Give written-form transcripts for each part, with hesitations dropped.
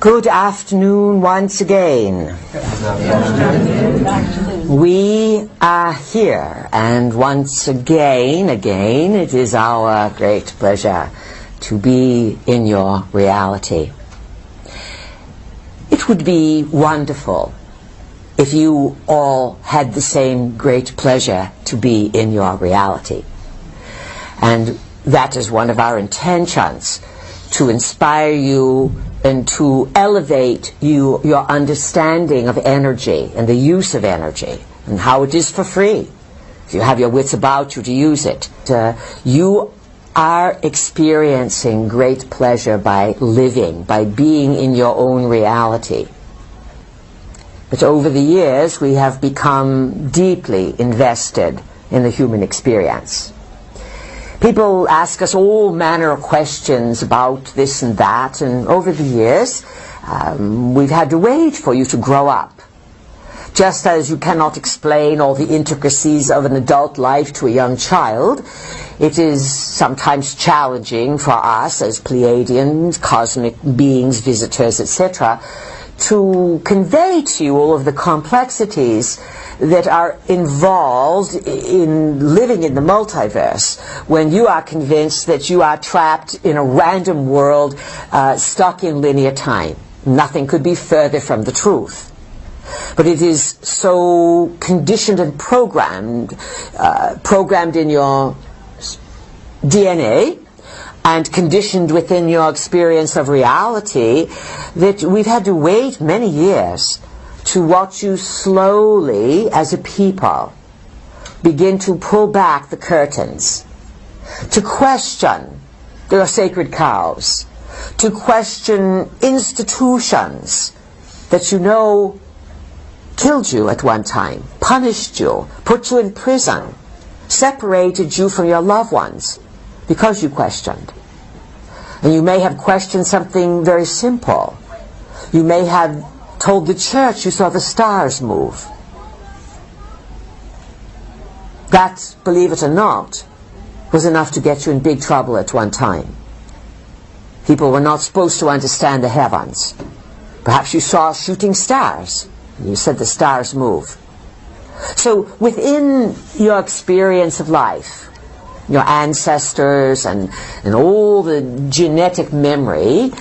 Good afternoon once again. We are here, and once again, it is our great pleasure to be in your reality. It would be wonderful if you all had the same great pleasure to be in your reality. And that is one of our intentions, to inspire you and to elevate your understanding of energy and the use of energy and how it is for free. If you have your wits about you to use it. You are experiencing great pleasure by living, by being in your own reality. But over the years, we have become deeply invested in the human experience. People ask us all manner of questions about this and that, and over the years, we've had to wait for you to grow up. Just as you cannot explain all the intricacies of an adult life to a young child, it is sometimes challenging for us as Pleiadians, cosmic beings, visitors, etc., to convey to you all of the complexities that are involved in living in the multiverse when you are convinced that you are trapped in a random world stuck in linear time. Nothing could be further from the truth. But it is so conditioned and programmed in your DNA and conditioned within your experience of reality that we've had to wait many years to watch you slowly, as a people, begin to pull back the curtains, to question your sacred cows, to question institutions that you know killed you at one time, punished you, put you in prison, separated you from your loved ones because you questioned. And you may have questioned something very simple. You may have told the church you saw the stars move. That, believe it or not, was enough to get you in big trouble at one time. People were not supposed to understand the heavens. Perhaps you saw shooting stars. You said the stars move. So within your experience of life, your ancestors and all the genetic memory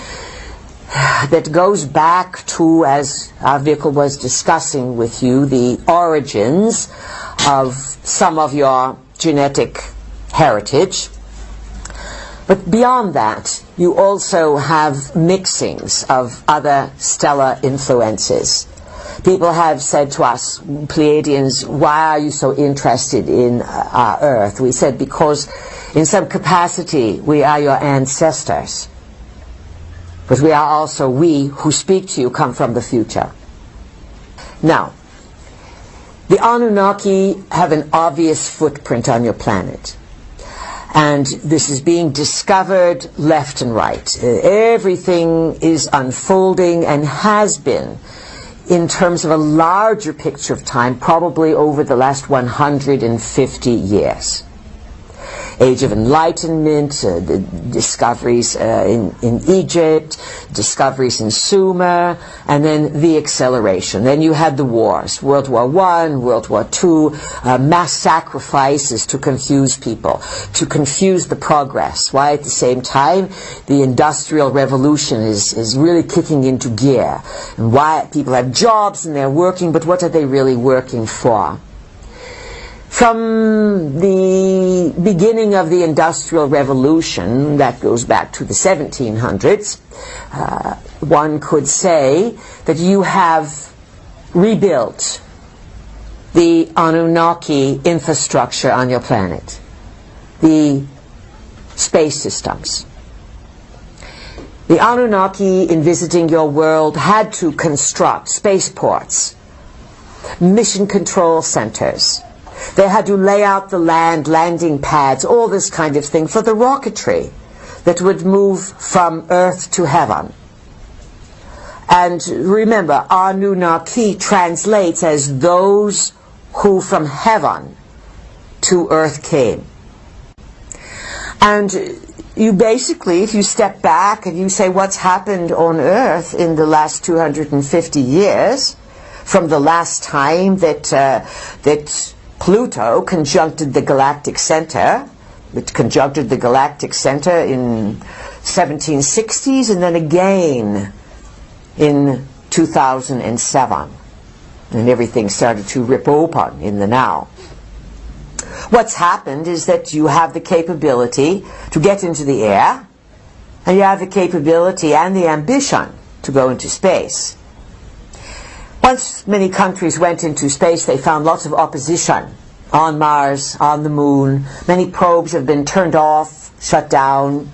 that goes back to, as our vehicle was discussing with you, the origins of some of your genetic heritage. But beyond that, you also have mixings of other stellar influences. People have said to us, Pleiadians, why are you so interested in our Earth? We said, because in some capacity we are your ancestors. But we are also, we who speak to you come from the future. Now, the Anunnaki have an obvious footprint on your planet. And this is being discovered left and right. Everything is unfolding and has been in terms of a larger picture of time, probably over the last 150 years. Age of Enlightenment, the discoveries in Egypt, discoveries in Sumer, and then the acceleration. Then you had the wars, World War I, World War II, mass sacrifices to confuse people, to confuse the progress. Why at the same time the Industrial Revolution is really kicking into gear. And why people have jobs and they're working, but what are they really working for? From the beginning of the Industrial Revolution, that goes back to the 1700s, one could say that you have rebuilt the Anunnaki infrastructure on your planet, the space systems. The Anunnaki, in visiting your world, had to construct spaceports, mission control centers. They had to lay out the land, landing pads, all this kind of thing for the rocketry that would move from Earth to heaven. And remember, Anunnaki translates as those who from heaven to Earth came. And you basically, if you step back and you say what's happened on Earth in the last 250 years, from the last time that Pluto conjuncted the galactic center, it conjuncted the galactic center in 1760s and then again in 2007. And everything started to rip open in the now. What's happened is that you have the capability to get into the air, and you have the capability and the ambition to go into space. Once many countries went into space, they found lots of opposition on Mars, on the Moon. Many probes have been turned off, shut down.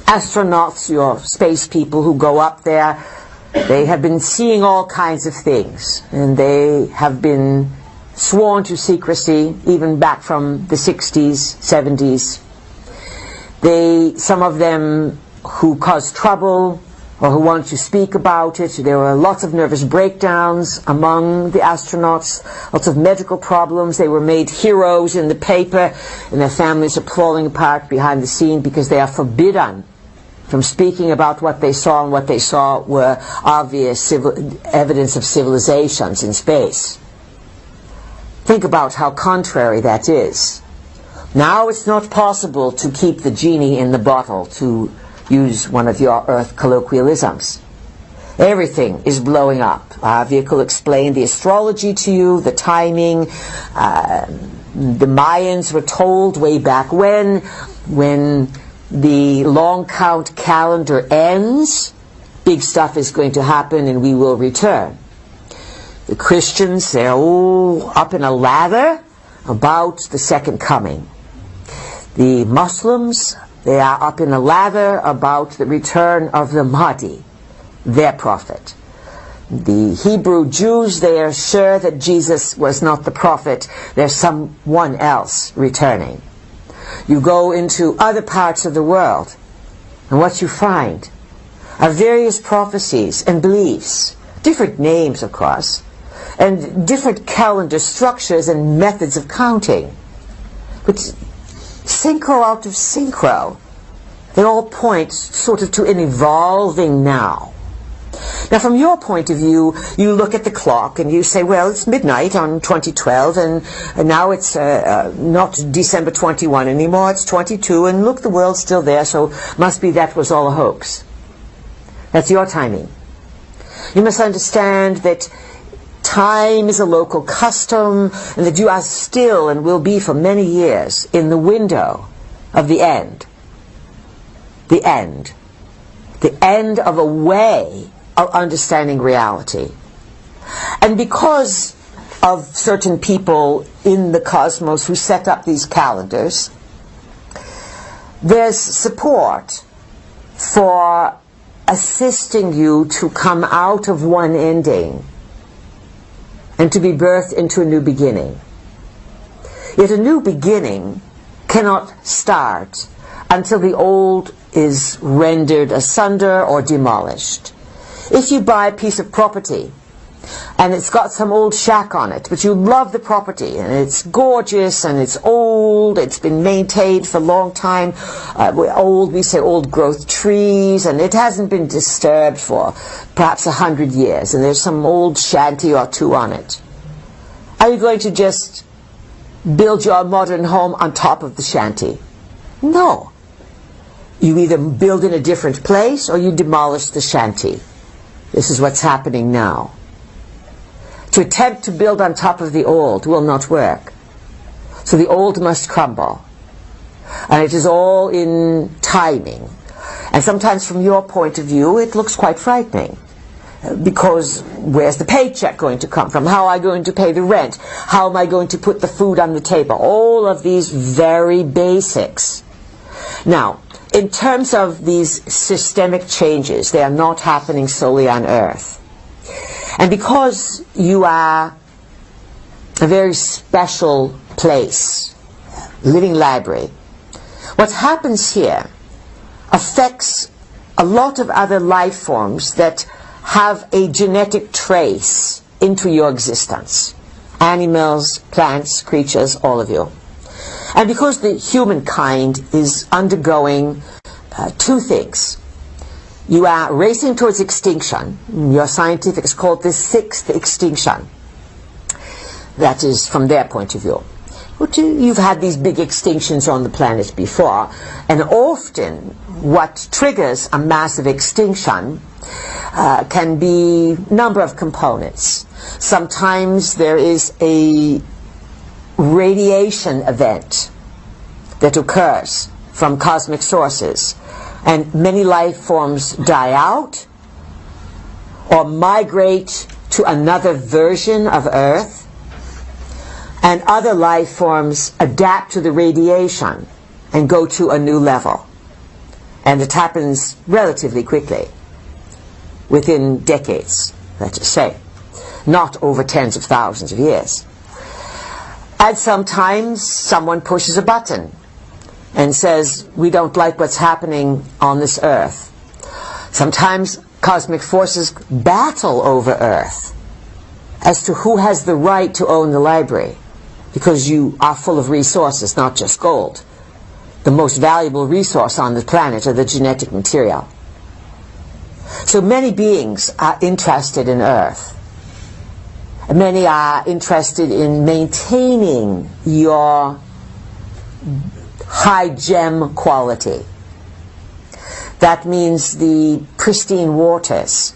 Astronauts, your space people who go up there, they have been seeing all kinds of things, and they have been sworn to secrecy even back from the 60s, 70s. Some of them who caused trouble or who wanted to speak about it, there were lots of nervous breakdowns among the astronauts, lots of medical problems. They were made heroes in the paper, and their families are falling apart behind the scene because they are forbidden from speaking about what they saw, and what they saw were obvious evidence of civilizations in space. Think about how contrary that is. Now it's not possible to keep the genie in the bottle, to use one of your Earth colloquialisms. Everything is blowing up. Our vehicle explained the astrology to you, the timing. The Mayans were told way back when the long count calendar ends, big stuff is going to happen and we will return. The Christians, they're all up in a lather about the second coming. The Muslims, they are up in a lather about the return of the Mahdi, their prophet. The Hebrew Jews, they are sure that Jesus was not the prophet, there's someone else returning. You go into other parts of the world, and what you find are various prophecies and beliefs, different names of course, and different calendar structures and methods of counting. But synchro out of synchro, they all point sort of to an evolving now. Now from your point of view, you look at the clock and you say, well, it's midnight on 2012 and now it's not December 21 anymore, it's 22, and look, the world's still there, so must be that was all a hoax. That's your timing. You must understand that time is a local custom, and that you are still and will be for many years in the window of the end. The end. The end of a way of understanding reality. And because of certain people in the cosmos who set up these calendars, there's support for assisting you to come out of one ending and to be birthed into a new beginning. Yet a new beginning cannot start until the old is rendered asunder or demolished. If you buy a piece of property and it's got some old shack on it, but you love the property and it's gorgeous and it's old, it's been maintained for a long time, we say old growth trees, and it hasn't been disturbed for perhaps 100 years, and there's some old shanty or two on it. Are you going to just build your modern home on top of the shanty? No. You either build in a different place or you demolish the shanty. This is what's happening now. To attempt to build on top of the old will not work. So the old must crumble. And it is all in timing. And sometimes from your point of view it looks quite frightening. Because where's the paycheck going to come from? How am I going to pay the rent? How am I going to put the food on the table? All of these very basics. Now, in terms of these systemic changes, they are not happening solely on Earth. And because you are a very special place, living library, what happens here affects a lot of other life forms that have a genetic trace into your existence. Animals, plants, creatures, all of you. And because the humankind is undergoing two things. You are racing towards extinction. Your scientifics call this sixth extinction. That is from their point of view. You've had these big extinctions on the planet before, and often what triggers a massive extinction can be a number of components. Sometimes there is a radiation event that occurs from cosmic sources, and many life forms die out or migrate to another version of Earth, and other life forms adapt to the radiation and go to a new level. And it happens relatively quickly, within decades, let's just say, not over tens of thousands of years. And sometimes someone pushes a button and says, we don't like what's happening on this Earth. Sometimes cosmic forces battle over Earth as to who has the right to own the library, because you are full of resources, not just gold. The most valuable resource on the planet are the genetic material. So many beings are interested in Earth. Many are interested in maintaining your high gem quality. That means the pristine waters.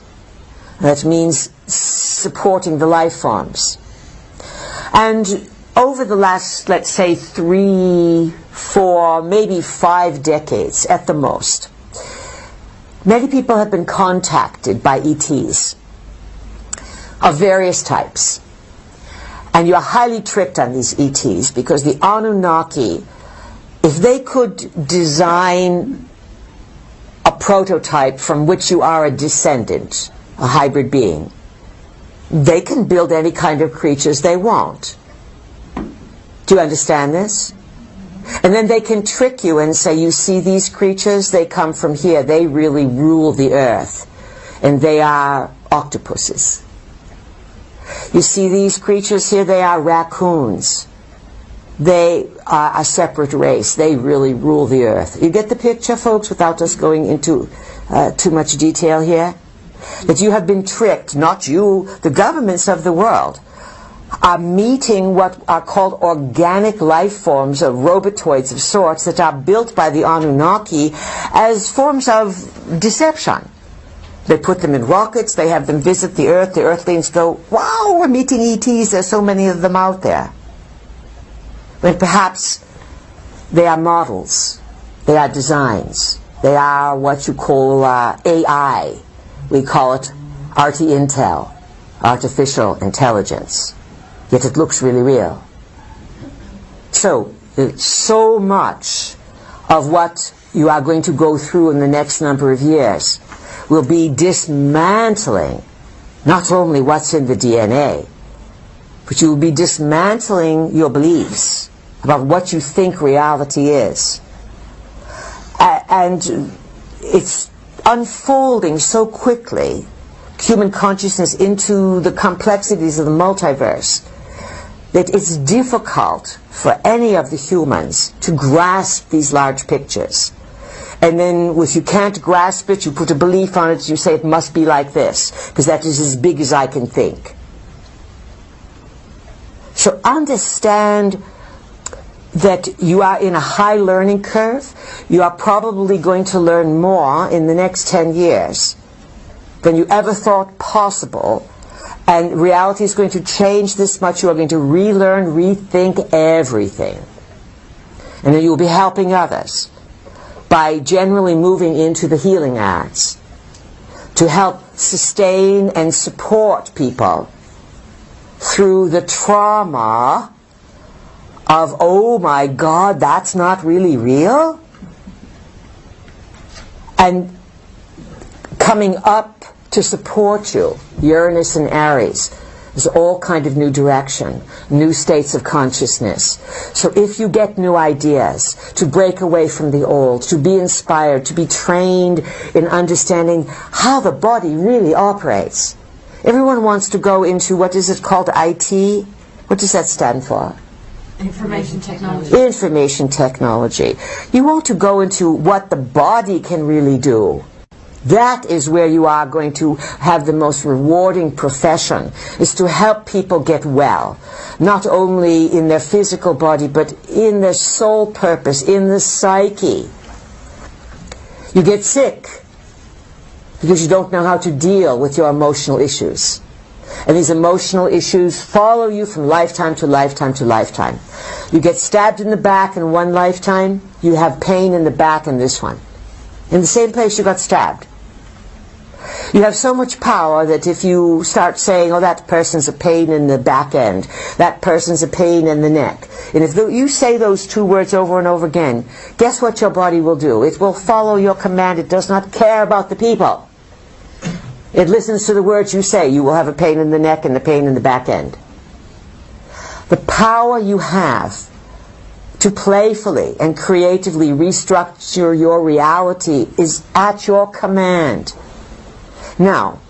That means supporting the life forms. And over the last, let's say, 3, 4, maybe 5 decades at the most, many people have been contacted by ETs of various types. And you are highly tricked on these ETs, because the Anunnaki, if they could design a prototype from which you are a descendant, a hybrid being, they can build any kind of creatures they want. Do you understand this? And then they can trick you and say, you see these creatures, they come from here, they really rule the Earth, and they are octopuses. You see these creatures here, they are raccoons. They are a separate race. They really rule the Earth. You get the picture, folks, without us going into too much detail here? That you have been tricked, not you, the governments of the world are meeting what are called organic life forms, or robotoids of sorts, that are built by the Anunnaki as forms of deception. They put them in rockets, they have them visit the Earth, the Earthlings go, wow, we're meeting ETs, there's so many of them out there. When perhaps they are models, they are designs, they are what you call AI. We call it RT Intel, artificial intelligence. Yet it looks really real. So much of what you are going to go through in the next number of years will be dismantling not only what's in the DNA, but you will be dismantling your beliefs about what you think reality is. And it's unfolding so quickly, human consciousness, into the complexities of the multiverse, that it's difficult for any of the humans to grasp these large pictures. And then if you can't grasp it, you put a belief on it, you say it must be like this, because that is as big as I can think. So understand that you are in a high learning curve. You are probably going to learn more in the next 10 years than you ever thought possible. And reality is going to change this much. You are going to relearn, rethink everything. And then you will be helping others by generally moving into the healing arts to help sustain and support people through the trauma of, oh my God, that's not really real? And coming up to support you, Uranus and Aries, there's all kind of new direction, new states of consciousness. So if you get new ideas, to break away from the old, to be inspired, to be trained in understanding how the body really operates. Everyone wants to go into, what is it called, IT? What does that stand for? Information technology. Information technology. You want to go into what the body can really do. That is where you are going to have the most rewarding profession, is to help people get well. Not only in their physical body, but in their soul purpose, in the psyche. You get sick because you don't know how to deal with your emotional issues. And these emotional issues follow you from lifetime to lifetime to lifetime. You get stabbed in the back in one lifetime, you have pain in the back in this one. In the same place you got stabbed. You have so much power that if you start saying, oh, that person's a pain in the back end, that person's a pain in the neck, and if you say those two words over and over again, guess what your body will do? It will follow your command. It does not care about the people. It listens to the words you say. You will have a pain in the neck and a pain in the back end. The power you have to playfully and creatively restructure your reality is at your command. Now,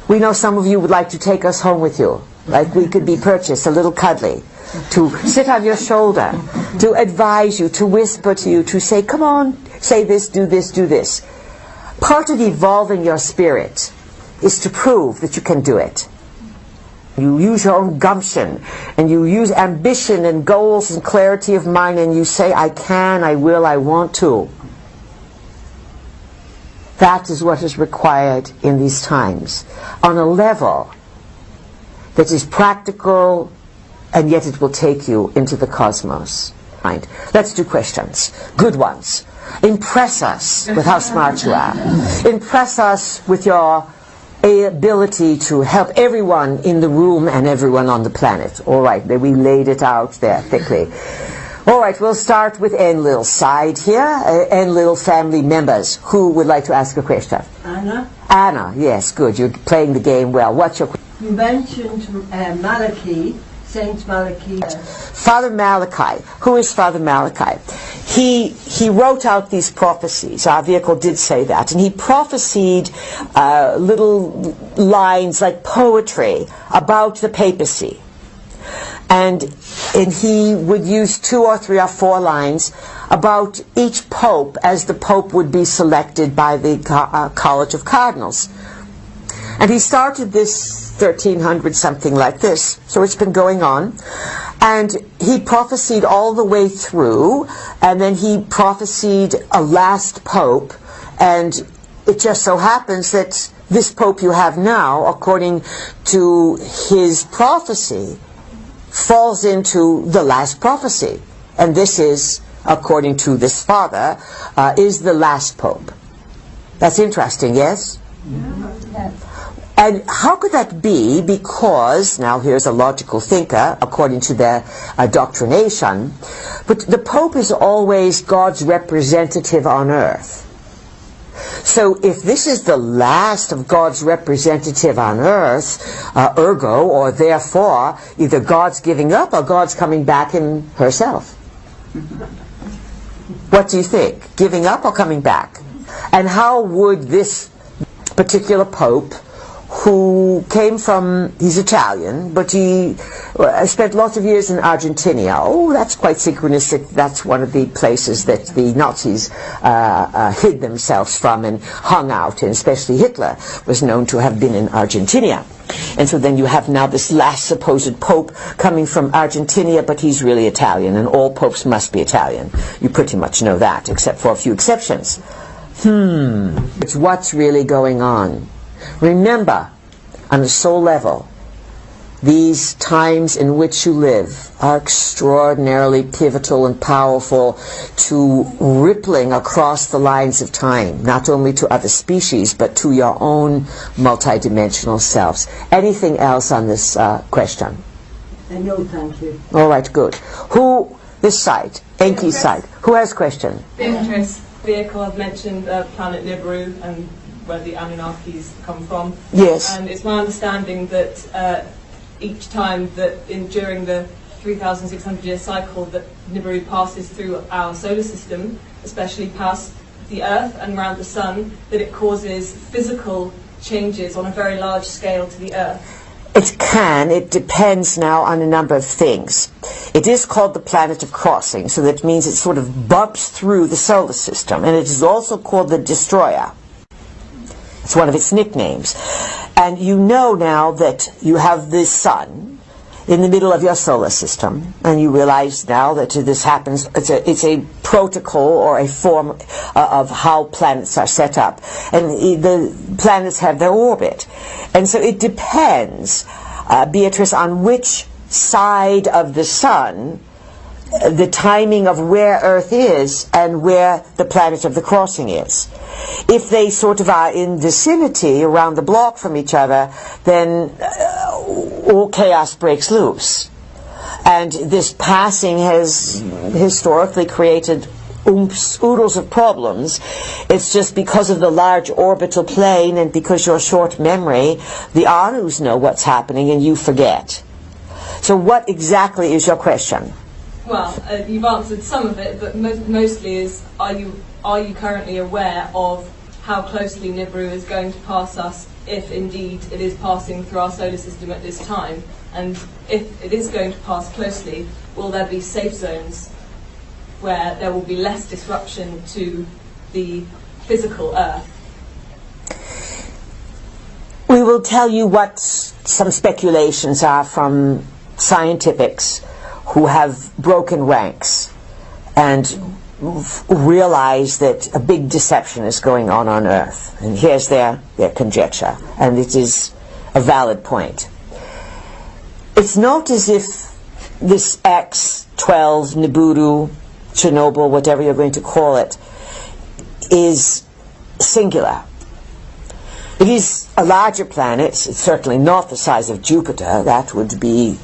we know some of you would like to take us home with you. Like we could be purchased, a little cuddly, to sit on your shoulder, to advise you, to whisper to you, to say, come on, say this, do this, do this. Part of evolving your spirit is to prove that you can do it. You use your own gumption, and you use ambition and goals and clarity of mind, and you say, I can, I will, I want to. That is what is required in these times, on a level that is practical, and yet it will take you into the cosmos. Right. Let's do questions. Good ones. Impress us with how smart you are. Impress us with your ability to help everyone in the room and everyone on the planet. All right, we laid it out there thickly. All right, we'll start with Enlil's side here. Enlil family members. Who would like to ask a question? Anna? Anna, yes, good. You're playing the game well. What's your question? You mentioned Malachi, Saint Malachi. Father Malachi. Who is Father Malachi? He wrote out these prophecies. Our vehicle did say that. And he prophesied little lines like poetry about the papacy. And he would use 2 or 3 or 4 lines about each pope as the pope would be selected by the College of Cardinals. And he started this 1300, something like this. So it's been going on. And he prophesied all the way through, and then he prophesied a last pope, and it just so happens that this pope you have now, according to his prophecy, falls into the last prophecy. And this is, according to this father, is the last pope. That's interesting, yes? Yeah. And how could that be? Because, now here's a logical thinker, according to their doctrination, but the Pope is always God's representative on earth. So if this is the last of God's representative on earth, ergo, or therefore, either God's giving up or God's coming back in herself. What do you think? Giving up or coming back? And how would this particular Pope, who came from, he's Italian, but he spent lots of years in Argentina. Oh, that's quite synchronistic. That's one of the places that the Nazis hid themselves from and hung out, and especially Hitler was known to have been in Argentina. And so then you have now this last supposed pope coming from Argentina, but he's really Italian, and all popes must be Italian. You pretty much know that, except for a few exceptions. It's what's really going on. Remember, on a soul level, these times in which you live are extraordinarily pivotal and powerful to rippling across the lines of time, not only to other species, but to your own multidimensional selves. Anything else on this question? No, thank you. All right, good. Who, this side, Enki's side, who has a question? Beatrice, vehicle, I've mentioned planet Nibiru and where the Anunnakis come from. Yes. And it's my understanding that each time that during the 3,600 year cycle that Nibiru passes through our solar system, especially past the Earth and around the Sun, that it causes physical changes on a very large scale to the Earth. It can. It depends now on a number of things. It is called the planet of crossing, so that means it sort of bumps through the solar system, and it is also called the destroyer. It's one of its nicknames. And you know now that you have the sun in the middle of your solar system, and you realize now that this happens, it's a protocol or a form of how planets are set up. And the planets have their orbit. And so it depends, Beatrice, on which side of the sun, the timing of where Earth is and where the planet of the crossing is. If they sort of are in vicinity around the block from each other, then all chaos breaks loose. And this passing has historically created oodles of problems. It's just because of the large orbital plane and because your short memory, the Anus know what's happening and you forget. So what exactly is your question? Well, you've answered some of it, but mostly is, are you currently aware of how closely Nibiru is going to pass us, if indeed it is passing through our solar system at this time? And if it is going to pass closely, will there be safe zones where there will be less disruption to the physical Earth? We will tell you what some speculations are from scientifics who have broken ranks and realize that a big deception is going on Earth. And here's their conjecture, and it is a valid point. It's not as if this X12, Nibiru, Chernobyl, whatever you're going to call it, is singular. It is a larger planet. It's certainly not the size of Jupiter. That would be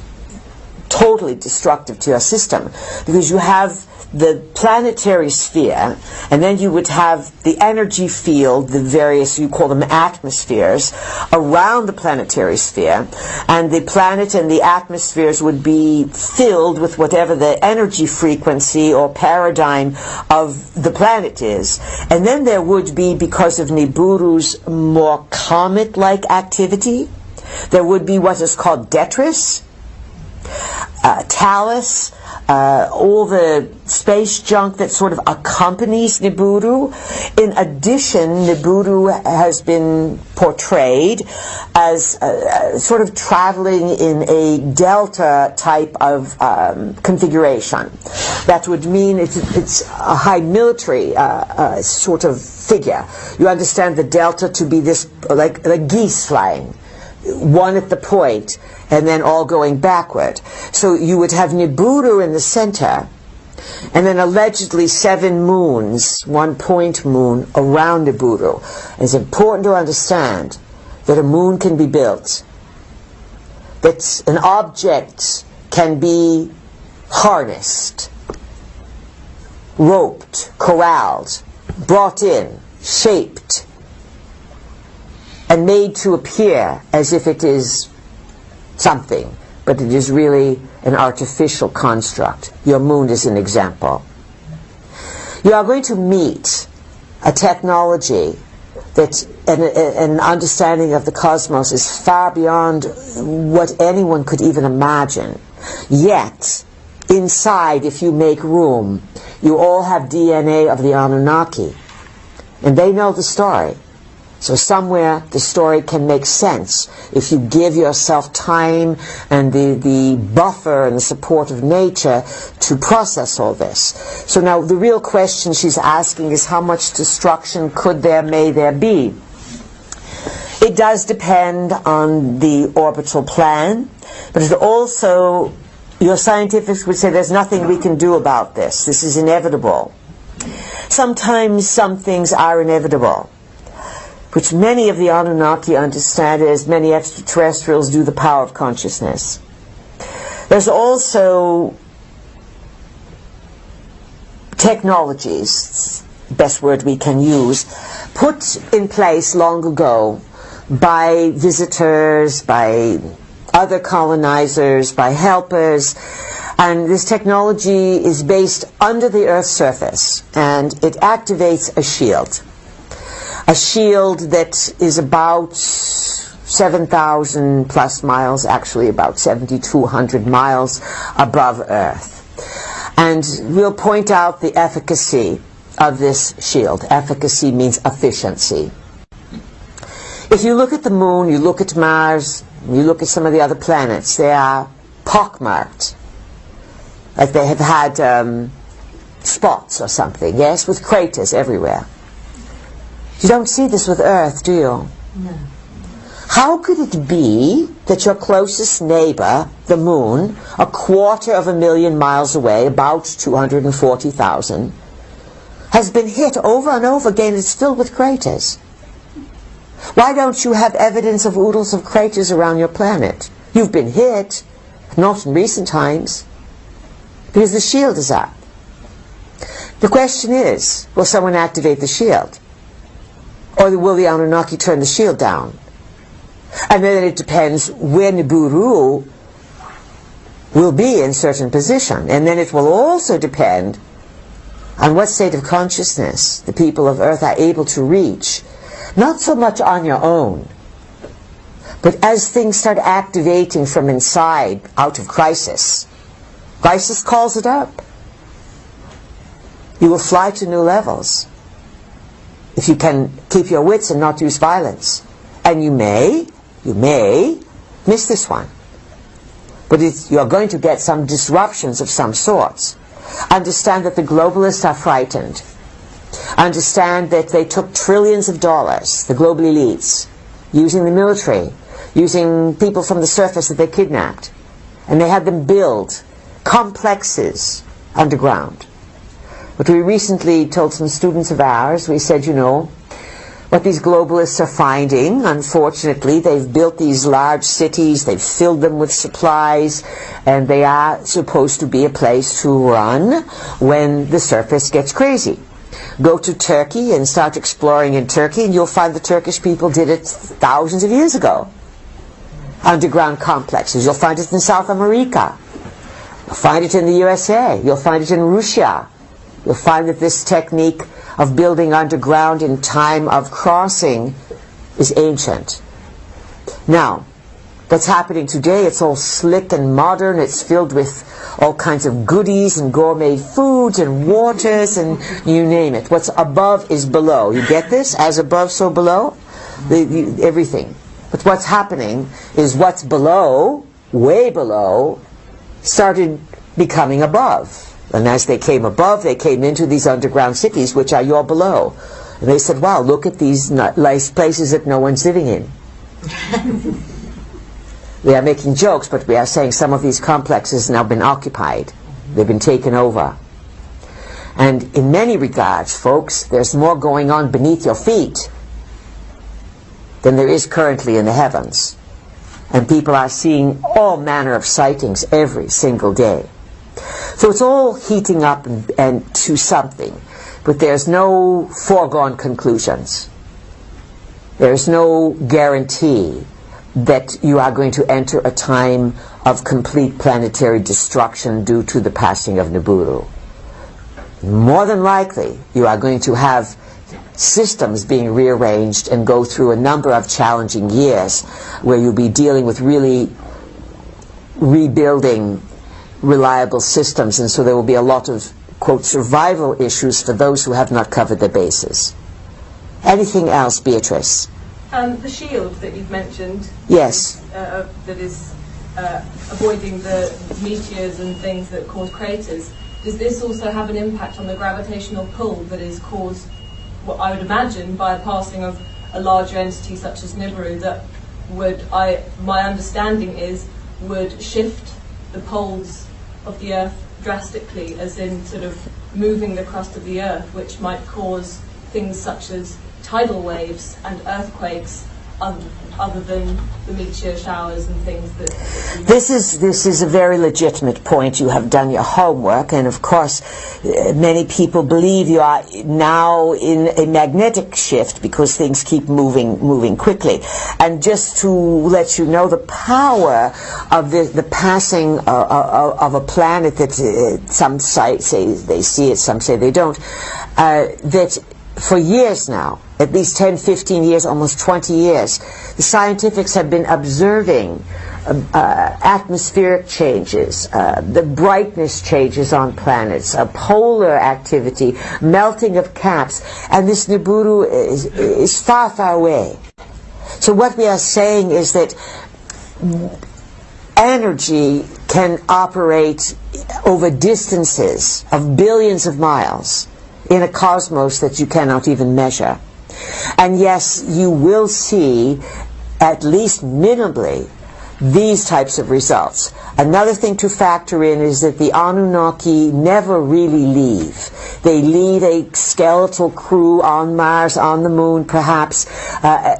totally destructive to your system, because you have the planetary sphere, and then you would have the energy field, the various, you call them atmospheres, around the planetary sphere, and the planet and the atmospheres would be filled with whatever the energy frequency or paradigm of the planet is. And then there would be, because of Nibiru's more comet-like activity, there would be what is called detritus, Talus, all the space junk that sort of accompanies Nibiru. In addition, Nibiru has been portrayed as sort of traveling in a delta type of configuration. That would mean it's a high military sort of figure. You understand the delta to be this, like geese flying, one at the point, and then all going backward. So you would have Nibiru in the center, and then allegedly 7 moons, 1 point moon, around Nibiru. It's important to understand that a moon can be built, that an object can be harnessed, roped, corralled, brought in, shaped, and made to appear as if it is something, but it is really an artificial construct. Your moon is an example. You are going to meet a technology that an understanding of the cosmos is far beyond what anyone could even imagine. Yet, inside, if you make room, you all have DNA of the Anunnaki, and they know the story. So somewhere the story can make sense if you give yourself time and the buffer and the support of nature to process all this. So now the real question she's asking is, how much destruction could there, may there be? It does depend on the orbital plan, but it also, your scientifics would say there's nothing we can do about this. This is inevitable. Sometimes some things are inevitable, which many of the Anunnaki understand, as many extraterrestrials do, the power of consciousness. There's also technologies, best word we can use, put in place long ago by visitors, by other colonizers, by helpers, and this technology is based under the Earth's surface, and it activates a shield. A shield that is about 7,000 plus miles, actually about 7,200 miles above Earth. And we'll point out the efficacy of this shield. Efficacy means efficiency. If you look at the moon, you look at Mars, you look at some of the other planets, they are pockmarked. Like they have had spots or something, yes, with craters everywhere. You don't see this with Earth, do you? No. How could it be that your closest neighbor, the moon, 250,000 miles away, about 240,000, has been hit over and over again? It's filled with craters. Why don't you have evidence of oodles of craters around your planet? You've been hit, not in recent times, because the shield is up. The question is, will someone activate the shield? Or will the Anunnaki turn the shield down? And then it depends where Nibiru will be in certain position. And then it will also depend on what state of consciousness the people of Earth are able to reach. Not so much on your own, but as things start activating from inside, out of crisis. Crisis calls it up. You will fly to new levels if you can keep your wits and not use violence. And you may miss this one. But you're going to get some disruptions of some sorts. Understand that the globalists are frightened. Understand that they took trillions of dollars, the global elites, using the military, using people from the surface that they kidnapped. And they had them build complexes underground. But we recently told some students of ours, we said, you know, what these globalists are finding, unfortunately, they've built these large cities, they've filled them with supplies, and they are supposed to be a place to run when the surface gets crazy. Go to Turkey and start exploring in Turkey, and you'll find the Turkish people did it thousands of years ago. Underground complexes. You'll find it in South America. You'll find it in the USA. You'll find it in Russia. You'll find that this technique of building underground in time of crossing is ancient. Now, what's happening today, it's all slick and modern. It's filled with all kinds of goodies and gourmet foods and waters and you name it. What's above is below. You get this? As above, so below? Everything. But what's happening is what's below, way below, started becoming above. And as they came above, they came into these underground cities, which are your below. And they said, wow, look at these nice places that no one's living in. We are making jokes, but we are saying some of these complexes have now been occupied. They've been taken over. And in many regards, folks, there's more going on beneath your feet than there is currently in the heavens. And people are seeing all manner of sightings every single day. So it's all heating up and to something, but there's no foregone conclusions. There's no guarantee that you are going to enter a time of complete planetary destruction due to the passing of Nibiru. More than likely, you are going to have systems being rearranged and go through a number of challenging years where you'll be dealing with really rebuilding reliable systems, and so there will be a lot of, quote, survival issues for those who have not covered their bases. Anything else, Beatrice? The shield that you've mentioned. Yes. That is avoiding the meteors and things that cause craters. Does this also have an impact on the gravitational pull that is caused, what I would imagine, by a passing of a larger entity such as Nibiru that my understanding is, would shift the poles of the Earth drastically, as in sort of moving the crust of the Earth, which might cause things such as tidal waves and earthquakes, other than the meteor showers and things that This is a very legitimate point. You have done your homework, and of course many people believe you are now in a magnetic shift because things keep moving quickly. And just to let you know the power of the passing of a planet that some say they see it, some say they don't, that for years now at least 10, 15 years, almost 20 years, the scientifics have been observing atmospheric changes, the brightness changes on planets, polar activity, melting of caps, and this Nibiru is far, far away. So what we are saying is that energy can operate over distances of billions of miles in a cosmos that you cannot even measure. And yes, you will see, at least minimally, these types of results. Another thing to factor in is that the Anunnaki never really leave. They leave a skeletal crew on Mars, on the Moon perhaps,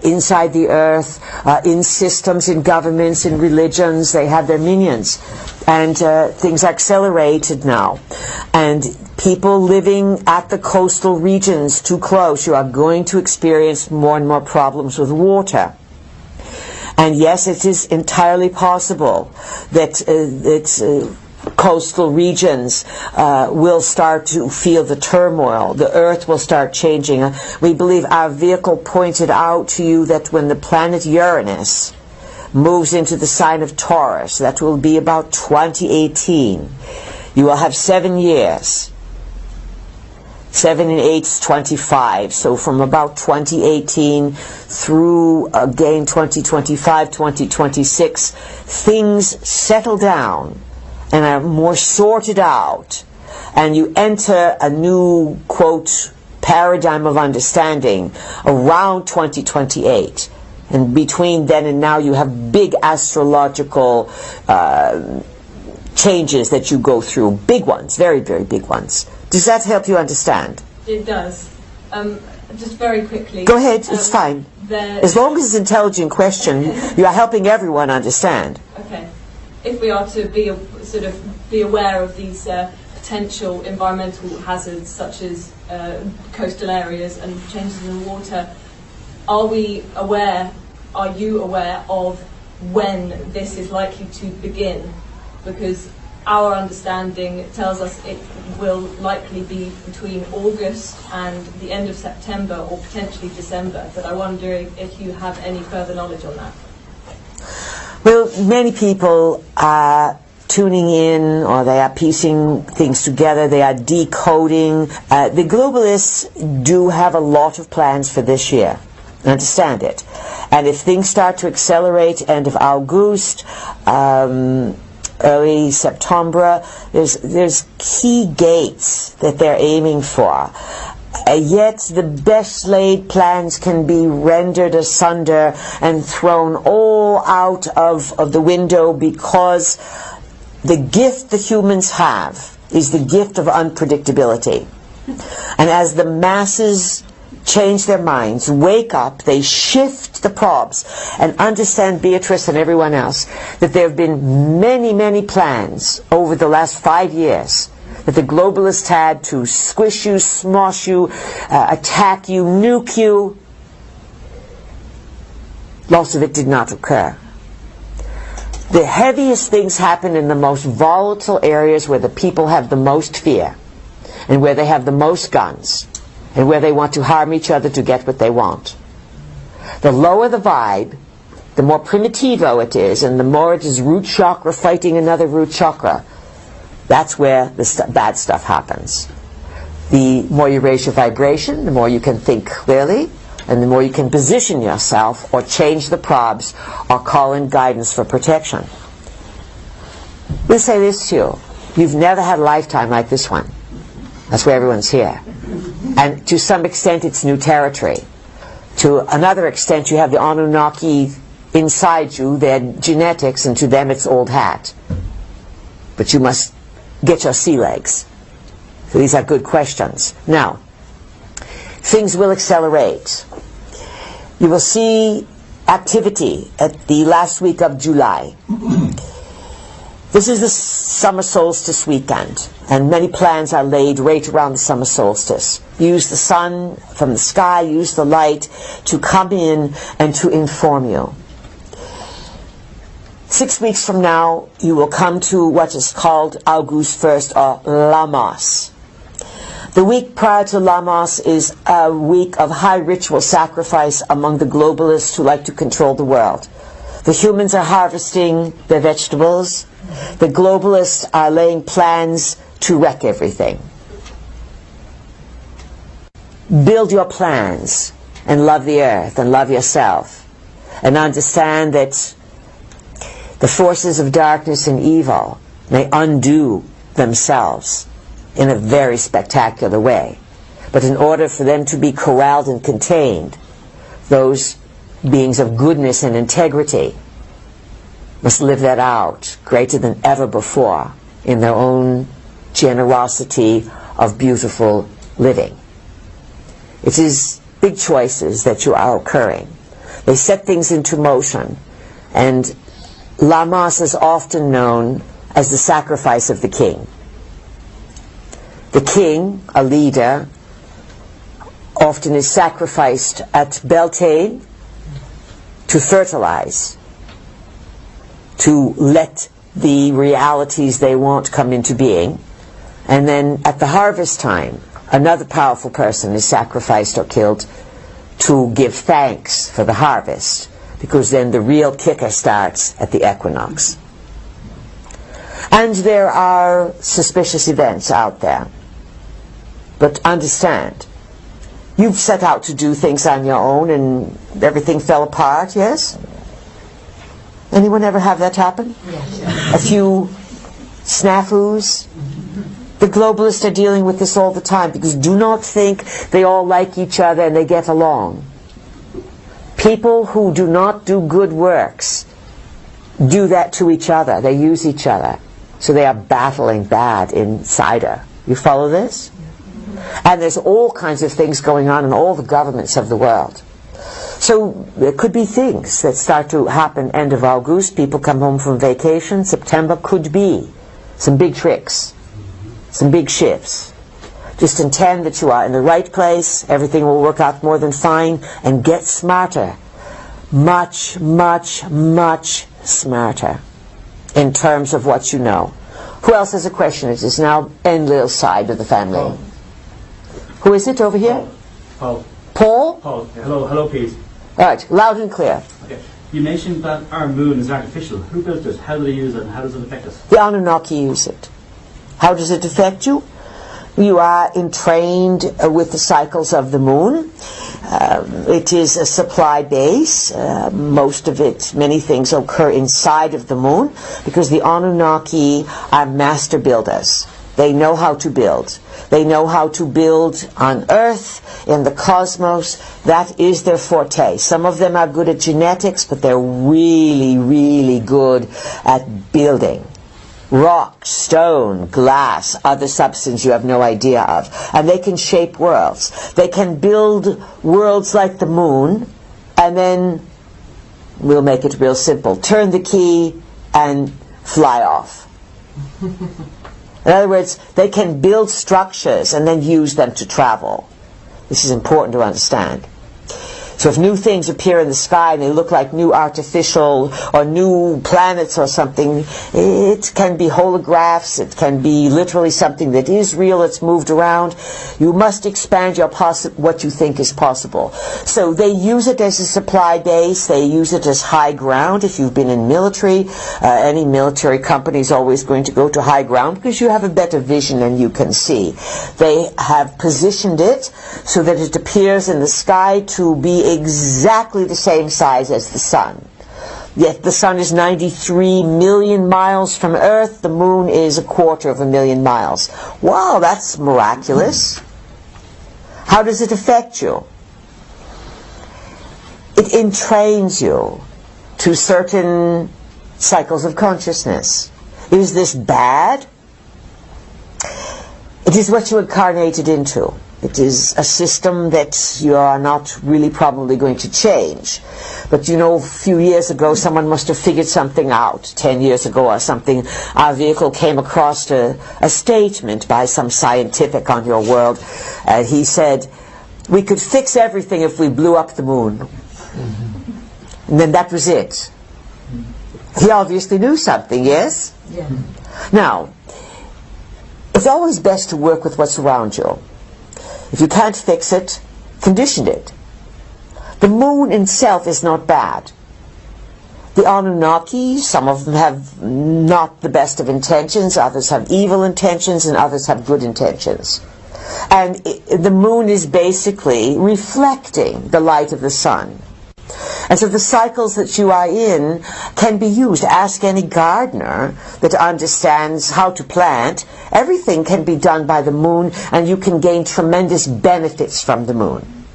inside the Earth, in systems, in governments, in religions. They have their minions. And things are accelerated now. And people living at the coastal regions too close, you are going to experience more and more problems with water. And yes, it is entirely possible that coastal regions will start to feel the turmoil. The Earth will start changing. We believe our vehicle pointed out to you that when the planet Uranus moves into the sign of Taurus, that will be about 2018. You will have 7 years. 7 and 8 is 25. So from about 2018 through again 2025, 2026, things settle down and are more sorted out. And you enter a new, quote, paradigm of understanding around 2028. And between then and now you have big astrological changes that you go through. Big ones, very, very big ones. Does that help you understand? It does. Just very quickly. Go ahead, it's fine. As long as it's an intelligent question, you are helping everyone understand. Okay. If we are to be aware of these potential environmental hazards such as coastal areas and changes in the water, are you aware of when this is likely to begin? Because our understanding tells us it will likely be between August and the end of September or potentially December, but I wonder if you have any further knowledge on that. Well, many people are tuning in, or they are piecing things together, they are decoding. The globalists do have a lot of plans for this year. Understand it. And if things start to accelerate end of August, early September, there's key gates that they're aiming for. Yet the best laid plans can be rendered asunder and thrown all out of the window, because the gift the humans have is the gift of unpredictability. And as the masses change their minds, wake up, they shift the probes, and understand, Beatrice and everyone else, that there have been many, many plans over the last 5 years that the globalists had to squish you, smosh you, attack you, nuke you. Lots of it did not occur. The heaviest things happen in the most volatile areas where the people have the most fear and where they have the most guns, and where they want to harm each other to get what they want. The lower the vibe, the more primitivo it is, and the more it is root chakra fighting another root chakra. That's where the bad stuff happens. The more you raise your vibration, the more you can think clearly, and the more you can position yourself or change the probes or call in guidance for protection. We'll say this to you. You've never had a lifetime like this one. That's why everyone's here. And to some extent it's new territory. To another extent you have the Anunnaki inside you, their genetics, and to them it's old hat. But you must get your sea legs. So these are good questions. Now, things will accelerate. You will see activity at the last week of July. This is the summer solstice weekend, and many plans are laid right around the summer solstice. Use the sun from the sky, use the light to come in and to inform you. 6 weeks from now, you will come to what is called August 1st, or Lamos. The week prior to Lammas is a week of high ritual sacrifice among the globalists who like to control the world. The humans are harvesting their vegetables. The globalists are laying plans to wreck everything. Build your plans and love the earth and love yourself, and understand that the forces of darkness and evil may undo themselves in a very spectacular way. But in order for them to be corralled and contained, those beings of goodness and integrity must live that out greater than ever before in their own generosity of beautiful living. It is big choices that are occurring. They set things into motion, and Lammas is often known as the sacrifice of the king. The king, a leader, often is sacrificed at Beltane to fertilize, to let the realities they want come into being. And then at the harvest time, another powerful person is sacrificed or killed to give thanks for the harvest, because then the real kicker starts at the equinox. And there are suspicious events out there. But understand, you've set out to do things on your own and everything fell apart, yes? Anyone ever have that happen? Yes. A few snafus? The globalists are dealing with this all the time, because do not think they all like each other and they get along. People who do not do good works do that to each other. They use each other. So they are battling bad inside her. You follow this? And there's all kinds of things going on in all the governments of the world. So there could be things that start to happen end of August. People come home from vacation. September could be some big tricks, some big shifts. Just intend that you are in the right place. Everything will work out more than fine. And get smarter. Much, much, much smarter in terms of what you know. Who else has a question? It is now Enlil's side of the family. Paul. Who is it over here? Paul. Paul? Paul. Hello, Pete. All right, loud and clear. Okay. You mentioned that our moon is artificial. Who built it? How do they use it? And how does it affect us? The Anunnaki use it. How does it affect you? You are entrained with the cycles of the moon. It is a supply base. Most of it, many things occur inside of the moon, because the Anunnaki are master builders. They know how to build. They know how to build on Earth, in the cosmos. That is their forte. Some of them are good at genetics, but they're really, really good at building. Rock, stone, glass, other substance you have no idea of. And they can shape worlds. They can build worlds like the moon, and then, we'll make it real simple, turn the key and fly off. In other words, they can build structures and then use them to travel. This is important to understand. So if new things appear in the sky and they look like new artificial or new planets or something, it can be holographs, it can be literally something that is real, it's moved around. You must expand your what you think is possible. So they use it as a supply base, they use it as high ground. If you've been in military, any military company is always going to go to high ground because you have a better vision than you can see. They have positioned it so that it appears in the sky to be exactly the same size as the sun. Yet the sun is 93 million miles from Earth, the moon is 250,000 miles. Wow, that's miraculous. How does it affect you? It entrains you to certain cycles of consciousness. Is this bad? It is what you incarnated into. It is a system that you are not really probably going to change. But you know, a few years ago someone must have figured something out. 10 years ago or something, our vehicle came across a statement by some scientific on your world. He said, we could fix everything if we blew up the moon. And then that was it. He obviously knew something, yes? Yeah. Now, it's always best to work with what's around you. If you can't fix it, condition it. The moon itself is not bad. The Anunnaki, some of them have not the best of intentions, others have evil intentions, and others have good intentions. And the moon is basically reflecting the light of the sun. And so the cycles that you are in can be used. Ask any gardener that understands how to plant. Everything can be done by the moon, and you can gain tremendous benefits from the moon.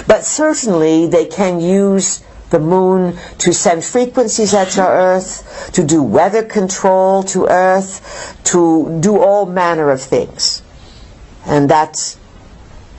But certainly they can use the moon to send frequencies at your Earth, to do weather control to Earth, to do all manner of things. And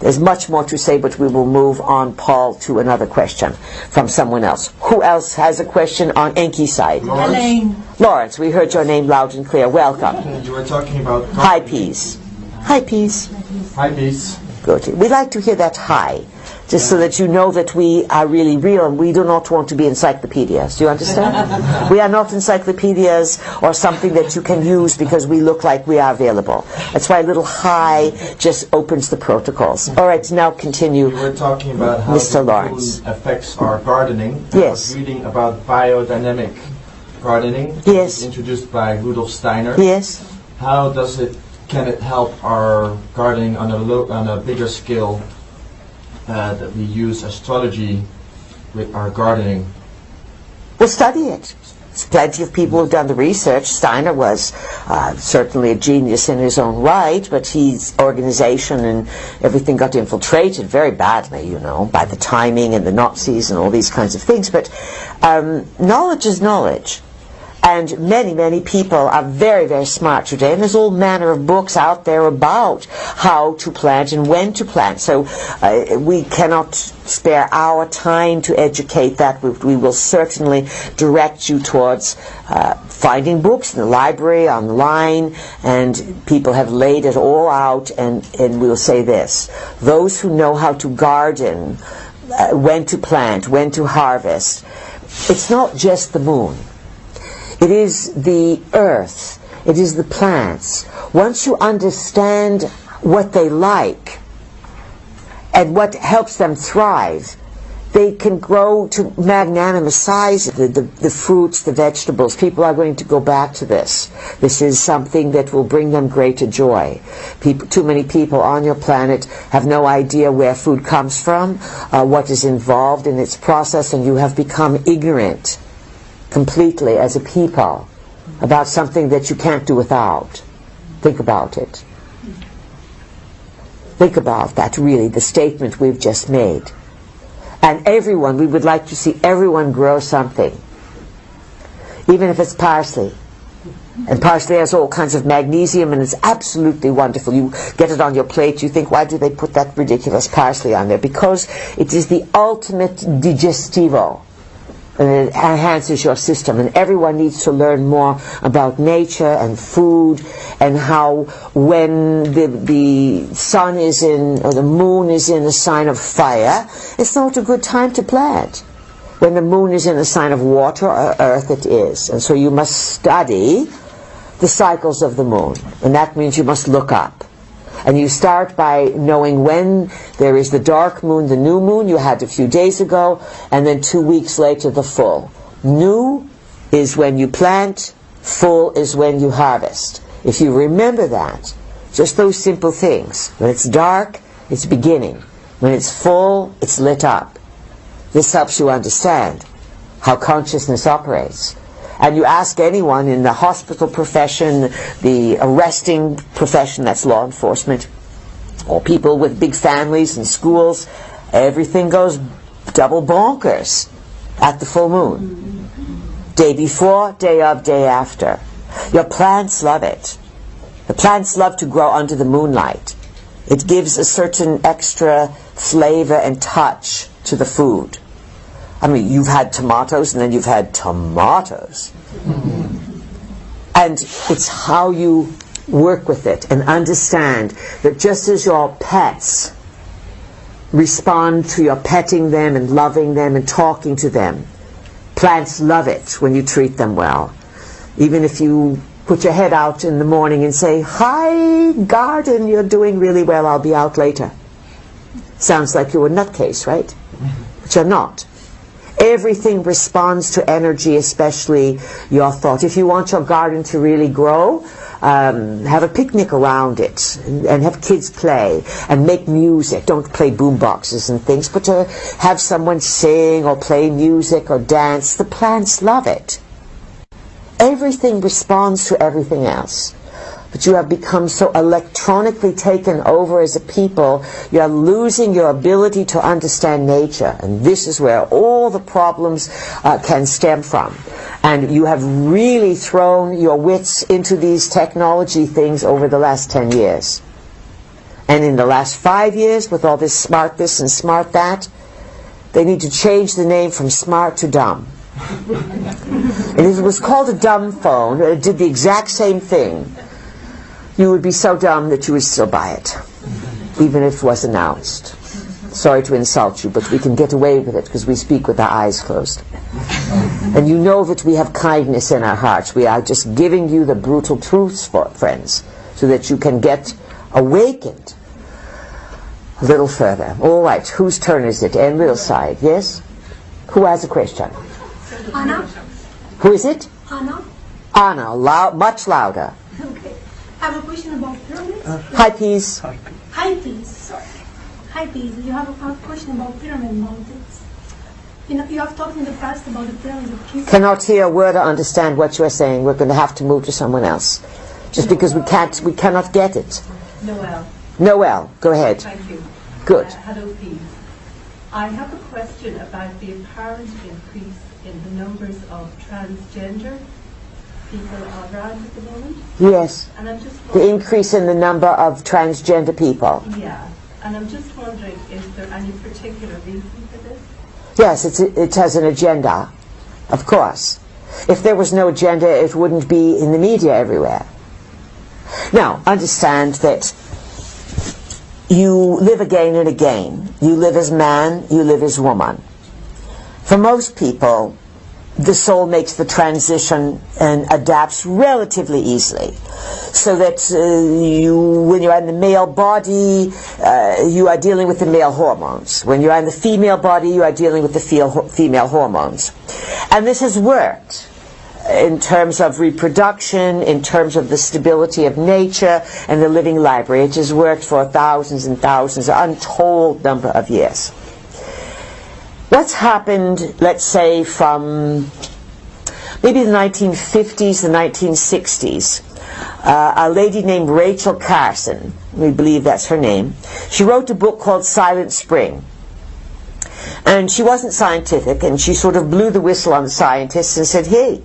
there's much more to say, but we will move on, Paul, to another question from someone else. Who else has a question on Enki's side? Elaine. Lawrence, we heard your name loud and clear. Welcome. You were talking about... Hi, Peace. Hi, Peace. Hi, peace. Good. We like to hear that hi, just so that you know that we are really real, and we do not want to be encyclopedias. Do you understand? We are not encyclopedias or something that you can use because we look like we are available. That's why a little hi just opens the protocols. All right, now continue. You were talking about how Mr. the Lawrence. moon affects our gardening. Yes. I was reading about biodynamic gardening. Yes. Introduced by Rudolf Steiner. Yes. How can it help our gardening on a bigger scale that we use astrology with our gardening? We'll study it. There's plenty of people who've done the research. Steiner was certainly a genius in his own right, but his organization and everything got infiltrated very badly, by the timing and the Nazis and all these kinds of things. But knowledge is knowledge. And many, many people are very, very smart today, and there's all manner of books out there about how to plant and when to plant. So we cannot spare our time to educate that. We will certainly direct you towards finding books in the library, online, and people have laid it all out, and we'll say this. Those who know how to garden, when to plant, when to harvest, it's not just the moon. It is the earth. It is the plants. Once you understand what they like and what helps them thrive, they can grow to magnanimous size. The fruits, the vegetables. People are going to go back to this. This is something that will bring them greater joy. Too many people on your planet have no idea where food comes from, what is involved in its process, and you have become ignorant completely as a people about something that you can't do without. Think about it. Think about that, really, the statement we've just made. And everyone, we would like to see everyone grow something, even if it's parsley. And parsley has all kinds of magnesium, and it's absolutely wonderful. You get it on your plate, you think, why do they put that ridiculous parsley on there? Because it is the ultimate digestivo. And it enhances your system, and everyone needs to learn more about nature and food, and how when the sun is in, or the moon is in a sign of fire, it's not a good time to plant. When the moon is in a sign of water or earth, it is. And so you must study the cycles of the moon, and that means you must look up. And you start by knowing when there is the dark moon, the new moon you had a few days ago, and then 2 weeks later the full. New is when you plant, full is when you harvest. If you remember that, just those simple things. When it's dark, it's beginning. When it's full, it's lit up. This helps you understand how consciousness operates. And you ask anyone in the hospital profession, the arresting profession, that's law enforcement, or people with big families and schools, everything goes double bonkers at the full moon. Day before, day of, day after. Your plants love it. The plants love to grow under the moonlight. It gives a certain extra flavor and touch to the food. I mean, you've had tomatoes, and then you've had tomatoes. And it's how you work with it and understand that just as your pets respond to your petting them and loving them and talking to them, plants love it when you treat them well. Even if you put your head out in the morning and say, "Hi, garden, you're doing really well, I'll be out later." Sounds like you're a nutcase, right? But you're not. Everything responds to energy, especially your thought. If you want your garden to really grow, have a picnic around it and have kids play and make music. Don't play boom boxes and things, but to have someone sing or play music or dance. The plants love it. Everything responds to everything else. But you have become so electronically taken over as a people, you are losing your ability to understand nature. And this is where all the problems can stem from. And you have really thrown your wits into these technology things over the last 10 years. And in the last 5 years, with all this smart this and smart that, they need to change the name from smart to dumb. And if it was called a dumb phone, it did the exact same thing, you would be so dumb that you would still buy it, even if it was announced. Sorry to insult you, but we can get away with it because we speak with our eyes closed. And you know that we have kindness in our hearts. We are just giving you the brutal truths, friends, so that you can get awakened a little further. All right, whose turn is it? Enlil's side, yes? Who has a question? Anna. Who is it? Anna. Anna, much louder. Okay. I have a question about pyramids. Hi, peas. Hi, peas. Sorry. Hi, peas. You have a question about pyramid mountains. You know, you have talked in the past about the pyramids of Giza. Cannot hear a word or understand what you are saying. We're going to have to move to someone else, just because we cannot get it. Noel, go ahead. Thank you. Good. Hello, Pete. I have a question about the apparent increase in the numbers of transgender people around at the moment. Yes. And I'm just The increase in the number of transgender people. Yeah. And I'm just wondering, is there any particular reason for this? Yes, it has an agenda, of course. If there was no agenda, it wouldn't be in the media everywhere. Now, understand that you live again and again. You live as man, you live as woman. For most people, the soul makes the transition and adapts relatively easily. So that when you're in the male body, you are dealing with the male hormones. When you're in the female body, you are dealing with the female hormones. And this has worked in terms of reproduction, in terms of the stability of nature and the living library. It has worked for thousands and thousands, an untold number of years. What's happened, let's say, from maybe the 1950s, the 1960s, a lady named Rachel Carson, we believe that's her name, she wrote a book called Silent Spring. And she wasn't scientific, and she sort of blew the whistle on the scientists and said, hey,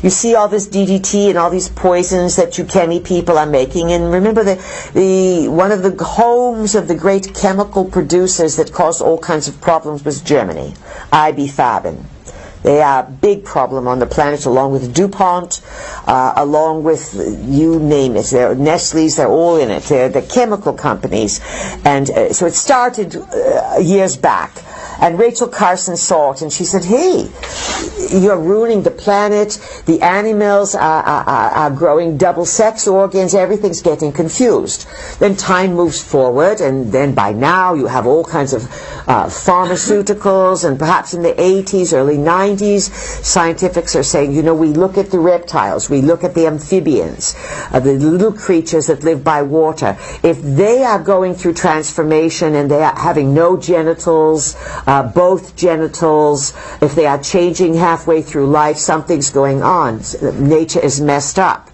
you see all this DDT and all these poisons that you chemi people are making, and remember one of the homes of the great chemical producers that caused all kinds of problems was Germany, ibuprofen. They are a big problem on the planet, along with DuPont, along with, you name it. They're Nestle's, they're all in it. They're the chemical companies. And so it started years back. And Rachel Carson saw it, and she said, hey, you're ruining the planet. The animals are growing double sex organs. Everything's getting confused. Then time moves forward, and then by now you have all kinds of pharmaceuticals, and perhaps in the 80s, early 90s, scientifics are saying, you know, we look at the reptiles, we look at the amphibians, the little creatures that live by water. If they are going through transformation and they are having no genitals, both genitals, if they are changing halfway through life, something's going on. Nature is messed up.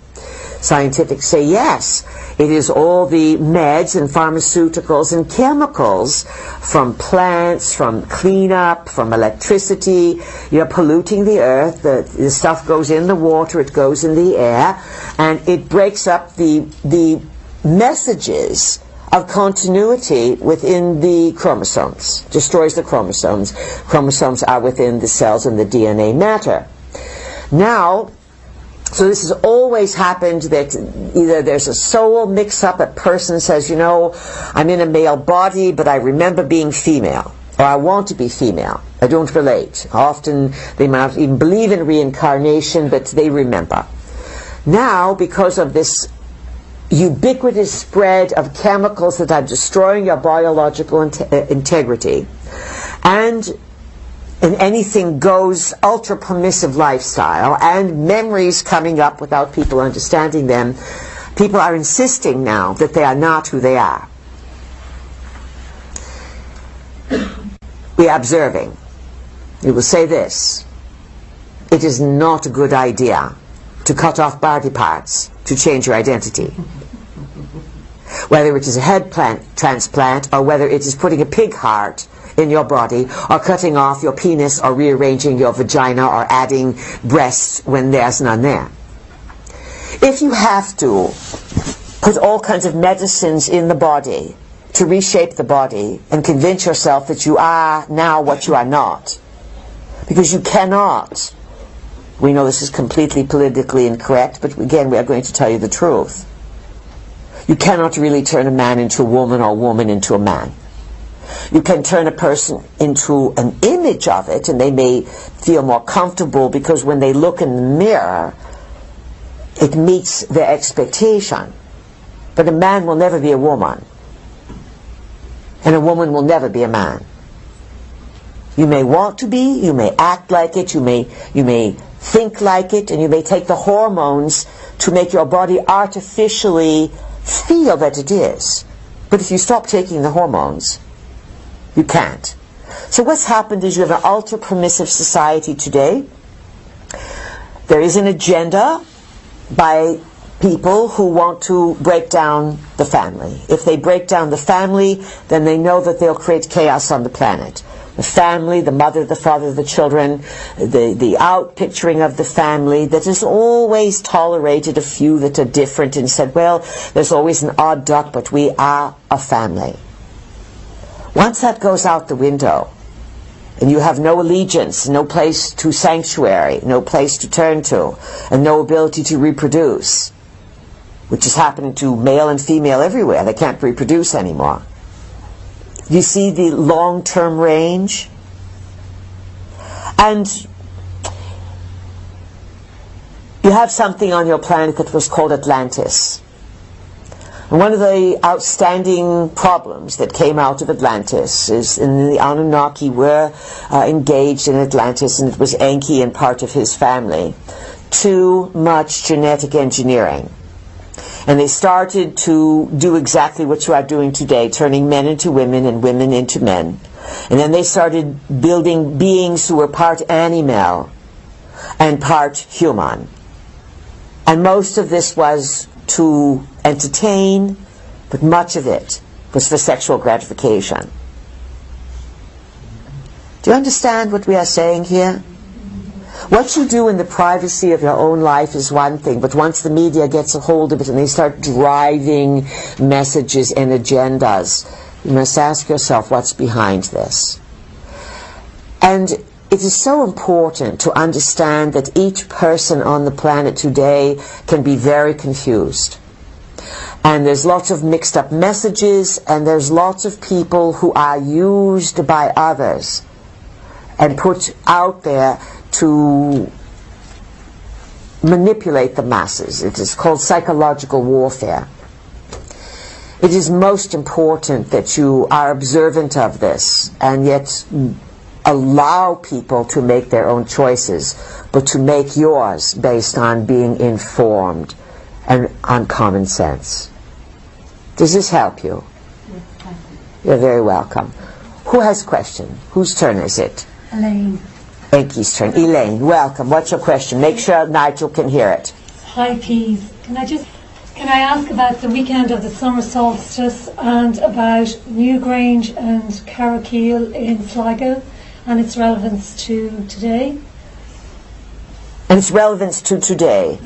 Scientifics say yes, it is all the meds and pharmaceuticals and chemicals from plants, from cleanup, from electricity. You're polluting the earth. The stuff goes in the water, it goes in the air, and it breaks up the messages of continuity within the chromosomes, destroys the chromosomes. Chromosomes are within the cells and the DNA matter. Now, so this has always happened, that either there's a soul mix-up, a person says, you know, I'm in a male body, but I remember being female, or I want to be female. I don't relate. Often they might not even believe in reincarnation, but they remember. Now, because of this ubiquitous spread of chemicals that are destroying your biological integrity, and an anything goes ultra permissive lifestyle, and memories coming up without people understanding them, people are insisting now that they are not who they are. We are observing. We will say this: it is not a good idea to cut off body parts to change your identity. Whether it is a head transplant, or whether it is putting a pig heart in your body, or cutting off your penis, or rearranging your vagina, or adding breasts when there's none there. If you have to put all kinds of medicines in the body to reshape the body and convince yourself that you are now what you are not, because you cannot. We know this is completely politically incorrect, but again, we are going to tell you the truth. You cannot really turn a man into a woman, or a woman into a man. You can turn a person into an image of it, and they may feel more comfortable because when they look in the mirror, it meets their expectation. But a man will never be a woman, and a woman will never be a man. You may want to be, you may act like it, you may think like it, and you may take the hormones to make your body artificially feel that it is. But if you stop taking the hormones, you can't. So what's happened is you have an ultra-permissive society today. There is an agenda by people who want to break down the family. If they break down the family, then they know that they'll create chaos on the planet. The family, the mother, the father, the children, the out-picturing of the family that has always tolerated a few that are different and said, well, there's always an odd duck, but we are a family. Once that goes out the window, and you have no allegiance, no place to sanctuary, no place to turn to, and no ability to reproduce, which is happening to male and female everywhere. They can't reproduce anymore. You see the long-term range? And you have something on your planet that was called Atlantis. And one of the outstanding problems that came out of Atlantis is in the Anunnaki were engaged in Atlantis, and it was Enki and part of his family. Too much genetic engineering. And they started to do exactly what you are doing today, turning men into women and women into men. And then they started building beings who were part animal and part human. And most of this was to entertain, but much of it was for sexual gratification. Do you understand what we are saying here? What you do in the privacy of your own life is one thing, but once the media gets a hold of it and they start driving messages and agendas, you must ask yourself what's behind this. And it is so important to understand that each person on the planet today can be very confused. And there's lots of mixed up messages, and there's lots of people who are used by others and put out there to manipulate the masses. It is called psychological warfare. It is most important that you are observant of this and yet allow people to make their own choices, but to make yours based on being informed and on common sense. Does this help you? Yes, thank you. You're very welcome. Who has a question? Whose turn is it? Elaine. Enki's turn. Elaine, welcome. What's your question? Make sure Nigel can hear it. Hi, Peas. Can I ask about the weekend of the summer solstice and about Newgrange and Carrowkeel in Sligo and its relevance to today? And its relevance to today.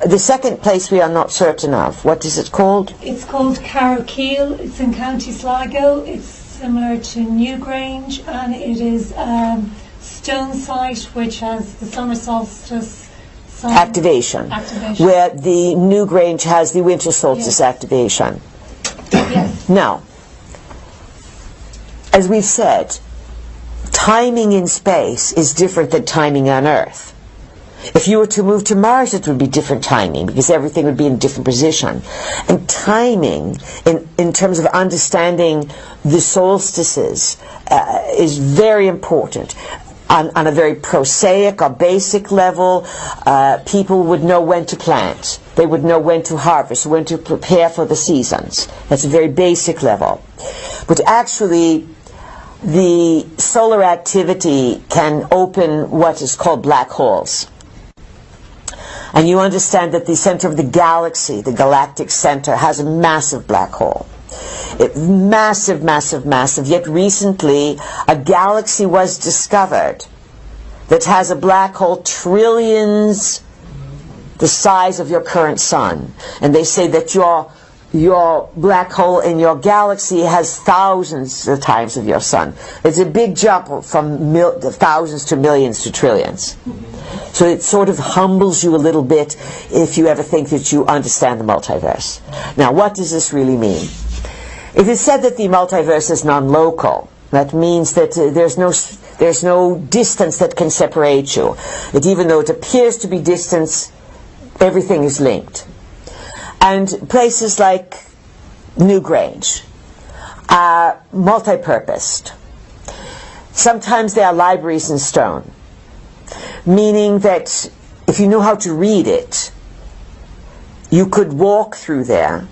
The second place we are not certain of. What is it called? It's called Carrowkeel. It's in County Sligo. It's similar to Newgrange, and it is stone site which has the summer solstice activation, where the Newgrange has the winter solstice activation. Yes. Now, as we've said, timing in space is different than timing on Earth. If you were to move to Mars, it would be different timing, because everything would be in a different position. And timing, in terms of understanding the solstices, is very important. On a very prosaic or basic level, people would know when to plant. They would know when to harvest, when to prepare for the seasons. That's a very basic level. But actually, the solar activity can open what is called black holes. And you understand that the center of the galaxy, the galactic center, has a massive black hole. Massive, massive, massive. Yet recently, a galaxy was discovered that has a black hole trillions the size of your current sun. And they say that your black hole in your galaxy has thousands of times of your sun. It's a big jump from thousands to millions to trillions. So it sort of humbles you a little bit if you ever think that you understand the multiverse. Now, what does this really mean? It is said that the multiverse is non-local. That means that there's no distance that can separate you. That even though it appears to be distance, everything is linked. And places like Newgrange are multi-purposed. Sometimes they are libraries in stone, meaning that if you know how to read it, you could walk through there,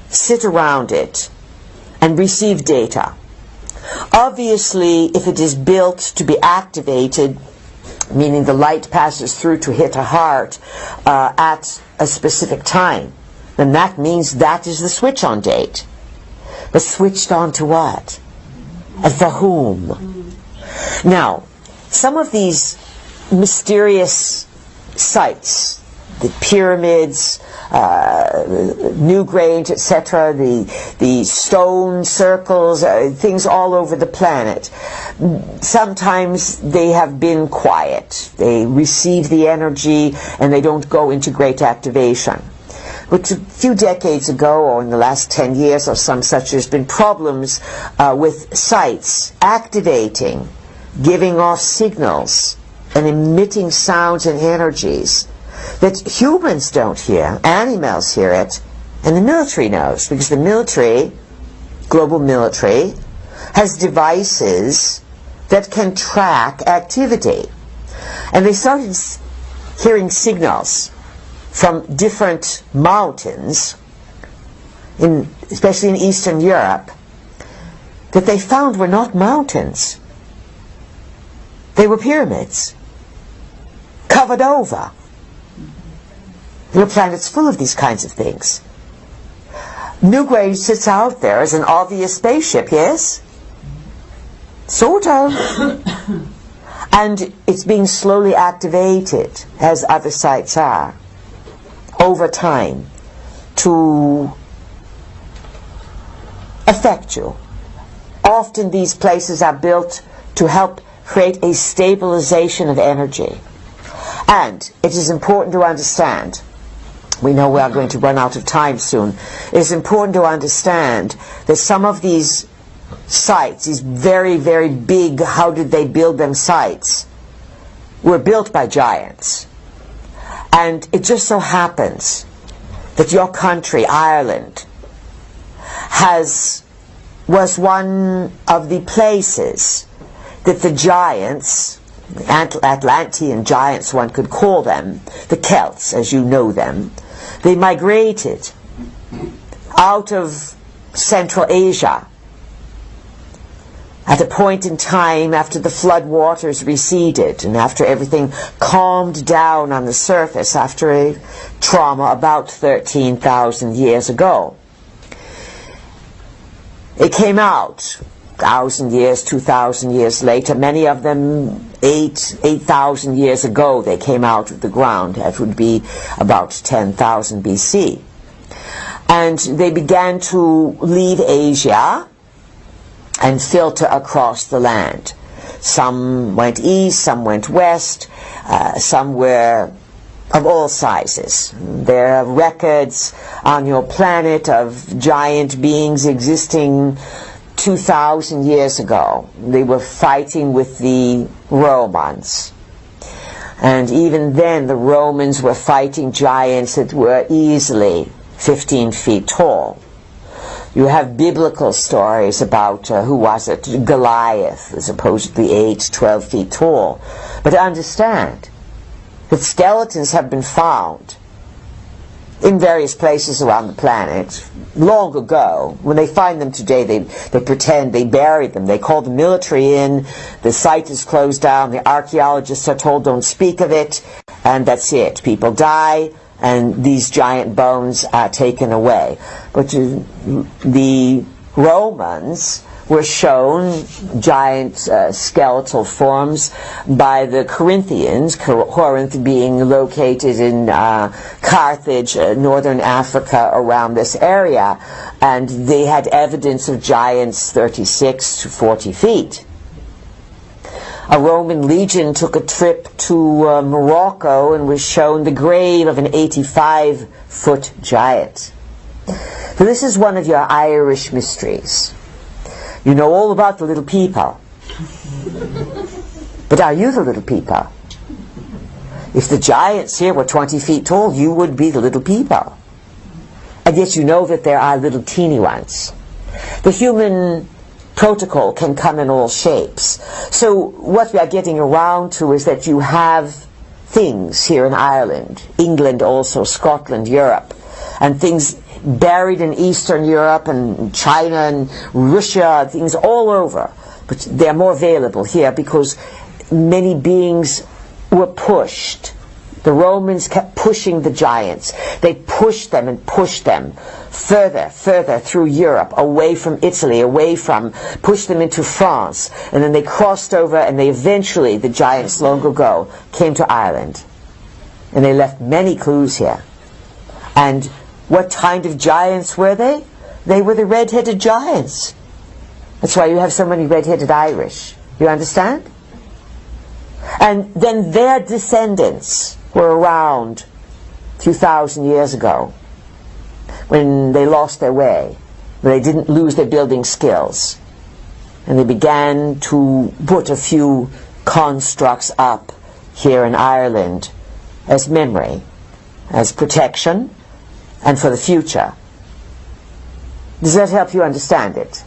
sit around it, and receive data. Obviously, if it is built to be activated, meaning the light passes through to hit a heart at a specific time, then that means that is the switch-on date. But switched on to what? And for whom? Now, some of these mysterious sites, the pyramids, Newgrange, etc., the stone circles, things all over the planet. Sometimes they have been quiet. They receive the energy and they don't go into great activation. But a few decades ago, or in the last 10 years or some such, there's been problems with sites activating, giving off signals, and emitting sounds and energies that humans don't hear. Animals hear it, and the military knows, because the military, global military, has devices that can track activity. And they started hearing signals from different mountains, especially in Eastern Europe, that they found were not mountains. They were pyramids, covered over. Your planet's full of these kinds of things. Newgrange sits out there as an obvious spaceship, yes? Sort of. And it's being slowly activated, as other sites are, over time, to affect you. Often these places are built to help create a stabilization of energy. And it is important to understand, we know we are going to run out of time soon, it is important to understand that some of these sites, these very, very big, how did they build them sites, were built by giants. And it just so happens that your country, Ireland, was one of the places that the giants, Atlantean giants one could call them, the Celts as you know them, they migrated out of Central Asia at a point in time after the flood waters receded and after everything calmed down on the surface after a trauma about 13,000 years ago. They came out 1,000 years, 2,000 years later, many of them 8,000 years ago they came out of the ground. That would be about 10,000 BC. And they began to leave Asia and filter across the land. Some went east, some went west, some were of all sizes. There are records on your planet of giant beings existing 2,000 years ago. They were fighting with the Romans. And even then, the Romans were fighting giants that were easily 15 feet tall. You have biblical stories about, who was it? Goliath, was supposedly 8, 12 feet tall. But understand that skeletons have been found in various places around the planet long ago. When they find them today, they pretend they buried them. They call the military in, the site is closed down, the archaeologists are told don't speak of it, and that's it. People die, and these giant bones are taken away. But the Romans were shown giant skeletal forms by the Corinthians, Corinth being located in Carthage, northern Africa, around this area, and they had evidence of giants 36 to 40 feet. A Roman legion took a trip to Morocco and was shown the grave of an 85-foot giant. So this is one of your Irish mysteries. You know all about the little people. But are you the little people? If the giants here were 20 feet tall, you would be the little people. And yet you know that there are little teeny ones. The human protocol can come in all shapes. So what we are getting around to is that you have things here in Ireland, England also, Scotland, Europe, and things buried in Eastern Europe and China and Russia, things all over. But they're more available here because many beings were pushed. The Romans kept pushing the giants. They pushed them and pushed them further through Europe, away from Italy, pushed them into France, and then they crossed over, and they eventually, the giants long ago, came to Ireland. And they left many clues here. And what kind of giants were they? They were the red-headed giants. That's why you have so many red-headed Irish. You understand? And then their descendants were around 2,000 years ago when they lost their way, but they didn't lose their building skills. And they began to put a few constructs up here in Ireland as memory, as protection, and for the future. Does that help you understand it?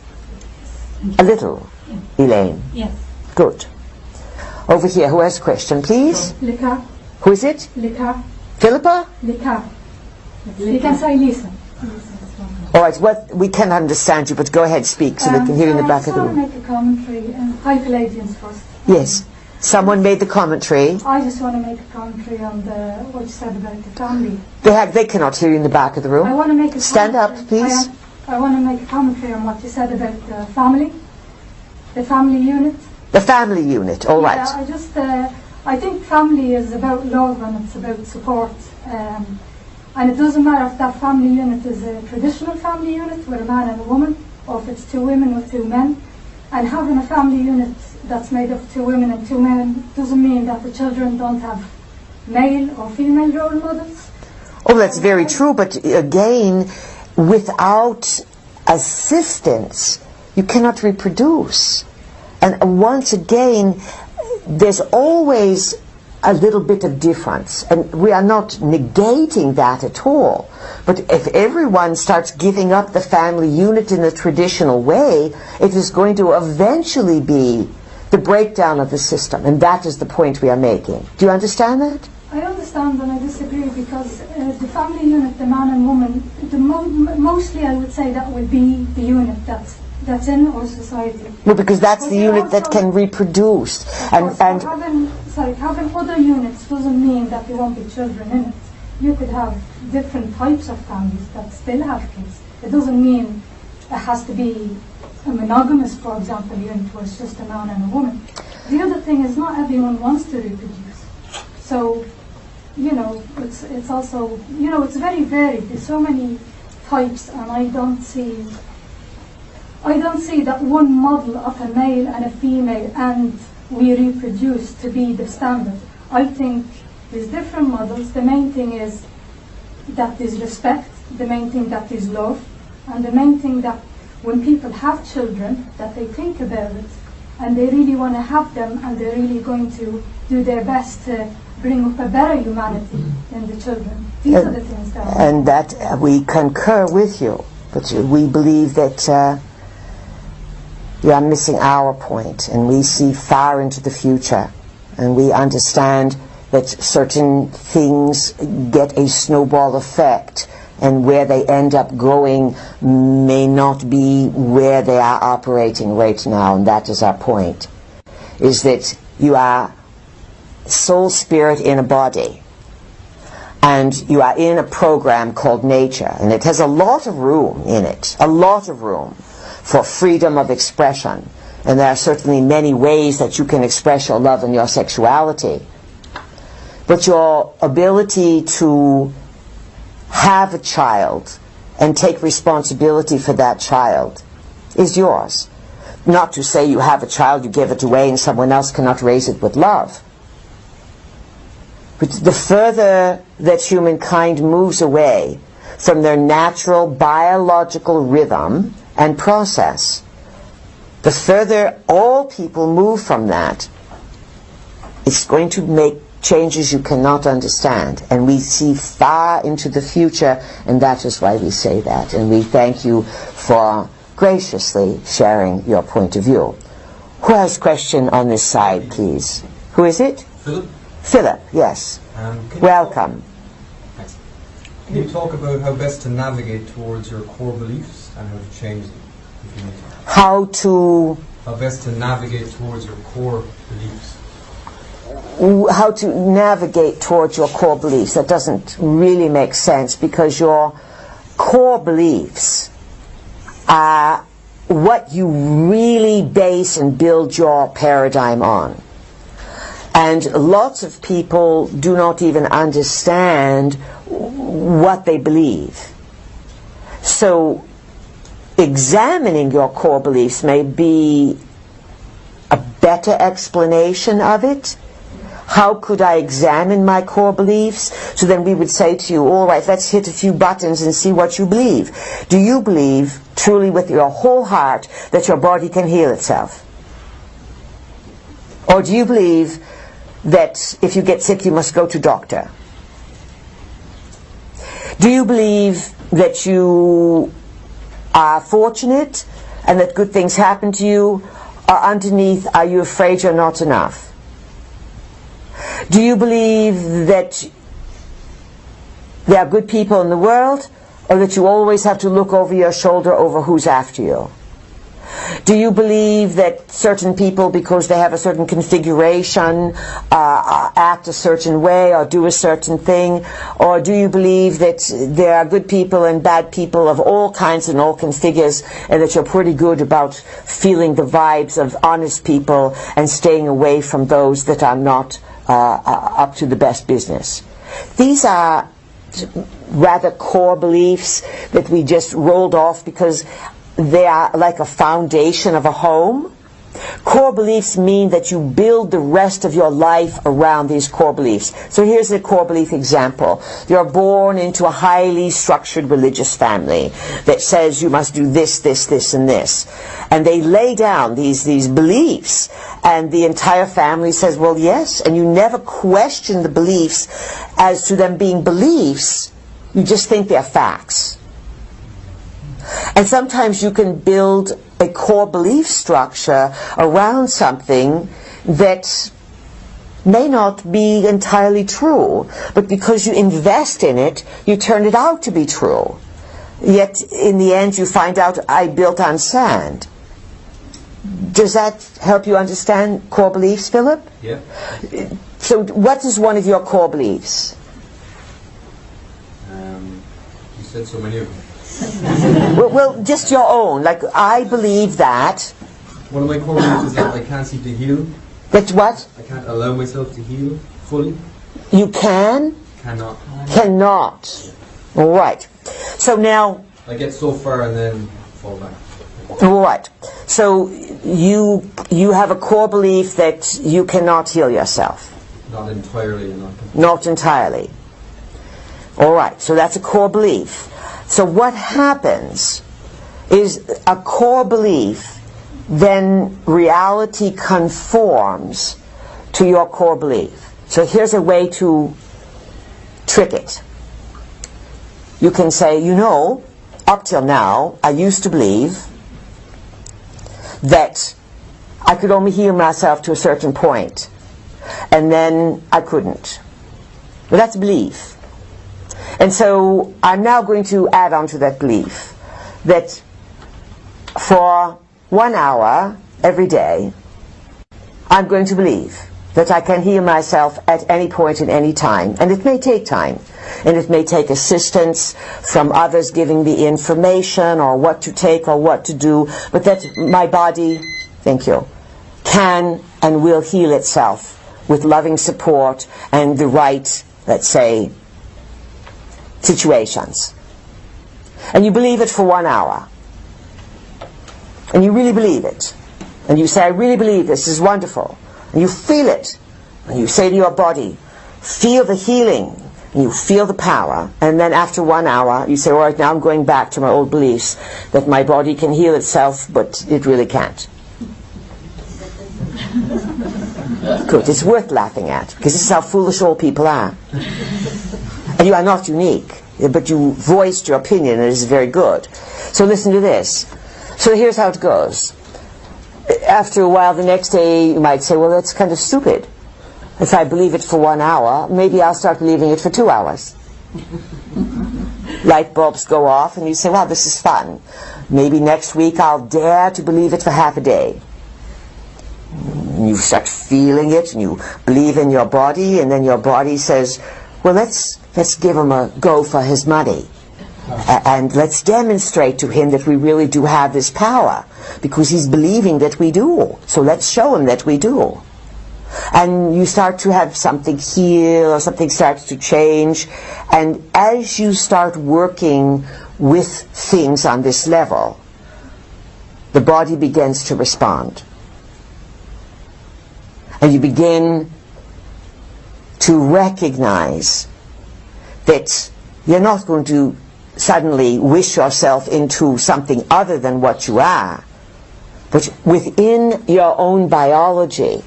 A little, Elaine? Yes. Good. Over here, who has a question, please? Lika. Who is it? Lika. Philippa? Lika. You can say Lisa. All right, we can understand you, but go ahead, speak, so they can hear you in the back of the room. I just want to make a commentary. Hi, Pleiadians first. Yes. Someone made the commentary. I just want to make a commentary on what you said about the family. They cannot hear you in the back of the room. I want to make a Stand up, please. I want to make a commentary on what you said about the family unit. The family unit, all right. Yeah, I think family is about love and it's about support. And it doesn't matter if that family unit is a traditional family unit with a man and a woman, or if it's two women with two men. And having a family unit that's made of two women and two men doesn't mean that the children don't have male or female role models. Oh, that's very true, but again, without assistance, you cannot reproduce. And once again, there's always a little bit of difference, and we are not negating that at all. But if everyone starts giving up the family unit in the traditional way, it is going to eventually be the breakdown of the system, and that is the point we are making. Do you understand that? I understand, and I disagree, because the family unit, the man and woman, mostly I would say that would be the unit that's in our society. Well, because that's the unit that can reproduce. And having other units doesn't mean that there won't be children in it. You could have different types of families that still have kids. It doesn't mean it has to be a monogamous, for example, unit where it's just a man and a woman. The other thing is not everyone wants to reproduce. So, it's also, it's very varied. There's so many types, and I don't see that one model of a male and a female and we reproduce to be the standard. I think there's different models. The main thing is that there's respect, the main thing that is love, and the main thing that when people have children, that they think about it and they really want to have them, and they're really going to do their best to bring up a better humanity than the children. These are the things that... And that we concur with you, but we believe that you are missing our point, and we see far into the future, and we understand that certain things get a snowball effect, and where they end up going may not be where they are operating right now, and that is our point, is that you are soul spirit in a body, and you are in a program called nature, and it has a lot of room in it, a lot of room for freedom of expression, and there are certainly many ways that you can express your love and your sexuality, but your ability to have a child and take responsibility for that child is yours. Not to say you have a child, you give it away, and someone else cannot raise it with love. But the further that humankind moves away from their natural biological rhythm and process, the further all people move from that, it's going to make changes you cannot understand. And we see far into the future, and that is why we say that. And we thank you for graciously sharing your point of view. Who has a question on this side, please? Who is it? Philip? Philip, yes. Welcome. Thanks. Can you talk about how best to navigate towards your core beliefs and how to change them, if you need to? How best to navigate towards your core beliefs. How to navigate towards your core beliefs. That doesn't really make sense, because your core beliefs are what you really base and build your paradigm on. And lots of people do not even understand what they believe. So examining your core beliefs may be a better explanation of it. How could I examine my core beliefs? So then we would say to you, all right, let's hit a few buttons and see what you believe. Do you believe truly with your whole heart that your body can heal itself? Or do you believe that if you get sick you must go to doctor? Do you believe that you are fortunate and that good things happen to you? Or underneath, are you afraid you're not enough? Do you believe that there are good people in the world, or that you always have to look over your shoulder over who's after you? Do you believe that certain people, because they have a certain configuration, act a certain way or do a certain thing? Or do you believe that there are good people and bad people of all kinds and all configures, and that you're pretty good about feeling the vibes of honest people and staying away from those that are not up to the best business? These are rather core beliefs that we just rolled off because they are like a foundation of a home. Core beliefs mean that you build the rest of your life around these core beliefs. So here's a core belief example. You're born into a highly structured religious family that says you must do this, this, this, and this. And they lay down these beliefs, and the entire family says, well, yes, and you never question the beliefs as to them being beliefs. You just think they're facts. And sometimes you can build a core belief structure around something that may not be entirely true, but because you invest in it, you turn it out to be true. Yet in the end you find out, I built on sand. Does that help you understand core beliefs, Philip? Yeah. So what is one of your core beliefs? You said so many of them. Well, just your own. Like, I believe that. One of my core beliefs is that I can't seem to heal. That what? I can't allow myself to heal fully. You can? Cannot. Cannot. All right. So now... I get so far and then fall back. All right. So you have a core belief that you cannot heal yourself. Not entirely. Not entirely. All right. So that's a core belief. So what happens is a core belief then reality conforms to your core belief. So here's a way to trick it. You can say, you know, up till now, I used to believe that I could only heal myself to a certain point, and then I couldn't. But that's belief. And so I'm now going to add on to that belief that for 1 hour every day, I'm going to believe that I can heal myself at any point in any time. And it may take time. And it may take assistance from others giving me information or what to take or what to do. But that my body, thank you, can and will heal itself with loving support and the right, let's say, situations. And you believe it for 1 hour. And you really believe it. And you say, I really believe this is wonderful. And you feel it. And you say to your body, feel the healing. And you feel the power. And then after 1 hour, you say, all right, now I'm going back to my old beliefs that my body can heal itself, but it really can't. Good. It's worth laughing at, because this is how foolish all people are. And you are not unique, but you voiced your opinion, and it is very good. So listen to this. So here's how it goes. After a while, the next day, you might say, well, that's kind of stupid. If I believe it for 1 hour, maybe I'll start believing it for 2 hours. Light bulbs go off, and you say, well, this is fun. Maybe next week I'll dare to believe it for half a day. And you start feeling it, and you believe in your body, and then your body says, well, let's give him a go for his money. And let's demonstrate to him that we really do have this power, because he's believing that we do. So let's show him that we do. And you start to have something heal, or something starts to change. And as you start working with things on this level, the body begins to respond. And you begin to recognize that you're not going to suddenly wish yourself into something other than what you are, but within your own biology,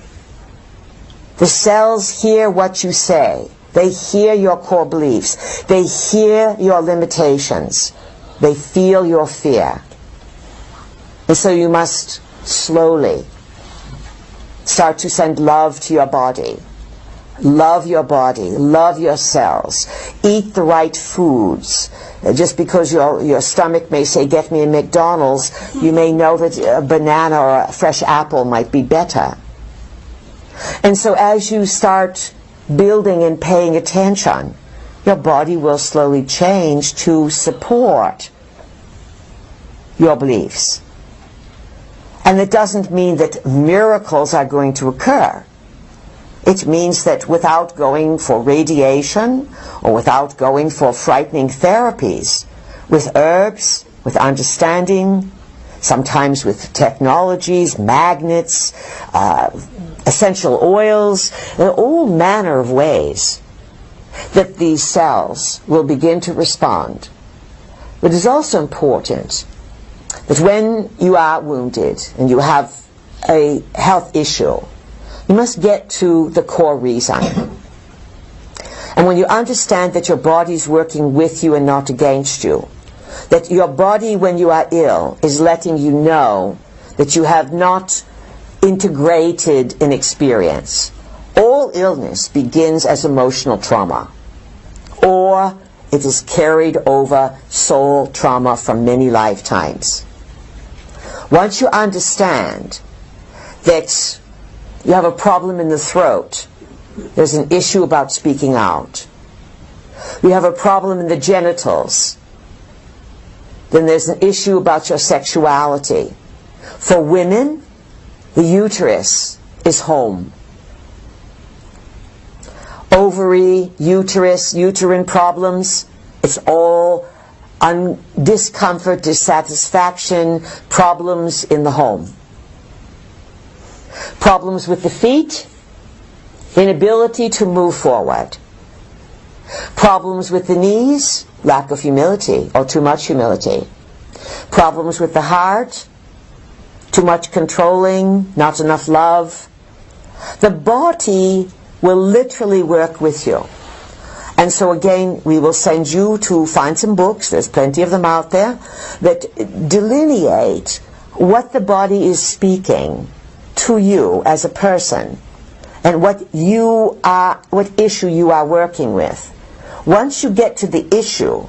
the cells hear what you say. They hear your core beliefs. They hear your limitations. They feel your fear. And so you must slowly start to send love to your body. Love your body. Love your cells. Eat the right foods. Just because your stomach may say, get me a McDonald's, you may know that a banana or a fresh apple might be better. And so as you start building and paying attention, your body will slowly change to support your beliefs. And it doesn't mean that miracles are going to occur. It means that without going for radiation or without going for frightening therapies, with herbs, with understanding, sometimes with technologies, magnets, essential oils, there are all manner of ways that these cells will begin to respond. But it's also important that when you are wounded and you have a health issue, you must get to the core reason. And when you understand that your body is working with you and not against you, that your body, when you are ill, is letting you know that you have not integrated an experience. All illness begins as emotional trauma, or it is carried over soul trauma from many lifetimes. Once you understand that you have a problem in the throat, there's an issue about speaking out. You have a problem in the genitals, then there's an issue about your sexuality. For women, the uterus is home. Ovary, uterus, uterine problems, it's all discomfort, dissatisfaction, problems in the home. Problems with the feet, inability to move forward. Problems with the knees, lack of humility or too much humility. Problems with the heart, too much controlling, not enough love. The body will literally work with you. And so again, we will send you to find some books, there's plenty of them out there, that delineate what the body is speaking to you as a person and what issue you are working with. Once you get to the issue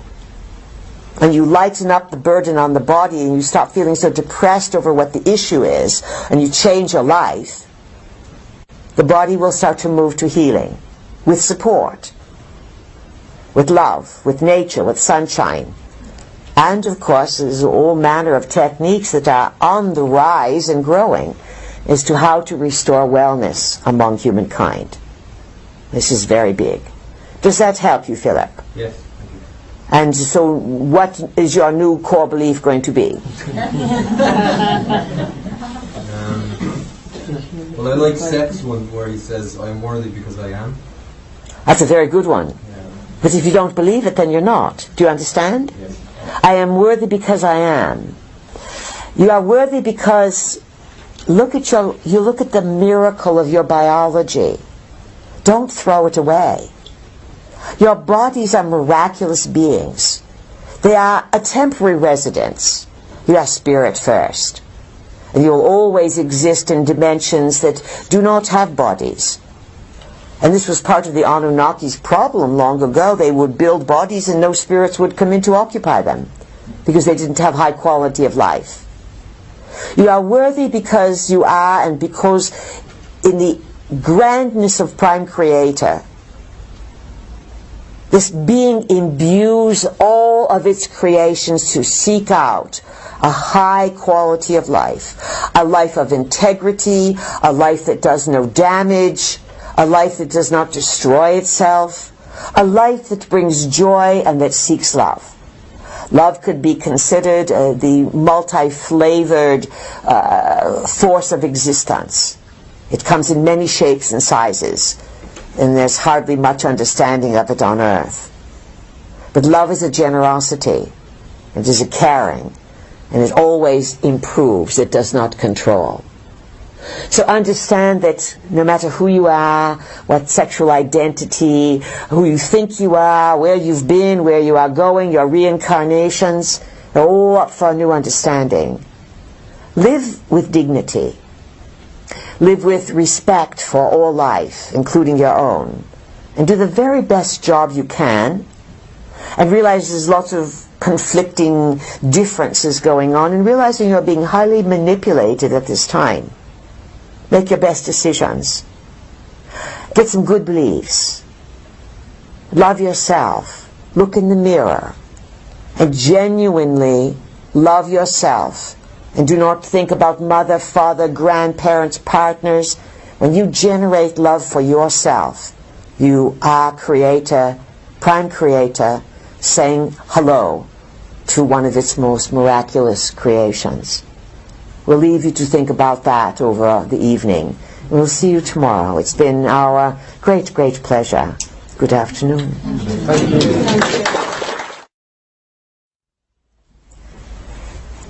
and you lighten up the burden on the body and you stop feeling so depressed over what the issue is and you change your life, the body will start to move to healing with support, with love, with nature, with sunshine. And of course, there's all manner of techniques that are on the rise and growing as to how to restore wellness among humankind. This is very big. Does that help you, Philip? Yes, thank you. And so what is your new core belief going to be? Well, I like Seth's one where he says, I am worthy because I am. That's a very good one. Yeah. But if you don't believe it, then you're not. Do you understand? Yes. I am worthy because I am. You are worthy because you look at the miracle of your biology. Don't throw it away. Your bodies are miraculous beings. They are a temporary residence. You are spirit first. And you'll always exist in dimensions that do not have bodies. And this was part of the Anunnaki's problem long ago. They would build bodies and no spirits would come in to occupy them because they didn't have high quality of life. You are worthy because you are, and because in the grandness of Prime Creator, this being imbues all of its creations to seek out a high quality of life, a life of integrity, a life that does no damage, a life that does not destroy itself, a life that brings joy and that seeks love. Love could be considered the multi-flavored force of existence. It comes in many shapes and sizes, and there's hardly much understanding of it on earth. But love is a generosity, it is a caring, and it always improves, it does not control. So understand that no matter who you are, what sexual identity, who you think you are, where you've been, where you are going, your reincarnations, they're all up for a new understanding. Live with dignity. Live with respect for all life, including your own. And do the very best job you can. And realize there's lots of conflicting differences going on, and realizing you're being highly manipulated at this time. Make your best decisions. Get some good beliefs. Love yourself. Look in the mirror. And genuinely love yourself. And do not think about mother, father, grandparents, partners. When you generate love for yourself, you are Creator, Prime Creator, saying hello to one of its most miraculous creations. We'll leave you to think about that over the evening. We'll see you tomorrow. It's been our great, great pleasure. Good afternoon. Thank you.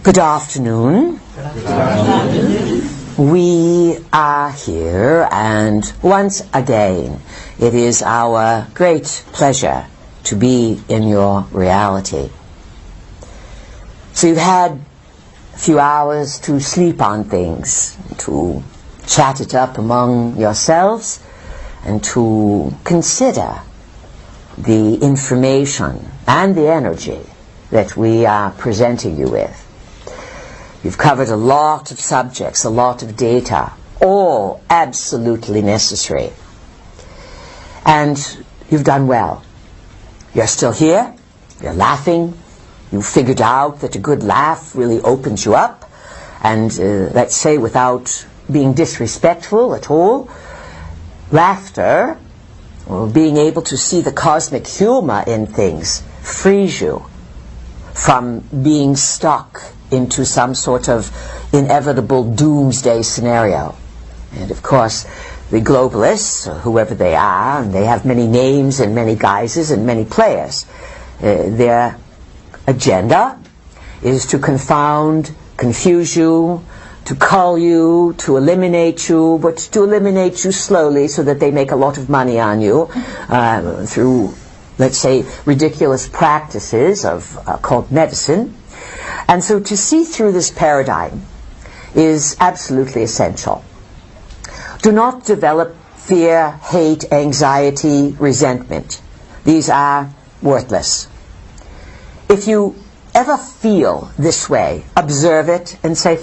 Good afternoon. We are here, and once again, it is our great pleasure to be in your reality. So you've had a few hours to sleep on things, to chat it up among yourselves, and to consider the information and the energy that we are presenting you with. You've covered a lot of subjects, a lot of data, all absolutely necessary. And you've done well. You're still here, you're laughing, you figured out that a good laugh really opens you up, and let's say without being disrespectful at all, laughter, or being able to see the cosmic humor in things, frees you from being stuck into some sort of inevitable doomsday scenario. And of course, the globalists, or whoever they are, and they have many names and many guises and many players, their agenda is to confound, confuse you, to cull you, to eliminate you, but to eliminate you slowly so that they make a lot of money on you through, let's say, ridiculous practices of called medicine. And so to see through this paradigm is absolutely essential. Do not develop fear, hate, anxiety, resentment. These are worthless. If you ever feel this way, observe it and say,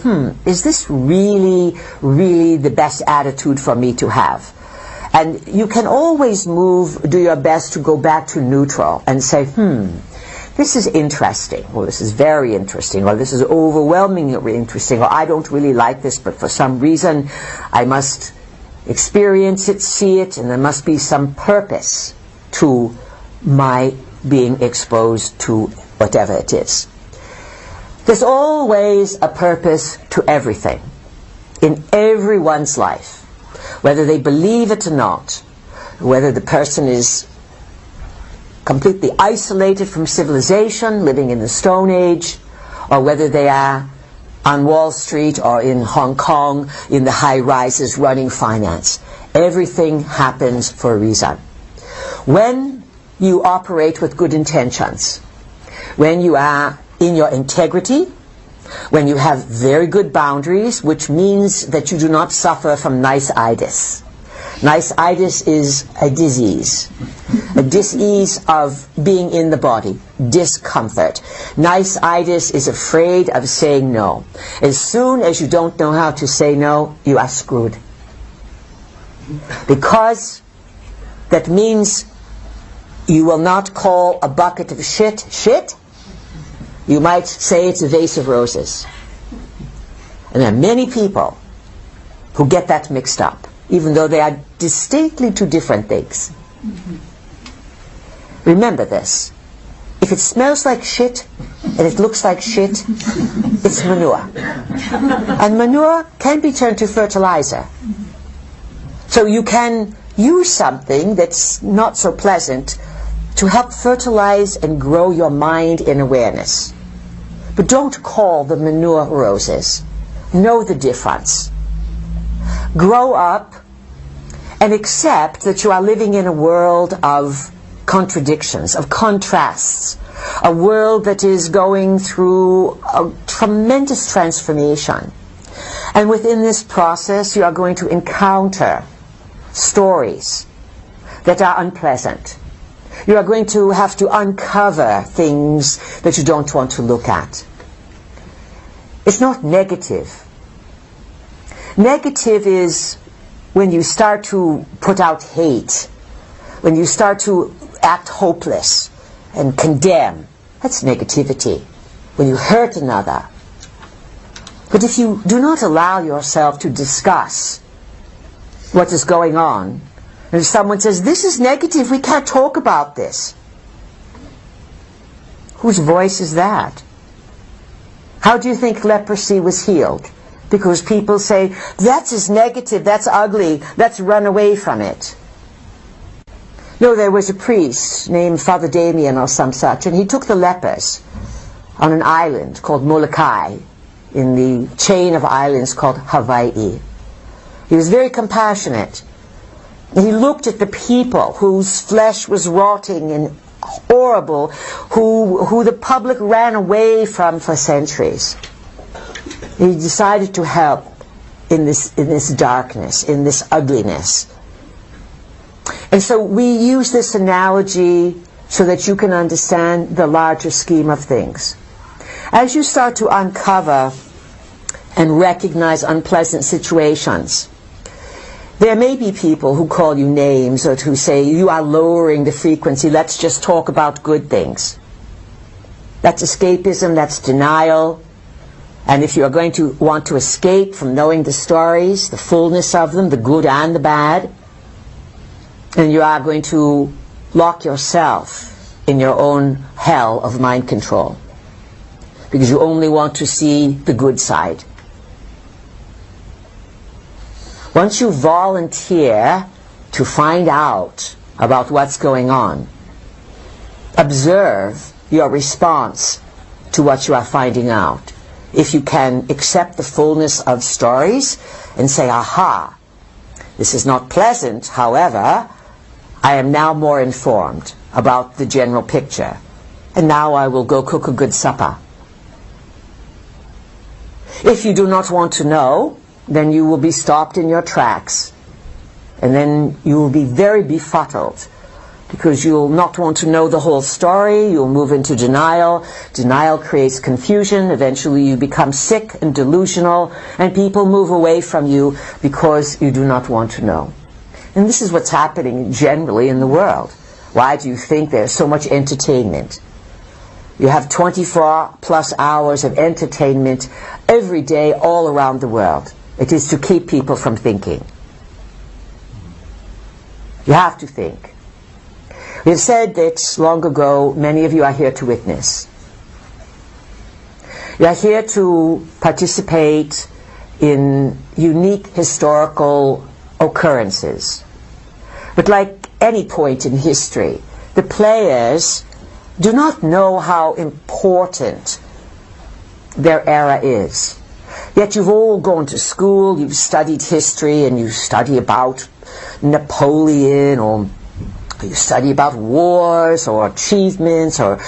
is this really, really the best attitude for me to have? And you can always do your best to go back to neutral and say, this is interesting, or this is very interesting, or this is overwhelmingly interesting, or I don't really like this, but for some reason I must experience it, see it, and there must be some purpose to my being exposed to whatever it is. There's always a purpose to everything, in everyone's life, whether they believe it or not, whether the person is completely isolated from civilization, living in the Stone Age, or whether they are on Wall Street or in Hong Kong in the high rises running finance. Everything happens for a reason. When you operate with good intentions, when you are in your integrity, when you have very good boundaries, which means that you do not suffer from nice-itis. Nice-itis is a disease of being in the body, discomfort. Nice-itis is afraid of saying no. As soon as you don't know how to say no, you are screwed. Because that means you will not call a bucket of shit, shit. You might say it's a vase of roses. And there are many people who get that mixed up, even though they are distinctly two different things. Remember this. If it smells like shit and it looks like shit, it's manure. And manure can be turned to fertilizer. So you can use something that's not so pleasant to help fertilize and grow your mind in awareness. But don't call the manure roses. Know the difference. Grow up and accept that you are living in a world of contradictions, of contrasts, a world that is going through a tremendous transformation. And within this process, you are going to encounter stories that are unpleasant. You are going to have to uncover things that you don't want to look at. It's not negative. Negative is when you start to put out hate, when you start to act hopeless and condemn. That's negativity. When you hurt another. But if you do not allow yourself to discuss what is going on, and if someone says, this is negative, we can't talk about this. Whose voice is that? How do you think leprosy was healed? Because people say, that's as negative, that's ugly, let's run away from it. No, there was a priest named Father Damien or some such, and he took the lepers on an island called Molokai in the chain of islands called Hawaii. He was very compassionate. He looked at the people whose flesh was rotting and horrible, who the public ran away from for centuries. He decided to help in this darkness, in this ugliness. And so we use this analogy so that you can understand the larger scheme of things. As you start to uncover and recognize unpleasant situations, there may be people who call you names or who say, you are lowering the frequency, let's just talk about good things. That's escapism, that's denial. And if you are going to want to escape from knowing the stories, the fullness of them, the good and the bad, then you are going to lock yourself in your own hell of mind control. Because you only want to see the good side. Once you volunteer to find out about what's going on, observe your response to what you are finding out. if you can accept the fullness of stories and say, aha, this is not pleasant, however, I am now more informed about the general picture, and now I will go cook a good supper. If you do not want to know, then you will be stopped in your tracks, and then you will be very befuddled, because you'll not want to know the whole story. You'll move into denial. Denial creates confusion. Eventually you become sick and delusional, and people move away from you because you do not want to know. And this is what's happening generally in the world. Why do you think there's so much entertainment? You have 24 plus hours of entertainment every day all around the world. It is to keep people from thinking. You have to think. We have said that long ago, many of you are here to witness. You are here to participate in unique historical occurrences. But like any point in history, the players do not know how important their era is. Yet you've all gone to school, you've studied history, and you study about Napoleon, or you study about wars or achievements or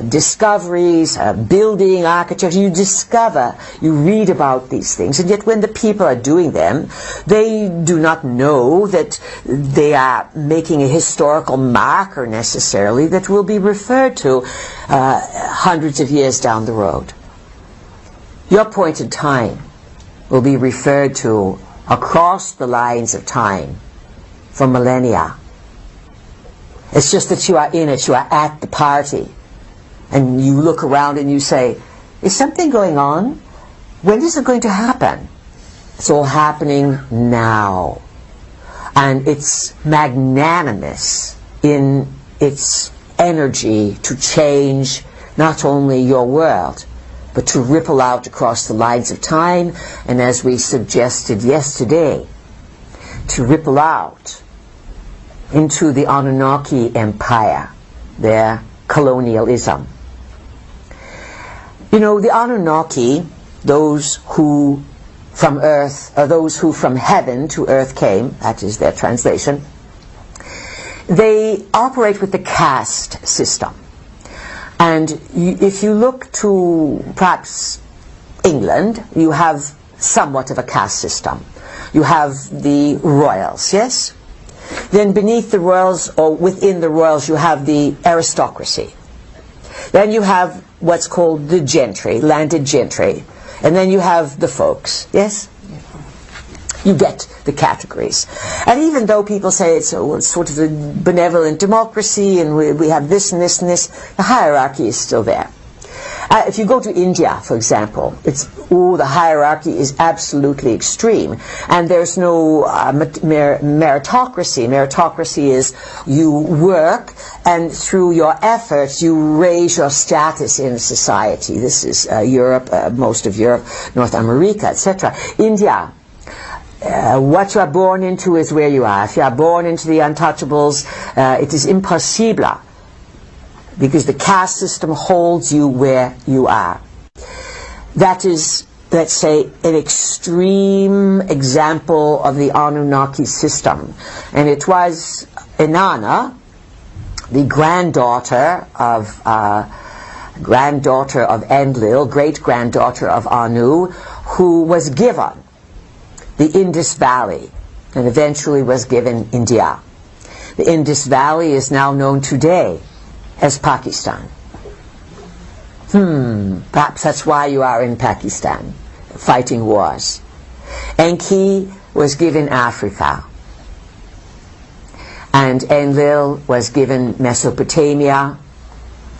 discoveries, building, architecture. You discover, you read about these things, and yet when the people are doing them, they do not know that they are making a historical marker necessarily that will be referred to hundreds of years down the road. Your point in time will be referred to across the lines of time for millennia. It's just that you are in it, you are at the party, and you look around and you say, is something going on? When is it going to happen? It's all happening now. And it's magnanimous in its energy to change not only your world, but to ripple out across the lines of time, and as we suggested yesterday, to ripple out into the Anunnaki Empire, their colonialism. You know, the Anunnaki, those who from earth, or those who from heaven to earth came, that is their translation, they operate with the caste system. And if you look to perhaps England, you have somewhat of a caste system. You have the royals, yes? Then beneath the royals, or within the royals, you have the aristocracy. Then you have what's called the gentry, landed gentry. And then you have the folks, yes? You get the categories. And even though people say it's sort of a benevolent democracy, and we have this and this and this, the hierarchy is still there. If you go to India, for example, the hierarchy is absolutely extreme, and there's no meritocracy. Meritocracy is you work, and through your efforts you raise your status in society. This is Europe, most of Europe, North America, etc. India, what you are born into is where you are. If you are born into the untouchables, it is impossible, because the caste system holds you where you are. That is, let's say, an extreme example of the Anunnaki system. And it was Inanna, the granddaughter of Enlil, great-granddaughter of Anu, who was given the Indus Valley, and eventually was given India. The Indus Valley is now known today as Pakistan. Perhaps that's why you are in Pakistan, fighting wars. Enki was given Africa, and Enlil was given Mesopotamia,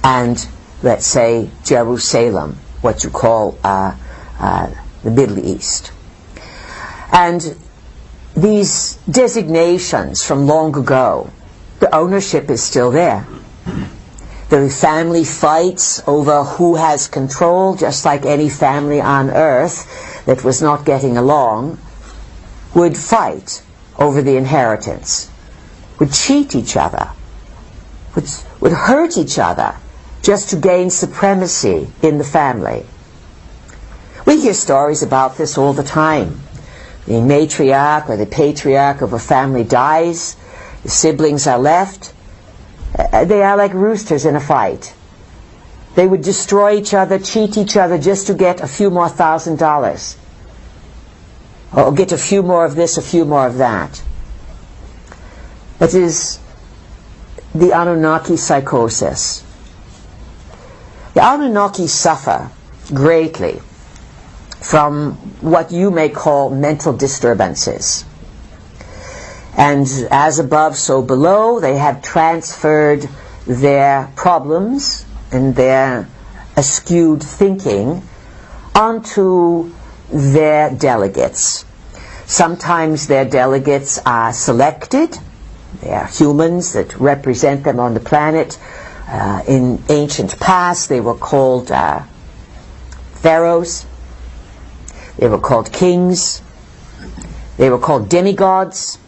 and let's say Jerusalem, what you call the Middle East. And these designations from long ago, the ownership is still there. The family fights over who has control, just like any family on earth that was not getting along would fight over the inheritance, would cheat each other, would hurt each other just to gain supremacy in the family. We hear stories about this all the time. The matriarch or the patriarch of a family dies, the siblings are left. They are like roosters in a fight. They would destroy each other, cheat each other just to get a few more $1,000. Or get a few more of this, a few more of that. That is the Anunnaki psychosis. The Anunnaki suffer greatly from what you may call mental disturbances. And as above, so below, they have transferred their problems and their askewed thinking onto their delegates. Sometimes their delegates are selected. They are humans that represent them on the planet. In ancient past, they were called pharaohs. They were called kings. They were called demigods.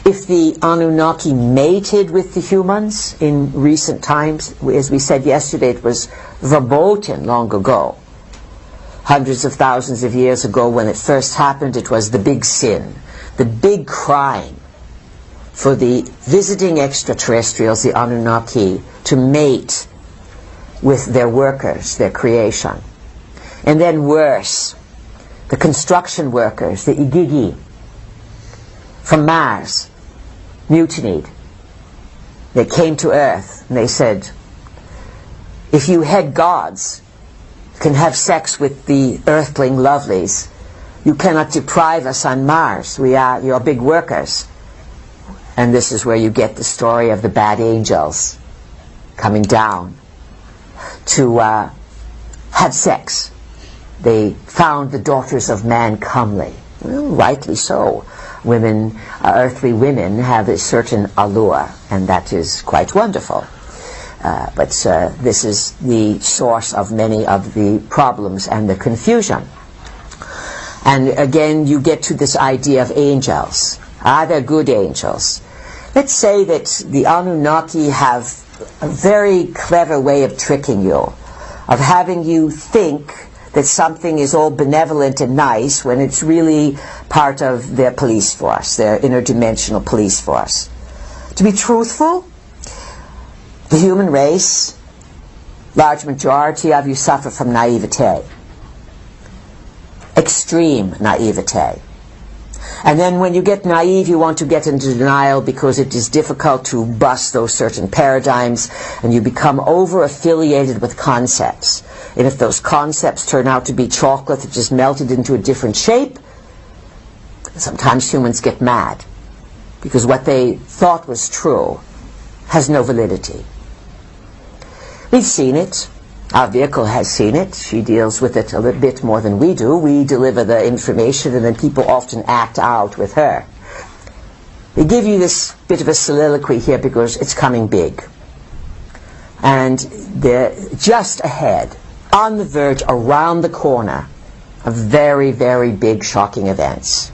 If the Anunnaki mated with the humans in recent times, as we said yesterday, it was verboten long ago. Hundreds of thousands of years ago, when it first happened, it was the big sin, the big crime for the visiting extraterrestrials, the Anunnaki, to mate with their workers, their creation. And then worse, the construction workers, the Igigi, from Mars, mutinied. They came to Earth and they said, if you head gods can have sex with the earthling lovelies, you cannot deprive us on Mars. We are your big workers. And this is where you get the story of the bad angels coming down to have sex. They found the daughters of man comely. Well, rightly so. Women, earthly women, have a certain allure, and that is quite wonderful. But this is the source of many of the problems and the confusion. And again, you get to this idea of angels. Are there good angels? Let's say that the Anunnaki have a very clever way of tricking you, of having you think that something is all benevolent and nice when it's really part of their police force, their interdimensional police force. To be truthful, the human race, large majority of you suffer from naivete. Extreme naivete. And then when you get naive, you want to get into denial because it is difficult to bust those certain paradigms, and you become over-affiliated with concepts. And if those concepts turn out to be chocolate that just melted into a different shape, sometimes humans get mad because what they thought was true has no validity. We've seen it. Our vehicle has seen it. She deals with it a little bit more than we do. We deliver the information and then people often act out with her. We give you this bit of a soliloquy here because it's coming big. And they're just ahead, on the verge, around the corner of very, very big, shocking events.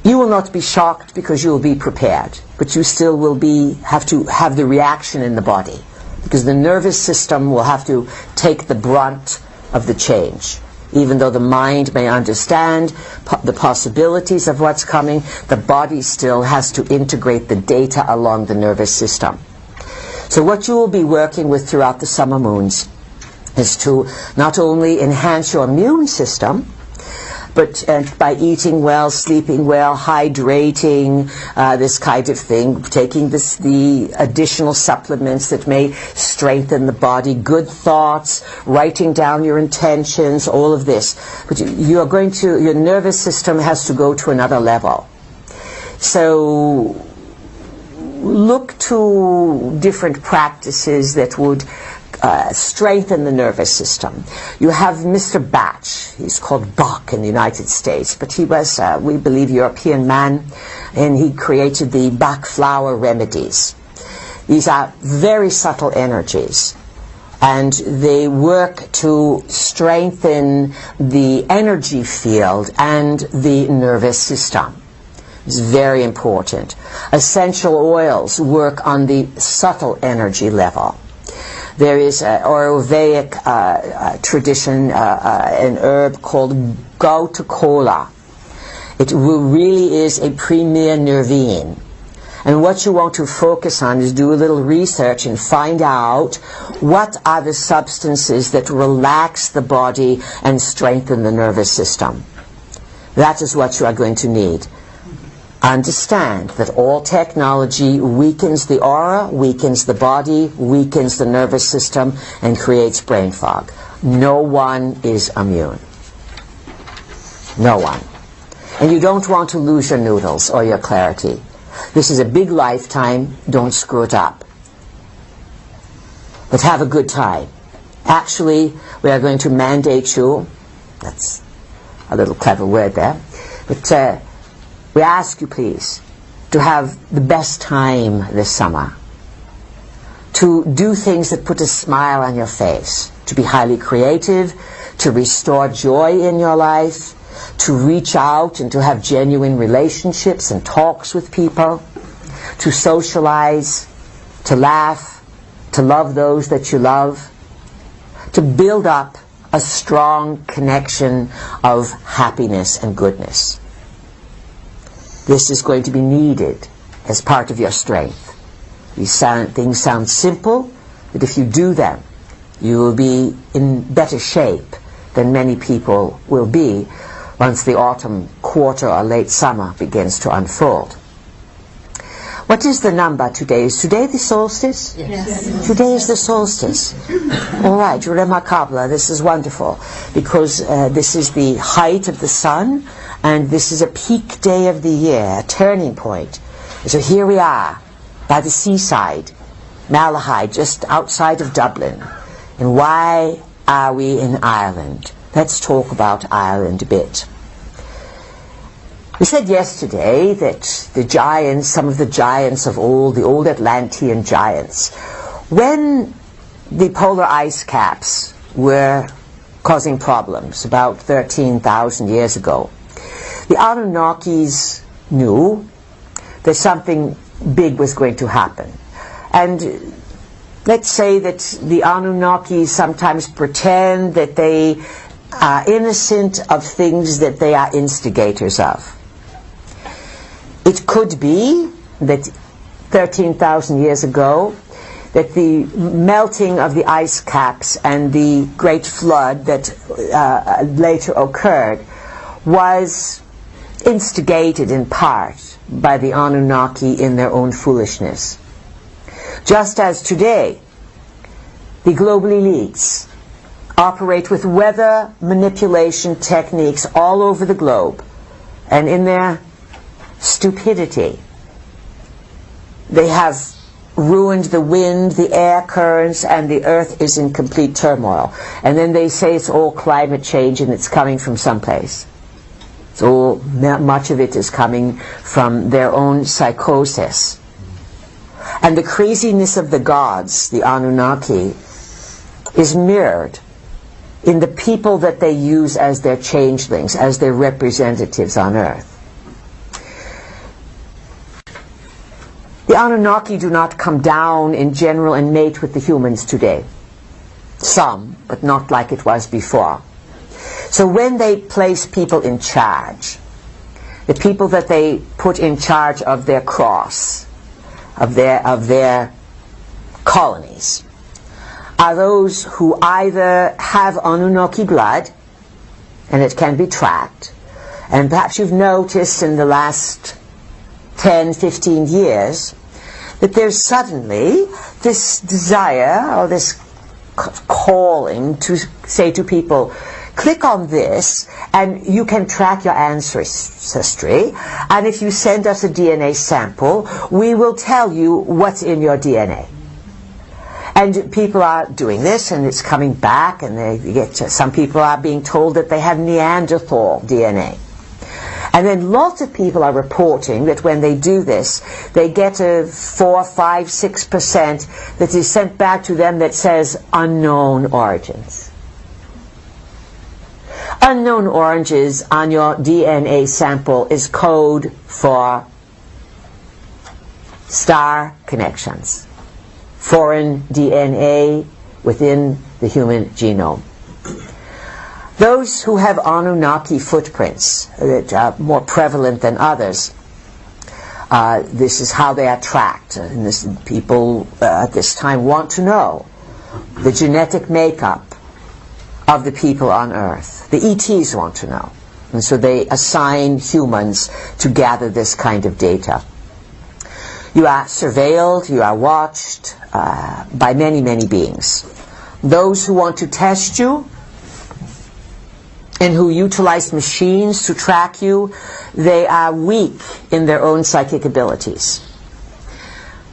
You will not be shocked because you will be prepared, but you still will have to have the reaction in the body, because the nervous system will have to take the brunt of the change. Even though the mind may understand the possibilities of what's coming, the body still has to integrate the data along the nervous system. So what you will be working with throughout the summer moons is to not only enhance your immune system, but by eating well, sleeping well, hydrating, this kind of thing, taking the additional supplements that may strengthen the body, good thoughts, writing down your intentions, all of this. But your nervous system has to go to another level. So look to different practices that would strengthen the nervous system. You have Mr. Batch. He's called Bach in the United States, but he was, we believe, European man, and he created the Bach flower remedies. These are very subtle energies, and they work to strengthen the energy field and the nervous system. It's very important. Essential oils work on the subtle energy level. There is an Ayurvedic tradition, an herb called Gauta Kola. It really is a premier nervine. And what you want to focus on is do a little research and find out what are the substances that relax the body and strengthen the nervous system. That is what you are going to need. Understand that all technology weakens the aura, weakens the body, weakens the nervous system, and creates brain fog. No one is immune. No one. And you don't want to lose your noodles or your clarity. This is a big lifetime. Don't screw it up. But have a good time. Actually, we are going to mandate you, that's a little clever word there, but we ask you please to have the best time this summer, to do things that put a smile on your face, to be highly creative, to restore joy in your life, to reach out and to have genuine relationships and talks with people, to socialize, to laugh, to love those that you love, to build up a strong connection of happiness and goodness. This is going to be needed as part of your strength. These things sound simple, but if you do them, you will be in better shape than many people will be once the autumn quarter or late summer begins to unfold. What is the number today? Is today the solstice? Yes. Today is the solstice. All right, remarkable. This is wonderful because this is the height of the sun and this is a peak day of the year, a turning point. So here we are by the seaside, Malahide, just outside of Dublin. And why are we in Ireland? Let's talk about Ireland a bit. We said yesterday that the giants, some of the giants of old, the old Atlantean giants, when the polar ice caps were causing problems about 13,000 years ago, the Anunnakis knew that something big was going to happen. And let's say that the Anunnaki sometimes pretend that they are innocent of things that they are instigators of. It could be that 13,000 years ago, that the melting of the ice caps and the great flood that later occurred was instigated in part by the Anunnaki in their own foolishness. Just as today, the global elites operate with weather manipulation techniques all over the globe, and in their stupidity, they have ruined the wind, the air currents, and the earth is in complete turmoil. And then they say it's all climate change and it's coming from someplace. So much of it is coming from their own psychosis. And the craziness of the gods, the Anunnaki, is mirrored in the people that they use as their changelings, as their representatives on earth. The Anunnaki do not come down in general and mate with the humans today. Some, but not like it was before. So when they place people in charge, the people that they put in charge of their cross, of their colonies, are those who either have Anunnaki blood, and it can be tracked, and perhaps you've noticed in the last 10, 15 years that there's suddenly this desire or this calling to say to people, click on this and you can track your ancestry, and if you send us a DNA sample, we will tell you what's in your DNA. And people are doing this, and it's coming back, and some people are being told that they have Neanderthal DNA. And then lots of people are reporting that when they do this, they get a 4, 5, 6% that is sent back to them that says unknown origins. Unknown origins on your DNA sample is code for star connections. Foreign DNA within the human genome. Those who have Anunnaki footprints that are more prevalent than others, this is how they are tracked. And people at this time want to know the genetic makeup of the people on Earth. The ETs want to know. And so they assign humans to gather this kind of data. You are surveilled, you are watched by many, many beings. Those who want to test you and who utilize machines to track you, they are weak in their own psychic abilities.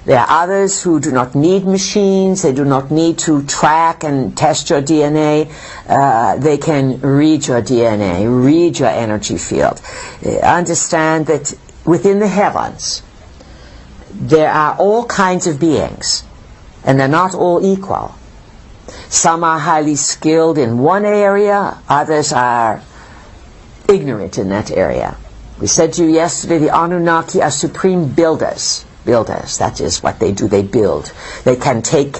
There are others who do not need machines, they do not need to track and test your DNA. They can read your DNA, read your energy field. Understand that within the heavens, there are all kinds of beings, and they're not all equal. Some are highly skilled in one area, others are ignorant in that area. We said to you yesterday, the Anunnaki are supreme builders. Builders, that is what they do, they build. They can take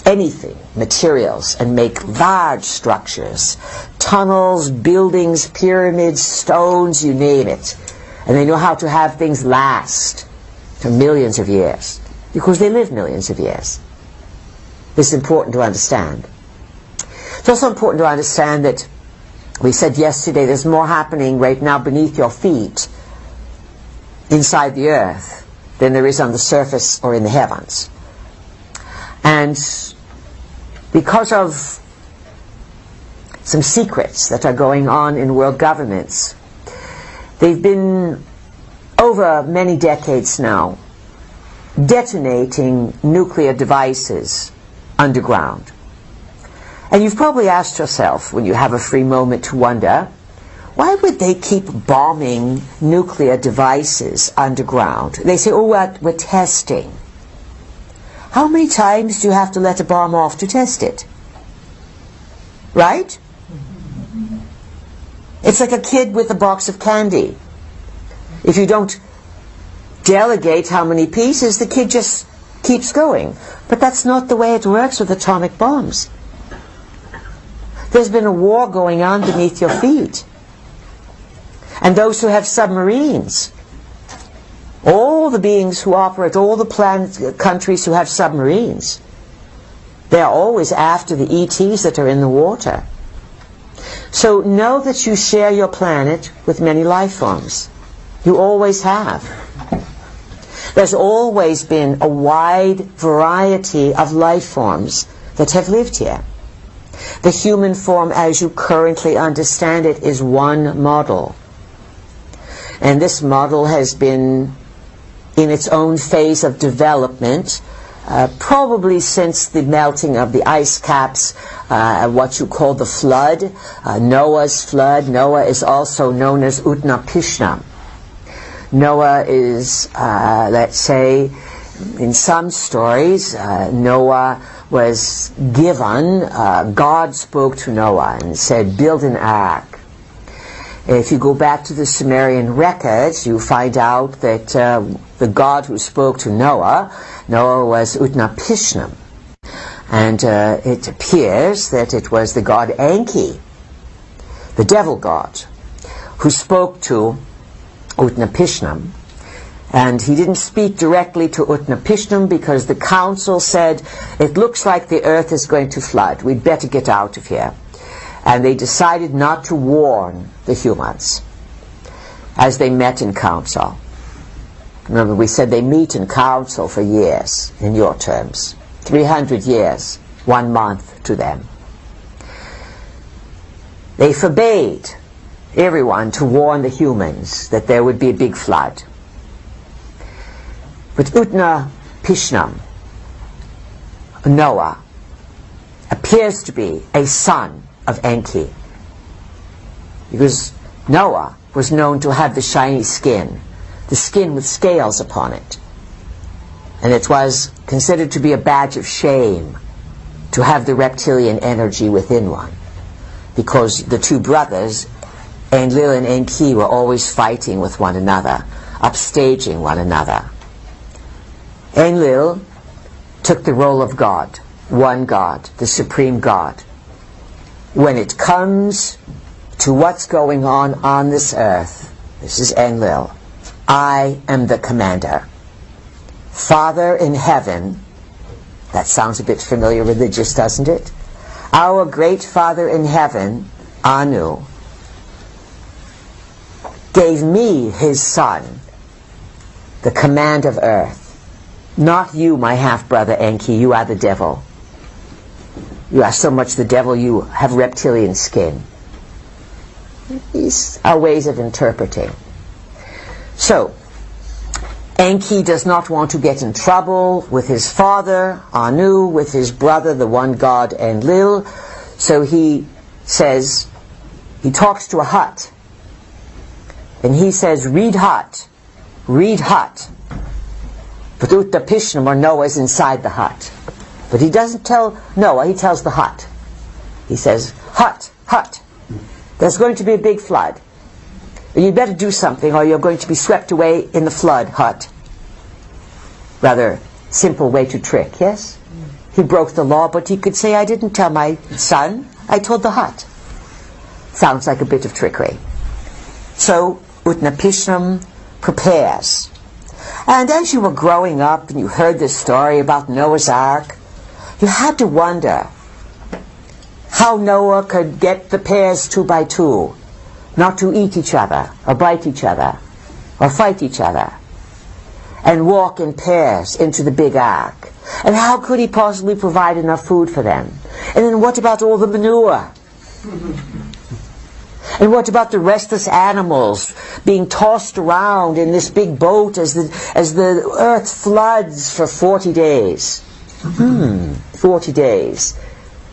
anything, materials, and make large structures. Tunnels, buildings, pyramids, stones, you name it. And they know how to have things last for millions of years, because they live millions of years. This is important to understand. It's also important to understand that we said yesterday there's more happening right now beneath your feet inside the earth than there is on the surface or in the heavens. And because of some secrets that are going on in world governments, they've been, over many decades now, detonating nuclear devices underground. And you've probably asked yourself, when you have a free moment, to wonder, why would they keep bombing nuclear devices underground? They say, oh, we're testing. How many times do you have to let a bomb off to test it? Right? It's like a kid with a box of candy. If you don't delegate how many pieces, the kid just keeps going. But that's not the way it works with atomic bombs. There's been a war going on beneath your feet. And those who have submarines, all the beings who operate, all the countries who have submarines, they are always after the ETs that are in the water. So know that you share your planet with many life forms. You always have. There's always been a wide variety of life forms that have lived here. The human form, as you currently understand it, is one model. And this model has been in its own phase of development, probably since the melting of the ice caps, what you call the flood, Noah's flood. Noah is also known as Utnapishtim. Noah is, let's say, in some stories, Noah was given, God spoke to Noah and said, build an ark. If you go back to the Sumerian records, you find out that the God who spoke to Noah was Utnapishtim. And it appears that it was the god Enki, the devil god, who spoke to Utnapishtim. And he didn't speak directly to Utnapishtim because the council said, it looks like the earth is going to flood. We'd better get out of here. And they decided not to warn the humans as they met in council. Remember, we said they meet in council for years, in your terms. 300 years, 1 month to them. They forbade everyone to warn the humans that there would be a big flood. But Utnapishtim, Noah, appears to be a son of Enki, because Noah was known to have the shiny skin, the skin with scales upon it, and it was considered to be a badge of shame to have the reptilian energy within one, because the two brothers, Enlil and Enki, were always fighting with one another, upstaging one another. Enlil took the role of God, one God, the Supreme God. When it comes to what's going on this earth, this is Enlil, I am the commander. Father in heaven, that sounds a bit familiar religious, doesn't it? Our great Father in heaven, Anu, gave me his son, the command of earth. Not you, my half-brother Enki, you are the devil. You are so much the devil you have reptilian skin. These are ways of interpreting. So, Enki does not want to get in trouble with his father, Anu, with his brother, the one god, Enlil. So he says, he talks to a hut. And he says, read hut. But Utnapishtim, or Noah's inside the hut. But he doesn't tell Noah, he tells the hut. He says, hut, there's going to be a big flood. You better do something or you're going to be swept away in the flood, hut. Rather simple way to trick, yes? He broke the law, but he could say, I didn't tell my son, I told the hut. Sounds like a bit of trickery. So Utnapishtim prepares. And as you were growing up and you heard this story about Noah's Ark, you had to wonder how Noah could get the pairs 2 by 2, not to eat each other, or bite each other, or fight each other, and walk in pairs into the big ark. And how could he possibly provide enough food for them? And then what about all the manure? And what about the restless animals being tossed around in this big boat as the earth floods for 40 days? 40 days.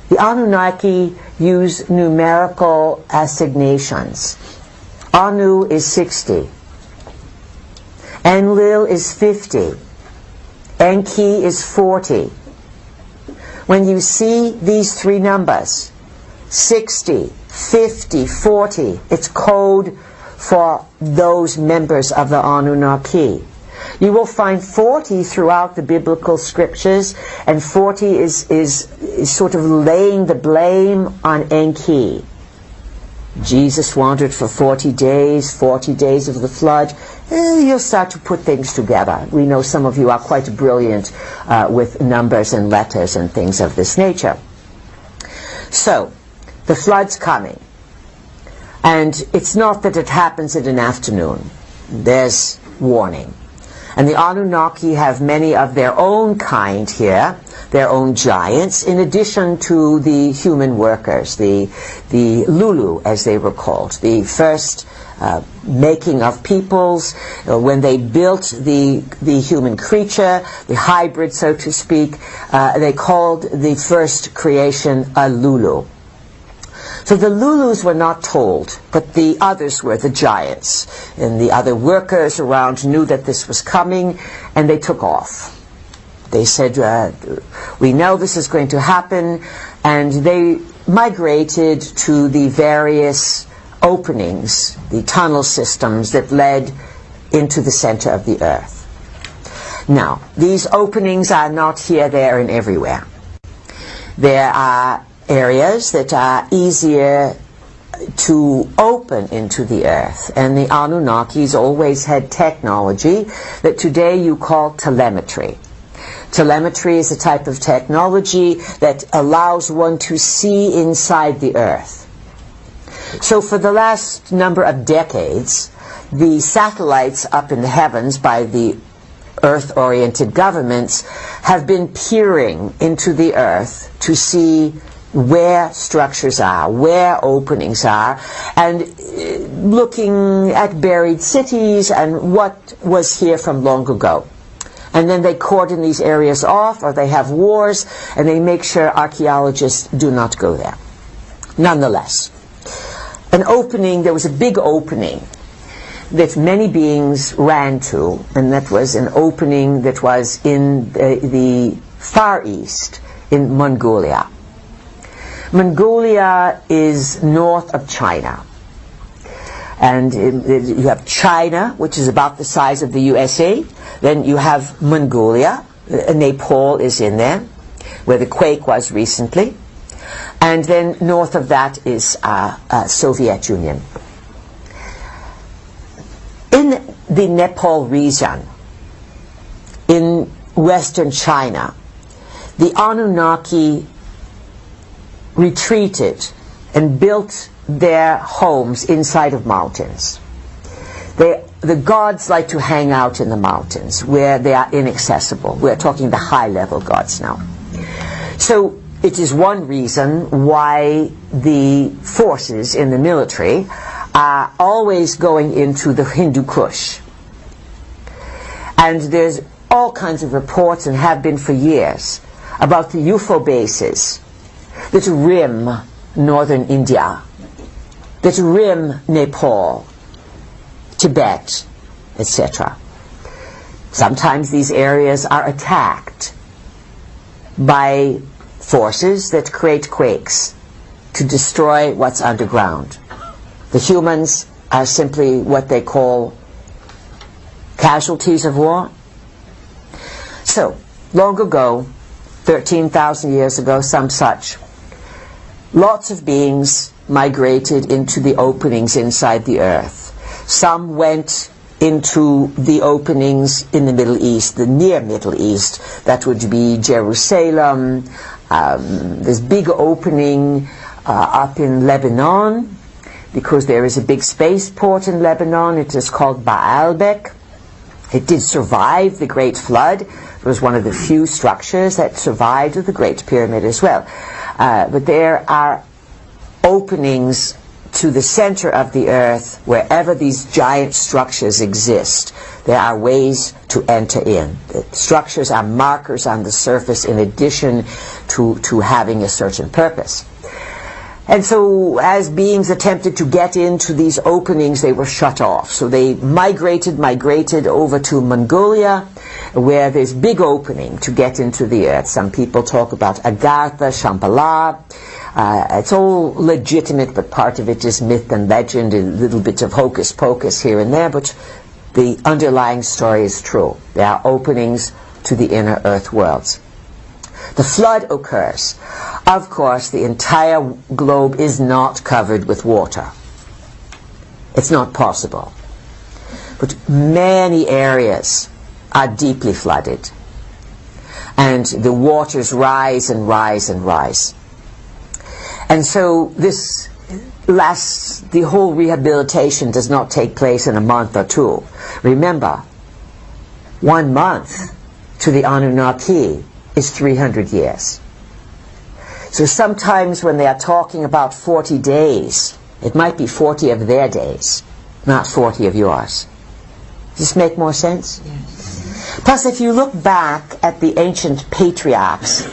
The Anunnaki use numerical assignations. Anu is 60. Enlil is 50. Enki is 40. When you see these 3 numbers, 60, 50, 40, it's code for those members of the Anunnaki. You will find 40 throughout the biblical scriptures, and 40 is sort of laying the blame on Enki. Jesus wandered for 40 days of the flood. You'll start to put things together. We know some of you are quite brilliant with numbers and letters and things of this nature. So, the flood's coming. And it's not that it happens in an afternoon. There's warning. And the Anunnaki have many of their own kind here, their own giants, in addition to the human workers, the Lulu, as they were called, the first making of peoples. When they built the human creature, the hybrid, so to speak, they called the first creation a Lulu. So the Lulus were not told, but the others were, the giants. And the other workers around knew that this was coming, and they took off. They said, we know this is going to happen, and they migrated to the various openings, the tunnel systems that led into the center of the earth. Now, these openings are not here, there, and everywhere. There are areas that are easier to open into the earth, and the Anunnakis always had technology that today you call telemetry. Telemetry is a type of technology that allows one to see inside the earth. So for the last number of decades, the satellites up in the heavens by the earth-oriented governments have been peering into the earth to see where structures are, where openings are, and looking at buried cities and what was here from long ago. And then they cordon these areas off, or they have wars, and they make sure archaeologists do not go there. Nonetheless, there was a big opening that many beings ran to, and that was an opening that was in the Far East, in Mongolia. Mongolia is north of China. And you have China, which is about the size of the USA. Then you have Mongolia. Nepal is in there. where the quake was recently. And then north of that is Soviet Union. In the Nepal region, in western China, the Anunnaki retreated and built their homes inside of mountains. The gods like to hang out in the mountains where they are inaccessible. We're talking the high-level gods now. So it is one reason why the forces in the military are always going into the Hindu Kush. And there's all kinds of reports, and have been for years, about the UFO bases that rim northern India, that rim Nepal, Tibet, etc. Sometimes these areas are attacked by forces that create quakes to destroy what's underground. The humans are simply what they call casualties of war. So, long ago, 13,000 years ago, some such, lots of beings migrated into the openings inside the earth. Some went into the openings in the Middle East, the near Middle East. That would be Jerusalem. There's big opening up in Lebanon, because there is a big spaceport in Lebanon. It is called Baalbek. It did survive the Great Flood. It was one of the few structures that survived the Great Pyramid as well. But there are openings to the center of the earth, wherever these giant structures exist. There are ways to enter in. The structures are markers on the surface in addition to having a certain purpose. And so as beings attempted to get into these openings, they were shut off. So they migrated over to Mongolia, where there's big opening to get into the earth. Some people talk about Agartha, Shambhala. It's all legitimate, but part of it is myth and legend, and little bits of hocus pocus here and there, but the underlying story is true. There are openings to the inner earth worlds. The flood occurs. Of course, the entire globe is not covered with water. It's not possible. But many areas are deeply flooded. And the waters rise and rise and rise. And so this lasts, the whole rehabilitation does not take place in a month or two. Remember, 1 month to the Anunnaki is 300 years. So sometimes when they are talking about 40 days, it might be 40 of their days, not 40 of yours. Does this make more sense? Yes. Plus, if you look back at the ancient patriarchs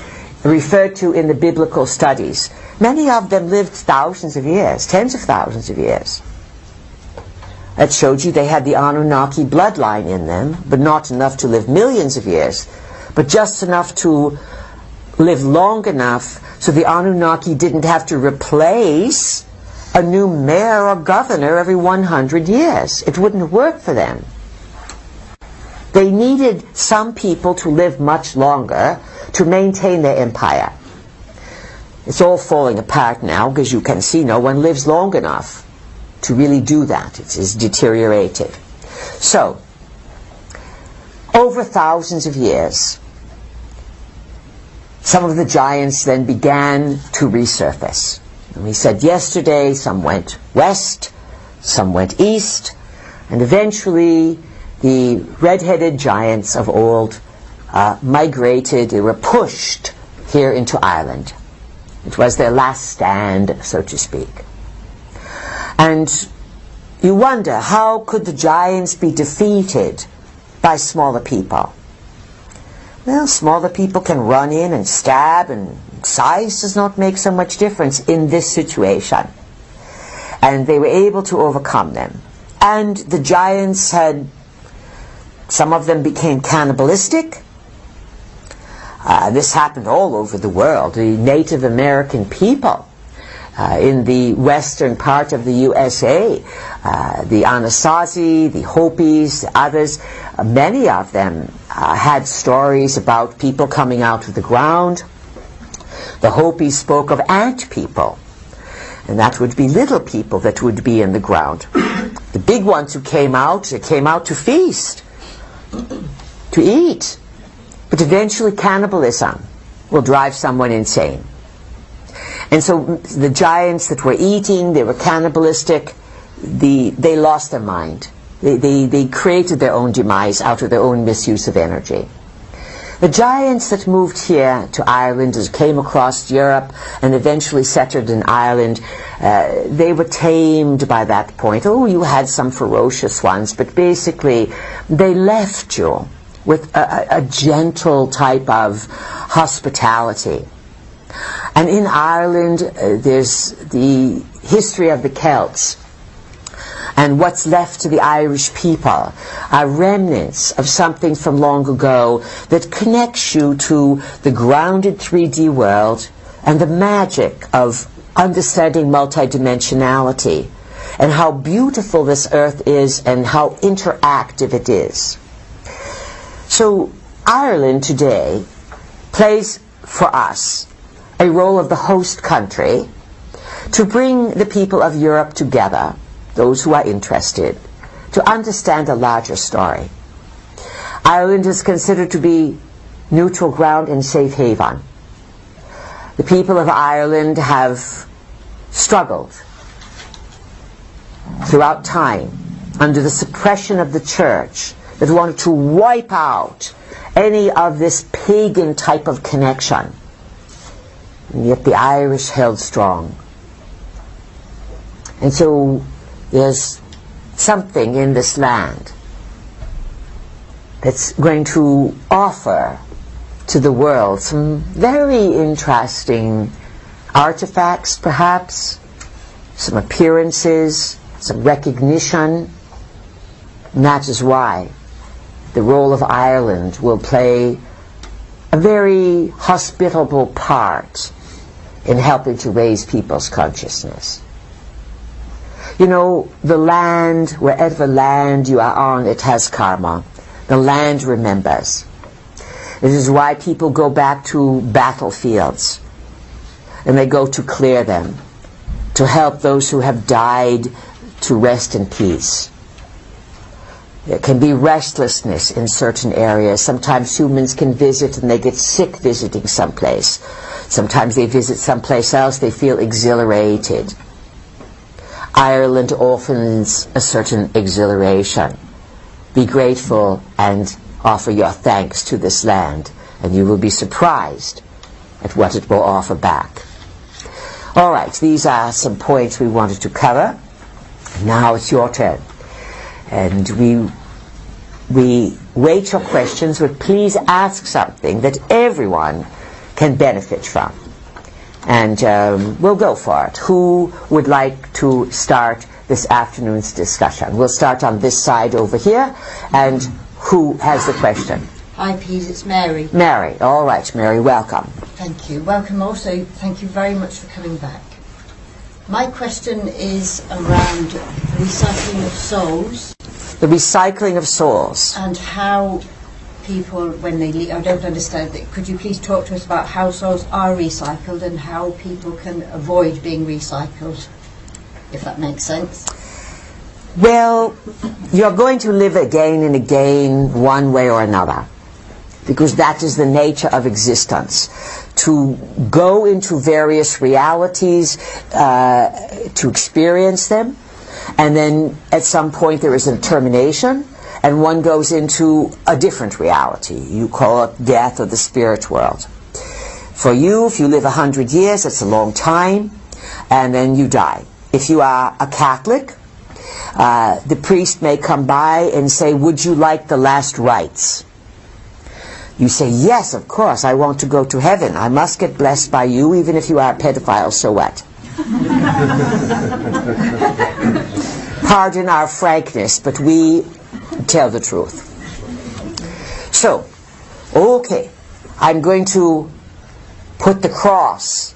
referred to in the biblical studies, many of them lived thousands of years, tens of thousands of years. That showed you they had the Anunnaki bloodline in them, but not enough to live millions of years, but just enough to live long enough so the Anunnaki didn't have to replace a new mayor or governor every 100 years. It wouldn't work for them. They needed some people to live much longer to maintain their empire. It's all falling apart now, because you can see no one lives long enough to really do that. It is deteriorated. So, over thousands of years, some of the giants then began to resurface. And we said yesterday, some went west, some went east, and eventually the red-headed giants of old migrated, they were pushed here into Ireland. It was their last stand, so to speak. And you wonder, how could the giants be defeated by smaller people? Well, smaller people can run in and stab, and size does not make so much difference in this situation. And they were able to overcome them. And the giants had, some of them became cannibalistic. This happened all over the world. The Native American people in the western part of the USA, the Anasazi, the Hopis, the others, many of them had stories about people coming out of the ground. The Hopi spoke of ant people, and that would be little people that would be in the ground. The big ones who came out, they came out to feast, to eat. But eventually cannibalism will drive someone insane. And so the giants that were eating, they were cannibalistic, they lost their mind. They created their own demise out of their own misuse of energy. The giants that moved here to Ireland, as came across Europe and eventually settled in Ireland, they were tamed by that point. Oh, you had some ferocious ones, but basically they left you with a gentle type of hospitality. And in Ireland, there's the history of the Celts. And what's left to the Irish people are remnants of something from long ago that connects you to the grounded 3D world and the magic of understanding multidimensionality and how beautiful this earth is and how interactive it is. So Ireland today plays for us a role of the host country to bring the people of Europe together, those who are interested, to understand a larger story. Ireland is considered to be neutral ground and safe haven. The people of Ireland have struggled throughout time under the suppression of the church that wanted to wipe out any of this pagan type of connection. And yet the Irish held strong. And so there's something in this land that's going to offer to the world some very interesting artifacts, perhaps, some appearances, some recognition. And that is why the role of Ireland will play a very hospitable part in helping to raise people's consciousness. You know, the land, wherever land you are on, it has karma. The land remembers. This is why people go back to battlefields, and they go to clear them, to help those who have died to rest in peace. There can be restlessness in certain areas. Sometimes humans can visit and they get sick visiting someplace. Sometimes they visit someplace else, they feel exhilarated. Ireland offers a certain exhilaration. Be grateful and offer your thanks to this land, and you will be surprised at what it will offer back. All right, these are some points we wanted to cover. Now it's your turn. And we wait your questions, but please ask something that everyone can benefit from. And we'll go for it. Who would like to start this afternoon's discussion? We'll start on this side over here. And who has the question? Hi, Pete, it's Mary. Mary. All right, Mary, welcome. Thank you. Welcome also. Thank you very much for coming back. My question is around recycling of souls. The recycling of souls. And how people, when they leave, I don't understand it. Could you please talk to us about how souls are recycled and how people can avoid being recycled, if that makes sense? Well, you're going to live again and again one way or another, because that is the nature of existence. To go into various realities, to experience them, and then at some point there is a termination, and one goes into a different reality. You call it death or the spirit world. For you, if you live 100 years, it's a long time, and then you die. If you are a Catholic, the priest may come by and say, would you like the last rites? You say, yes, of course, I want to go to heaven. I must get blessed by you, even if you are a pedophile, so what? Pardon our frankness, but we tell the truth. So, okay, I'm going to put the cross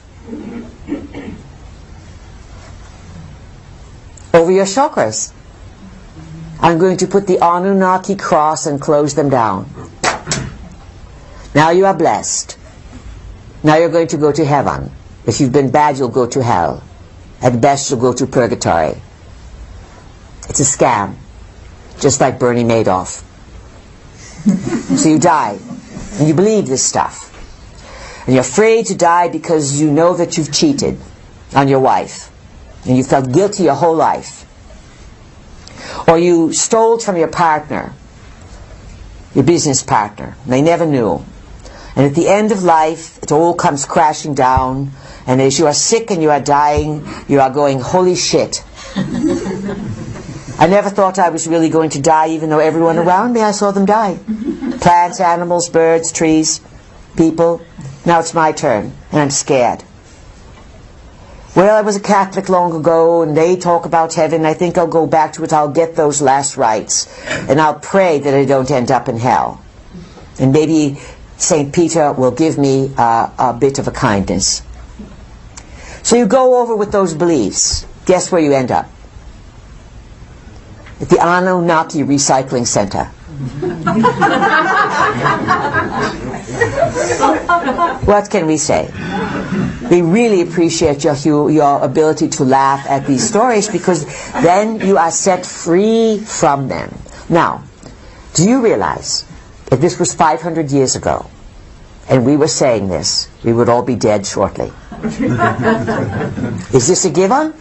over your chakras. I'm going to put the Anunnaki cross and close them down. Now you are blessed. Now you're going to go to heaven. If you've been bad, you'll go to hell. At best, you'll go to purgatory. It's a scam, just like Bernie Madoff. So you die, and you believe this stuff. And you're afraid to die because you know that you've cheated on your wife, and you felt guilty your whole life. Or you stole from your partner, your business partner, and they never knew. And at the end of life, it all comes crashing down, and as you are sick and you are dying, you are going, holy shit. I never thought I was really going to die, even though everyone around me, I saw them die. Plants, animals, birds, trees, people. Now it's my turn, and I'm scared. Well, I was a Catholic long ago, and they talk about heaven. I think I'll go back to it. I'll get those last rites, and I'll pray that I don't end up in hell. And maybe St. Peter will give me a bit of a kindness. So you go over with those beliefs. Guess where you end up? At the Anunnaki Recycling Center. What can we say? We really appreciate your ability to laugh at these stories, because then you are set free from them. Now, do you realize if this was 500 years ago and we were saying this, we would all be dead shortly? Is this a given?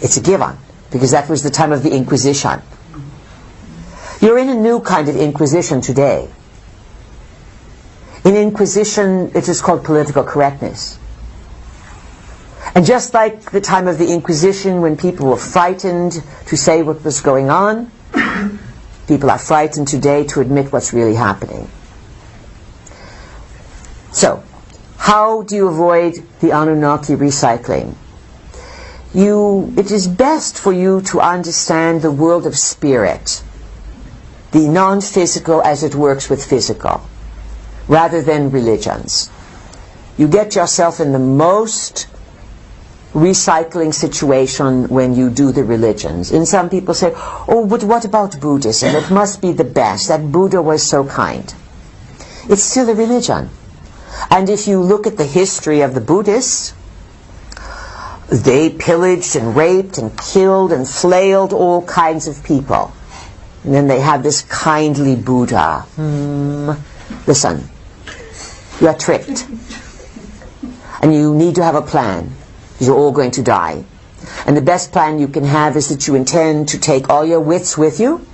It's a given, because that was the time of the Inquisition. You're in a new kind of Inquisition today. In Inquisition, it is called political correctness. And just like the time of the Inquisition, when people were frightened to say what was going on, people are frightened today to admit what's really happening. So, how do you avoid the Anunnaki recycling? It is best for you to understand the world of spirit, the non-physical as it works with physical, rather than religions. You get yourself in the most recycling situation when you do the religions. And some people say, oh, but what about Buddhism? It must be the best. That Buddha was so kind. It's still a religion. And if you look at the history of the Buddhists, they pillaged and raped and killed and flailed all kinds of people. And then they had this kindly Buddha. Listen, you are tricked. And you need to have a plan. You're all going to die. And the best plan you can have is that you intend to take all your wits with you,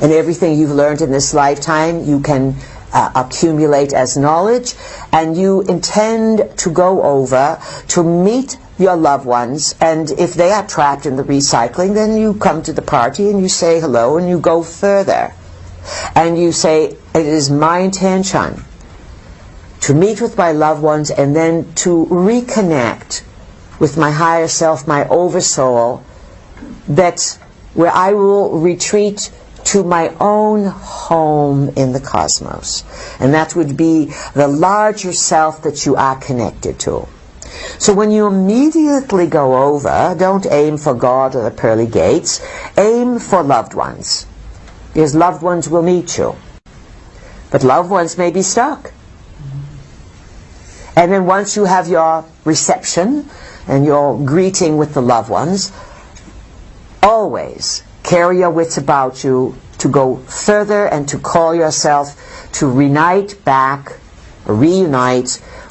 and everything you've learned in this lifetime you can accumulate as knowledge, and you intend to go over to meet your loved ones, and if they are trapped in the recycling, then you come to the party and you say hello and you go further. And you say, it is my intention to meet with my loved ones and then to reconnect with my higher self, my oversoul, that's where I will retreat to my own home in the cosmos. And that would be the larger self that you are connected to. So when you immediately go over, don't aim for God or the pearly gates, aim for loved ones. Because loved ones will meet you. But loved ones may be stuck. And then once you have your reception and your greeting with the loved ones, always carry your wits about you to go further and to call yourself to reunite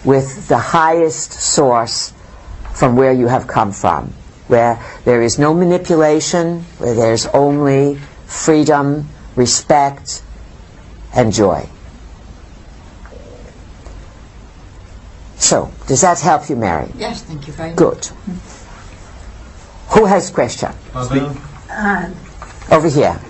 with the highest source from where you have come from, where there is no manipulation, where there's only freedom, respect, and joy. So, does that help you, Mary? Yes, thank you very much. Good. Who has a question? Over here.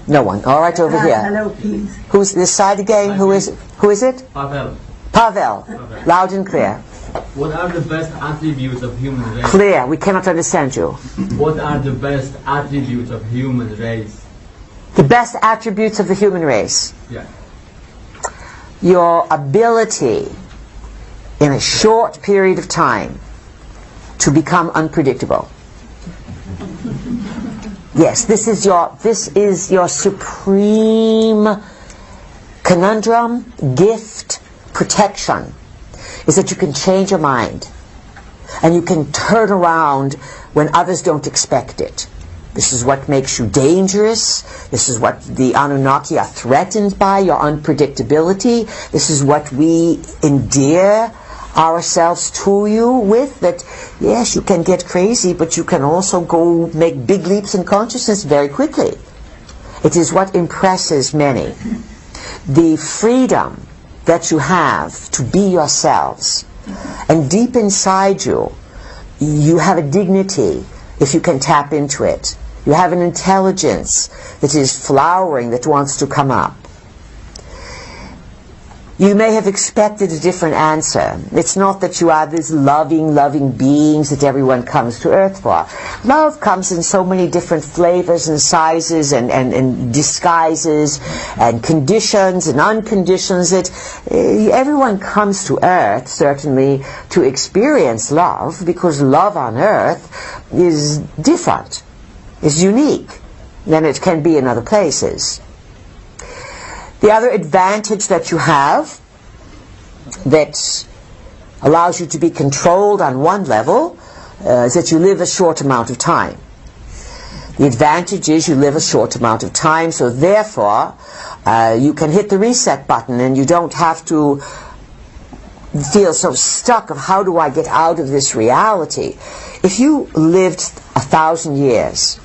No one. All right, over here. Hello, please. Who's this side again? Who is it? Pavel. Pavel. Loud and clear. What are the best attributes of human race? Clear. We cannot understand you. What are the best attributes of human race? The best attributes of the human race. Yeah. Your ability in a short period of time to become unpredictable. Yes, this is your supreme conundrum, gift, protection is that you can change your mind and you can turn around when others don't expect it. This is what makes you dangerous. This is what the Anunnaki are threatened by, your unpredictability. This is what we endear ourselves to you with, that yes, you can get crazy, but you can also go make big leaps in consciousness very quickly. It is what impresses many. The freedom that you have to be yourselves, and deep inside you, you have a dignity if you can tap into it. You have an intelligence that is flowering, that wants to come up. You may have expected a different answer. It's not that you are these loving beings that everyone comes to Earth for. Love comes in so many different flavors and sizes and disguises and conditions and unconditions that everyone comes to Earth, certainly, to experience love, because love on Earth is different, is unique than it can be in other places. The other advantage that you have that allows you to be controlled on one level is that you live a short amount of time. The advantage is you live a short amount of time, so therefore you can hit the reset button and you don't have to feel so stuck of how do I get out of this reality. If you lived 1,000 years,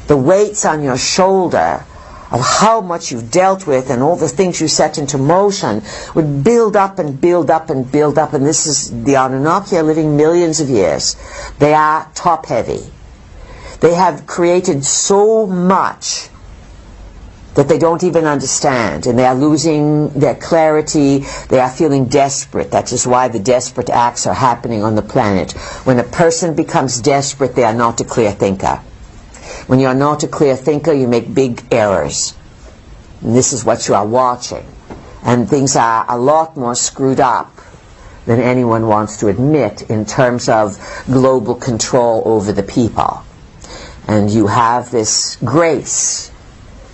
the weights on your shoulder of how much you've dealt with and all the things you set into motion would build up and build up and build up. And this is, the Anunnaki are living millions of years. They are top heavy. They have created so much that they don't even understand, and they are losing their clarity. They are feeling desperate. That is why the desperate acts are happening on the planet. When a person becomes desperate, they are not a clear thinker. When you are not a clear thinker, you make big errors. And this is what you are watching. And things are a lot more screwed up than anyone wants to admit in terms of global control over the people. And you have this grace,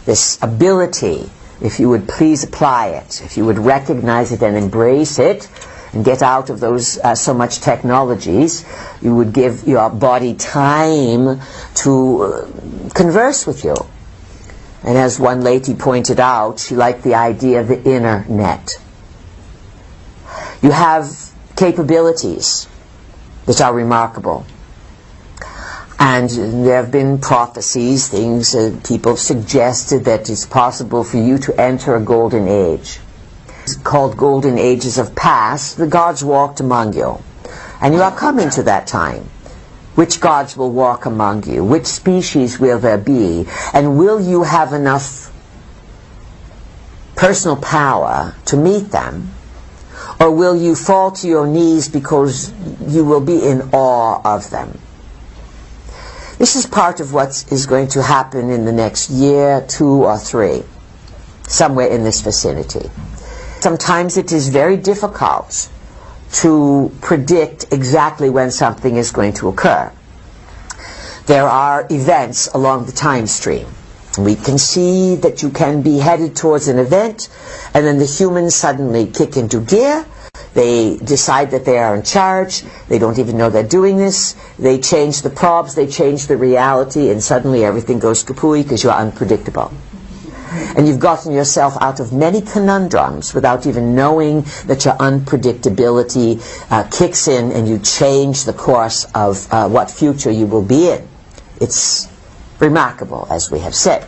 this ability, if you would please apply it, if you would recognize it and embrace it, and get out of those so much technologies, you would give your body time to converse with you. And as one lady pointed out, she liked the idea of the inner net. You have capabilities that are remarkable. And there have been prophecies, things people suggested that it's possible for you to enter a golden age. Called golden ages of past. The gods walked among you, and you are coming to that time. Which gods will walk among you? Which species will there be? And will you have enough personal power to meet them? Or will you fall to your knees because you will be in awe of them? This is part of what is going to happen in the next year, 2 or 3, somewhere in this vicinity. Sometimes it is very difficult to predict exactly when something is going to occur. There are events along the time stream. We can see that you can be headed towards an event, and then the humans suddenly kick into gear. They decide that they are in charge. They don't even know they're doing this. They change the probs, they change the reality, and suddenly everything goes kapooey because you're unpredictable. And you've gotten yourself out of many conundrums without even knowing that your unpredictability kicks in and you change the course of what future you will be in. It's remarkable, as we have said.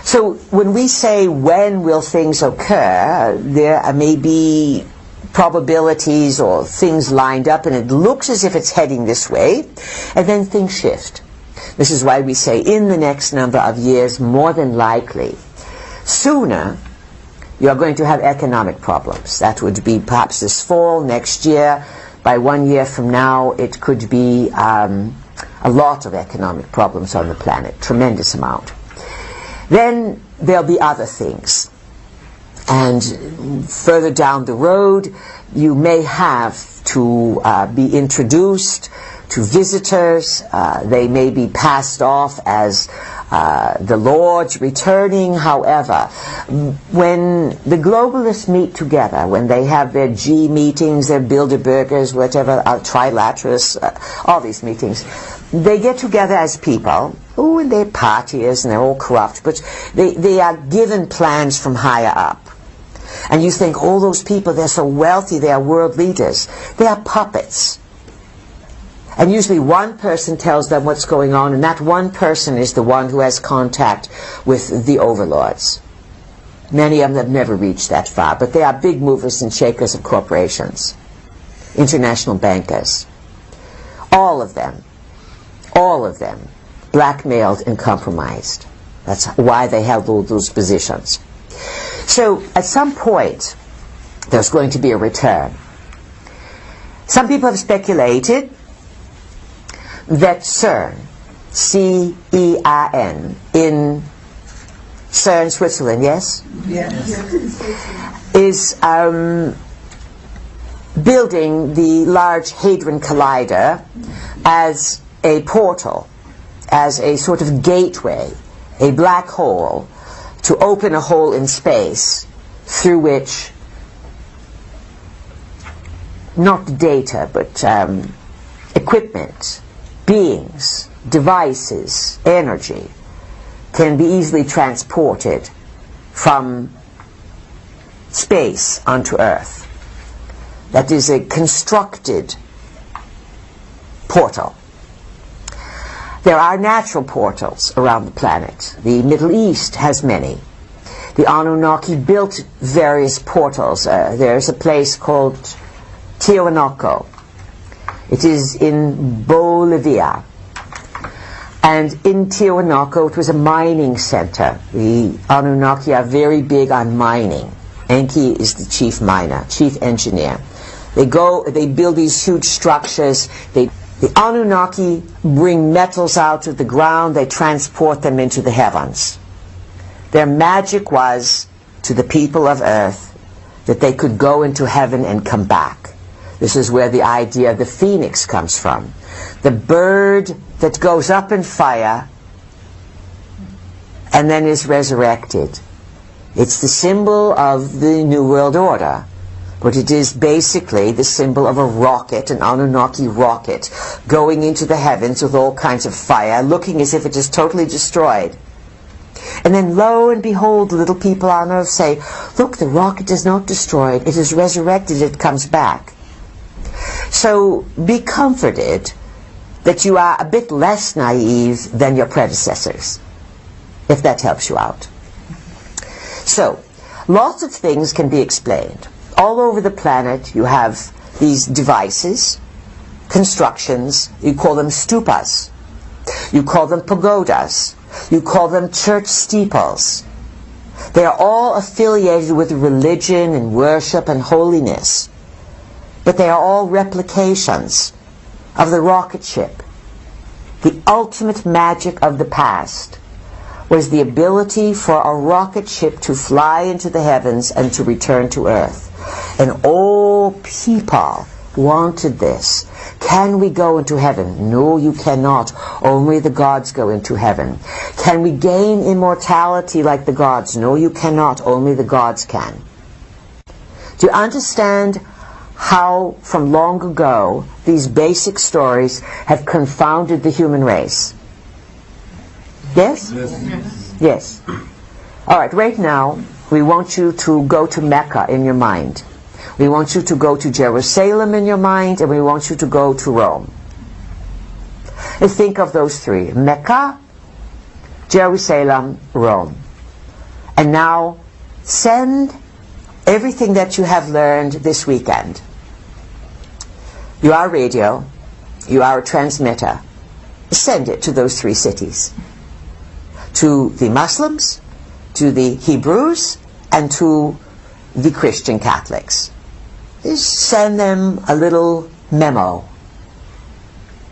So when we say when will things occur, there may be probabilities or things lined up and it looks as if it's heading this way, and then things shift. This is why we say in the next number of years, more than likely, sooner, you are going to have economic problems. That would be perhaps this fall, next year. By 1 year from now, it could be a lot of economic problems on the planet, tremendous amount. Then there'll be other things. And further down the road, you may have to be introduced to visitors. They may be passed off as the Lord's returning. However, when the globalists meet together, when they have their G meetings, their Bilderbergers, whatever, trilaterals, all these meetings, they get together as people. Oh, and they're partiers and they're all corrupt, but they are given plans from higher up. And you think, all those people, they're so wealthy, they are world leaders. They are puppets. And usually one person tells them what's going on, and that one person is the one who has contact with the overlords. Many of them have never reached that far, but they are big movers and shakers of corporations, international bankers. All of them, blackmailed and compromised. That's why they held all those positions. So at some point, there's going to be a return. Some people have speculated that CERN, C-E-R-N, in CERN, Switzerland, yes? Yes. Is building the Large Hadron Collider as a portal, as a sort of gateway, a black hole, to open a hole in space through which not data, but equipment, beings, devices, energy can be easily transported from space onto Earth. That is a constructed portal. There are natural portals around the planet. The Middle East has many. The Anunnaki built various portals. There's a place called Tiwanaku. It is in Bolivia. And in Tiwanaku, it was a mining center. The Anunnaki are very big on mining. Enki is the chief miner, chief engineer. They build these huge structures. The Anunnaki bring metals out of the ground. They transport them into the heavens. Their magic was, to the people of Earth, that they could go into heaven and come back. This is where the idea of the phoenix comes from. The bird that goes up in fire and then is resurrected. It's the symbol of the New World Order, but it is basically the symbol of a rocket, an Anunnaki rocket, going into the heavens with all kinds of fire, looking as if it is totally destroyed. And then lo and behold, little people on Earth say, look, the rocket is not destroyed, it is resurrected, it comes back. So be comforted that you are a bit less naive than your predecessors, if that helps you out. So, lots of things can be explained. All over the planet you have these devices, constructions, you call them stupas, you call them pagodas, you call them church steeples. They are all affiliated with religion and worship and holiness, but they are all replications of the rocket ship. The ultimate magic of the past was the ability for a rocket ship to fly into the heavens and to return to Earth. And all people wanted this. Can we go into heaven? No, you cannot. Only the gods go into heaven. Can we gain immortality like the gods? No, you cannot. Only the gods can. Do you understand how from long ago these basic stories have confounded the human race? Yes? Yes. All right, right now we want you to go to Mecca in your mind. We want you to go to Jerusalem in your mind, and we want you to go to Rome. And think of those three: Mecca, Jerusalem, Rome. And now send everything that you have learned this weekend. You are radio, you are a transmitter. Send it to those three cities. To the Muslims, to the Hebrews, and to the Christian Catholics. Just send them a little memo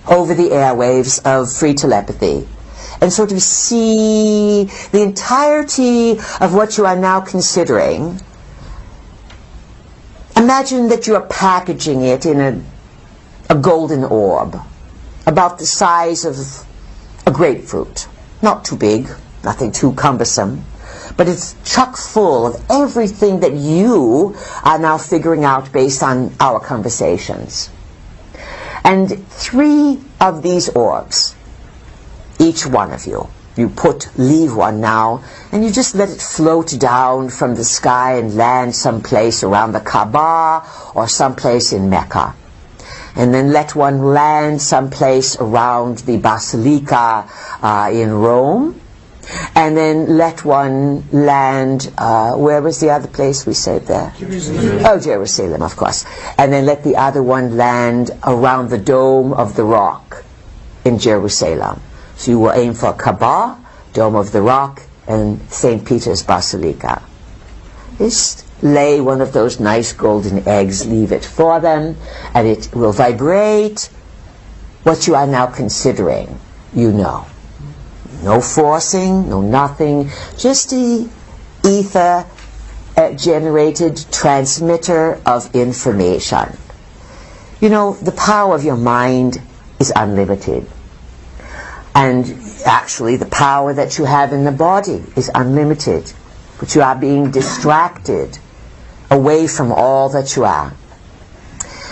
over the airwaves of free telepathy and sort of see the entirety of what you are now considering. Imagine that you are packaging it in a golden orb, about the size of a grapefruit. Not too big, nothing too cumbersome, but it's chock full of everything that you are now figuring out based on our conversations. And 3 of these orbs, each one of you leave one now, and you just let it float down from the sky and land someplace around the Kaaba or someplace in Mecca. And then let one land someplace around the Basilica in Rome. And then let one land, where was the other place we said there? Jerusalem. Oh, Jerusalem, of course. And then let the other one land around the Dome of the Rock in Jerusalem. So you will aim for Kaaba, Dome of the Rock, and St. Peter's Basilica. Just lay one of those nice golden eggs, leave it for them, and it will vibrate what you are now considering, you know. No forcing, no nothing, just the ether generated transmitter of information. You know, the power of your mind is unlimited. And actually the power that you have in the body is unlimited. But you are being distracted away from all that you are.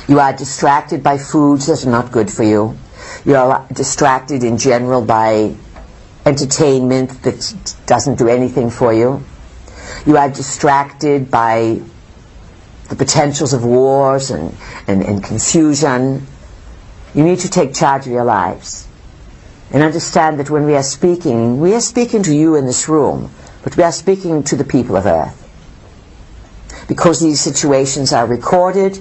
You are distracted by foods that are not good for you. You are distracted in general by entertainment that doesn't do anything for you. You are distracted by the potentials of wars and confusion. You need to take charge of your lives and understand that when we are speaking to you in this room, but we are speaking to the people of Earth. Because these situations are recorded,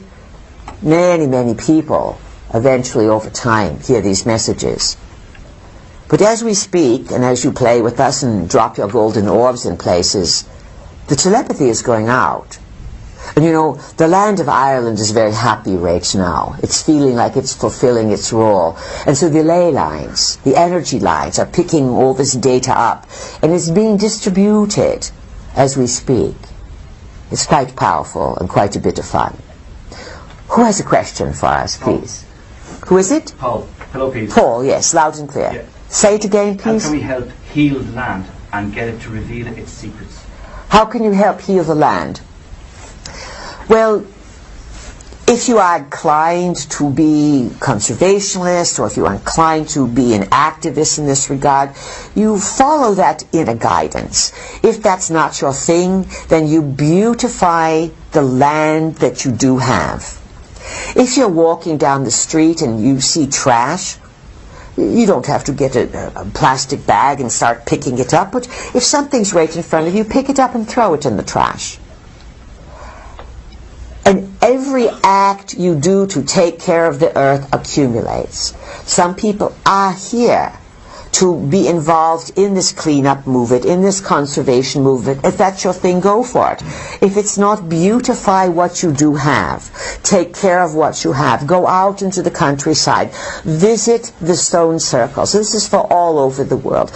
many, many people eventually over time hear these messages. But as we speak, and as you play with us and drop your golden orbs in places, the telepathy is going out. And you know, the land of Ireland is very happy right now. It's feeling like it's fulfilling its role. And so the ley lines, the energy lines are picking all this data up, and it's being distributed as we speak. It's quite powerful and quite a bit of fun. Who has a question for us, please? Who is it? Paul. Hello, please. Paul, yes, loud and clear. Yeah. Say it again, please. How can we help heal the land and get it to reveal its secrets? How can you help heal the land? Well, if you are inclined to be conservationist, or if you are inclined to be an activist in this regard, you follow that inner guidance. If that's not your thing, then you beautify the land that you do have. If you're walking down the street and you see trash, you don't have to get a plastic bag and start picking it up, but if something's right in front of you, pick it up and throw it in the trash. And every act you do to take care of the earth accumulates. Some people are here to be involved in this cleanup movement, in this conservation movement. If that's your thing, go for it. If it's not, beautify what you do have. Take care of what you have. Go out into the countryside. Visit the stone circles. This is for all over the world.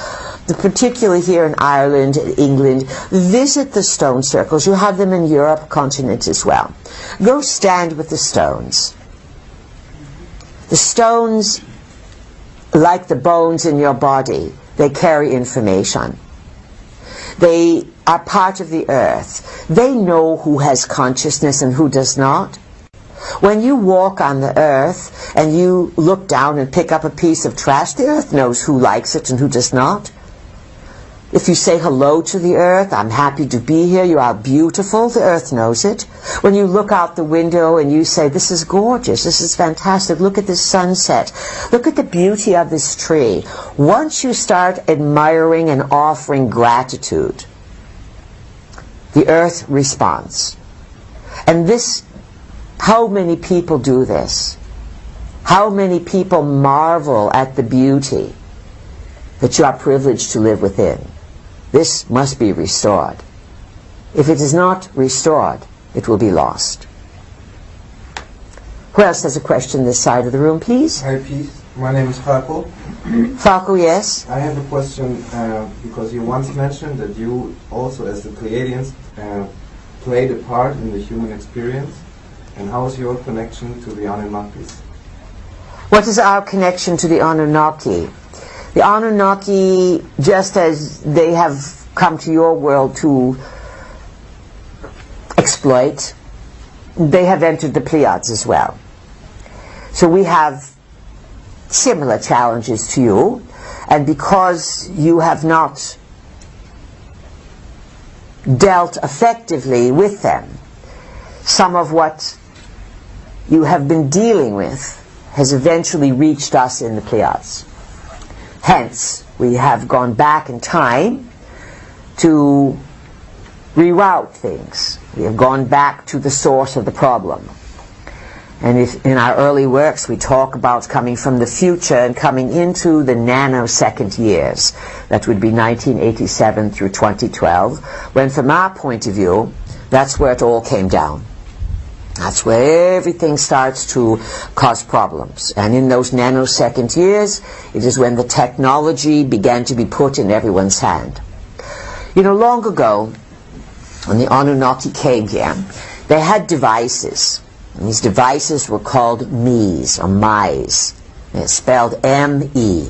Particularly here in Ireland, England, visit the stone circles. You have them in Europe continent as well. Go stand with the stones. The stones, like the bones in your body, they carry information. They are part of the earth. They know who has consciousness and who does not. When you walk on the earth and you look down and pick up a piece of trash, the earth knows who likes it and who does not. If you say hello to the earth, I'm happy to be here, you are beautiful, the earth knows it. When you look out the window and you say, this is gorgeous, this is fantastic, look at this sunset, look at the beauty of this tree. Once you start admiring and offering gratitude, the earth responds. And this, how many people do this? How many people marvel at the beauty that you are privileged to live within? This must be restored. If it is not restored, it will be lost. Who else has a question this side of the room, please? Hi, please. My name is Falco. Falco, yes? I have a question because you once mentioned that you also, as the Pleiadians, played a part in the human experience. And how is your connection to the Anunnakis? What is our connection to the Anunnaki? The Anunnaki, just as they have come to your world to exploit, they have entered the Pleiades as well. So we have similar challenges to you, and because you have not dealt effectively with them, some of what you have been dealing with has eventually reached us in the Pleiades. Hence, we have gone back in time to reroute things. We have gone back to the source of the problem. And if in our early works we talk about coming from the future and coming into the nanosecond years, that would be 1987 through 2012, when from our point of view, that's where it all came down. That's where everything starts to cause problems. And in those nanosecond years, it is when the technology began to be put in everyone's hand. You know, long ago, when the Anunnaki came here, they had devices. And these devices were called Mies, or Mice. It's spelled M-E.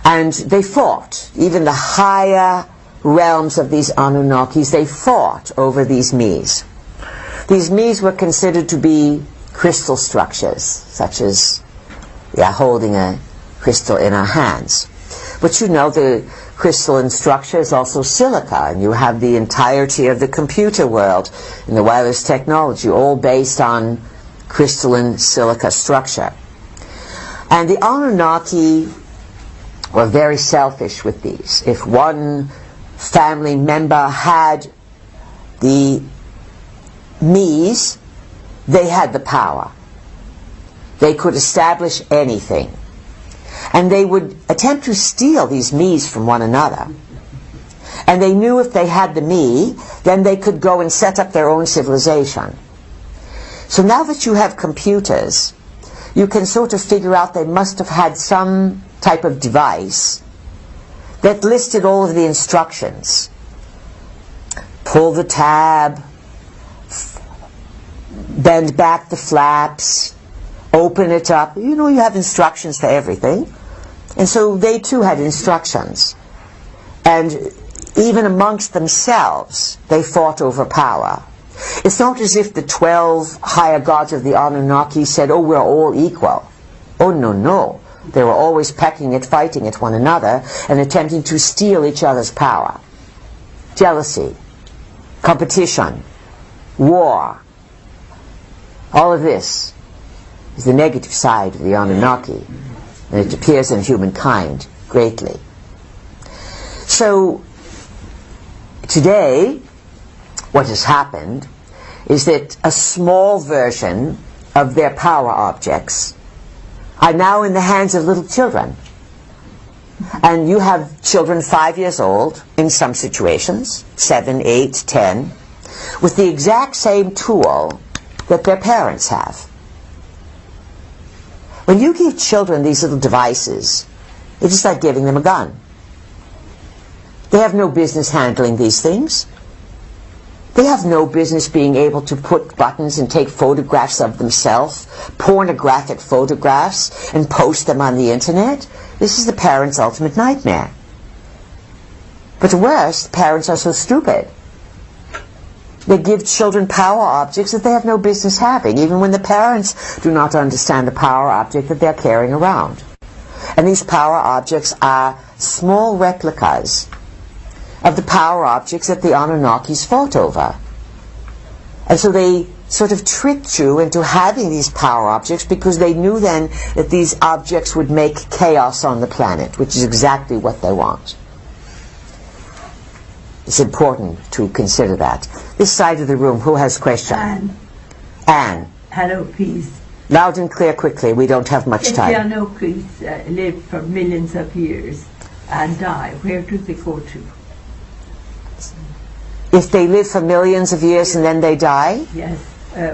And they fought. Even the higher realms of these Anunnakis, they fought over these Mies. These Mies were considered to be crystal structures, such as we are holding a crystal in our hands. But you know, the crystalline structure is also silica, and you have the entirety of the computer world and the wireless technology all based on crystalline silica structure. And the Anunnaki were very selfish with these. If one family member had the Mies, they had the power. They could establish anything. And they would attempt to steal these Mies from one another. And they knew if they had the Me, then they could go and set up their own civilization. So now that you have computers, you can sort of figure out they must have had some type of device that listed all of the instructions. Pull the tab, bend back the flaps, open it up. You know, you have instructions for everything. And so they too had instructions. And even amongst themselves, they fought over power. It's not as if the 12 higher gods of the Anunnaki said, oh, we're all equal. Oh, no, no. They were always pecking at, fighting at one another, and attempting to steal each other's power. Jealousy, competition, war. All of this is the negative side of the Anunnaki, and it appears in humankind greatly. So, today, what has happened is that a small version of their power objects are now in the hands of little children. And you have children 5 years old, in some situations, 7, 8, 10, with the exact same tool that their parents have. When you give children these little devices, it is like giving them a gun. They have no business handling these things. They have no business being able to put buttons and take photographs of themselves, pornographic photographs, and post them on the internet. This is the parent's ultimate nightmare. But worse, parents are so stupid. They give children power objects that they have no business having, even when the parents do not understand the power object that they're carrying around. And these power objects are small replicas of the power objects that the Anunnakis fought over. And so they sort of tricked you into having these power objects because they knew then that these objects would make chaos on the planet, which is exactly what they want. It's important to consider that. This side of the room, who has a question? Anne. Anne. Hello, please. Loud and clear quickly, we don't have much If time. the Anunnakis live for millions of years and die, where do they go to? If they live for millions of years and then they die, Yes.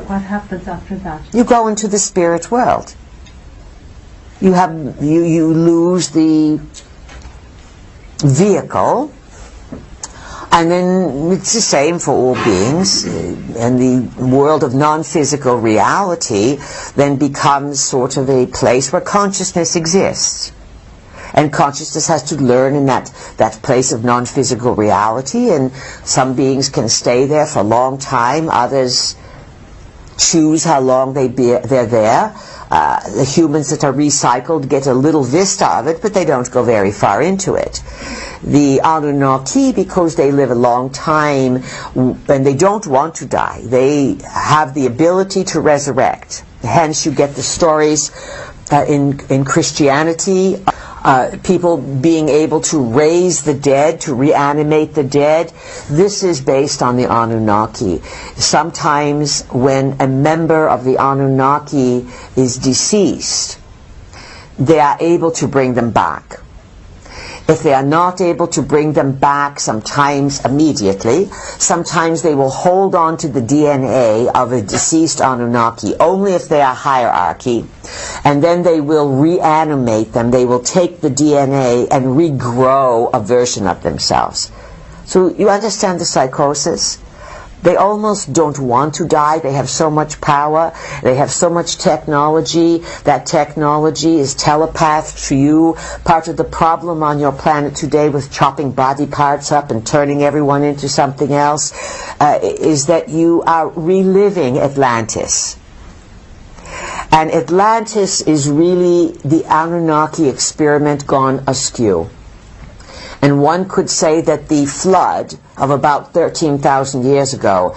What happens after that? you go into the spirit world. You lose the vehicle, And then it's the same for all beings, and the world of non-physical reality then becomes sort of a place where consciousness exists. And consciousness has to learn in that place of non-physical reality, and some beings can stay there for a long time, others choose how long they're there. The humans that are recycled get a little vista of it, but they don't go very far into it. The Anunnaki, because they live a long time and they don't want to die, they have the ability to resurrect. Hence you get the stories in Christianity, people being able to raise the dead, to reanimate the dead. This is based on the Anunnaki. Sometimes when a member of the Anunnaki is deceased, they are able to bring them back. If they are not able to bring them back, sometimes immediately, sometimes they will hold on to the DNA of a deceased Anunnaki, only if they are hierarchy, and then they will reanimate them. They will take the DNA and regrow a version of themselves. So you understand the psychosis? They almost don't want to die. They have so much power. They have so much technology. That technology is telepathed to you. Part of the problem on your planet today with chopping body parts up and turning everyone into something else is that you are reliving Atlantis. And Atlantis is really the Anunnaki experiment gone askew. And one could say that the flood of about 13,000 years ago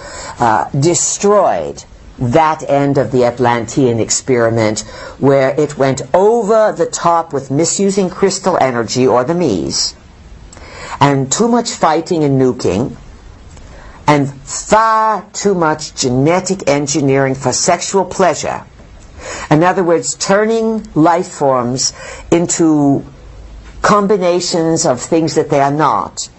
destroyed that end of the Atlantean experiment, where it went over the top with misusing crystal energy, or the Mies, and too much fighting and nuking, and far too much genetic engineering for sexual pleasure. In other words, turning life forms into combinations of things that they are not,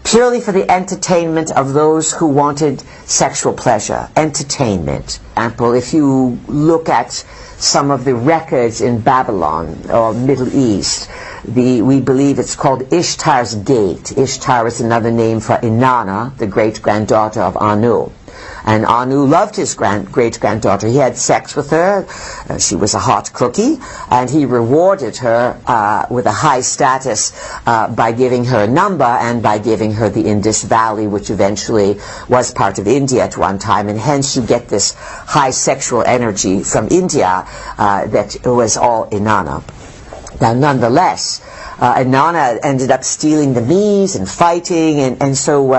purely for the entertainment of those who wanted sexual pleasure. Entertainment. For example, if you look at some of the records in Babylon or Middle East, we believe it's called Ishtar's Gate. Ishtar is another name for Inanna, the great-granddaughter of Anu. And Anu loved his great-granddaughter. He had sex with her. She was a hot cookie. And he rewarded her with a high status by giving her a number and by giving her the Indus Valley, which eventually was part of India at one time. And hence you get this high sexual energy from India that was all Inanna. Now, nonetheless, Inanna ended up stealing the Mies and fighting, and so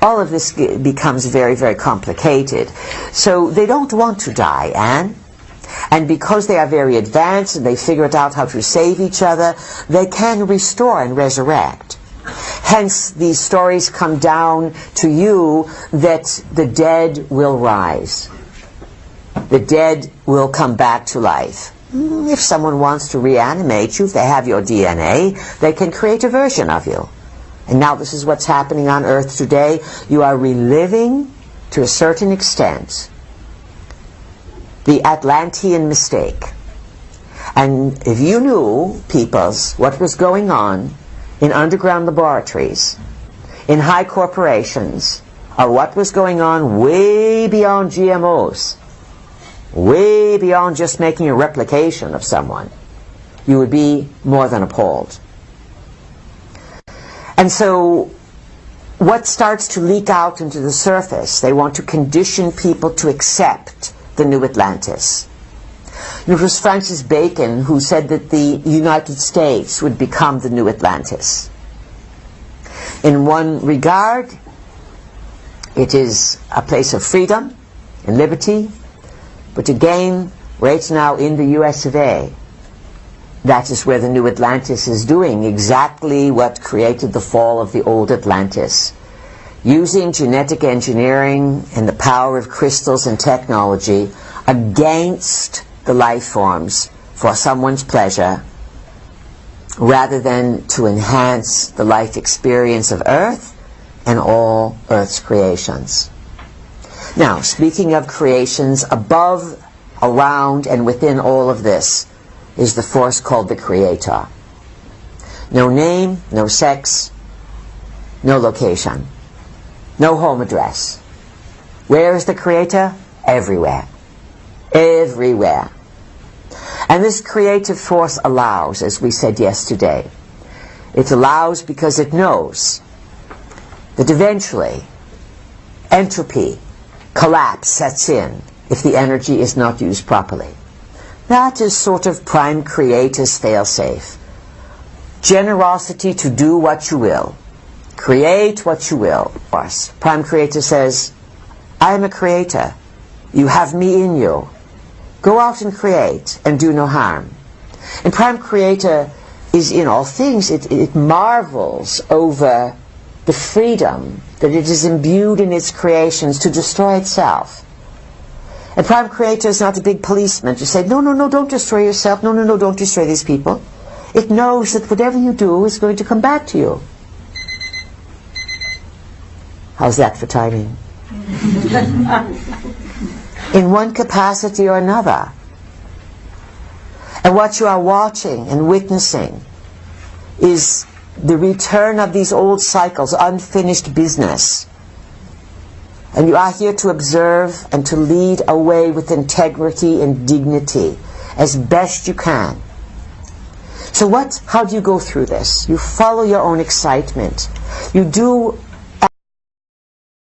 all of this becomes very, very complicated. So they don't want to die, Anne. And because they are very advanced and they figured out how to save each other, they can restore and resurrect. Hence, these stories come down to you that the dead will rise. The dead will come back to life. If someone wants to reanimate you, if they have your DNA, they can create a version of you. And now this is what's happening on Earth today. You are reliving, to a certain extent, the Atlantean mistake. And if you knew, peoples, what was going on in underground laboratories, in high corporations, or what was going on way beyond GMOs, way beyond just making a replication of someone, you would be more than appalled. And so what starts to leak out into the surface? They want to condition people to accept the new Atlantis. It was Francis Bacon who said that the United States would become the new Atlantis. In one regard, it is a place of freedom and liberty. But again, right now in the US of A, that is where the new Atlantis is doing exactly what created the fall of the old Atlantis. Using genetic engineering and the power of crystals and technology against the life forms for someone's pleasure, rather than to enhance the life experience of Earth and all Earth's creations. Now, speaking of creations, above, around, and within all of this is the force called the Creator. No name, no sex, no location, no home address. Where is the Creator? Everywhere. Everywhere. And this creative force allows, as we said yesterday, it allows because it knows that eventually entropy, collapse sets in if the energy is not used properly. That is sort of prime creator's fail-safe. Generosity to do what you will. Create what you will. Prime creator says, I am a creator. You have me in you. Go out and create and do no harm. And prime creator is in all things. It marvels over the freedom that it is imbued in its creations to destroy itself. And prime creator is not a big policeman to say, no, no, no, don't destroy yourself. No, no, no, don't destroy these people. It knows that whatever you do is going to come back to you. How's that for timing? In one capacity or another. And what you are watching and witnessing is the return of these old cycles, unfinished business. And you are here to observe and to lead a way with integrity and dignity as best you can. So how do you go through this? You follow your own excitement. You do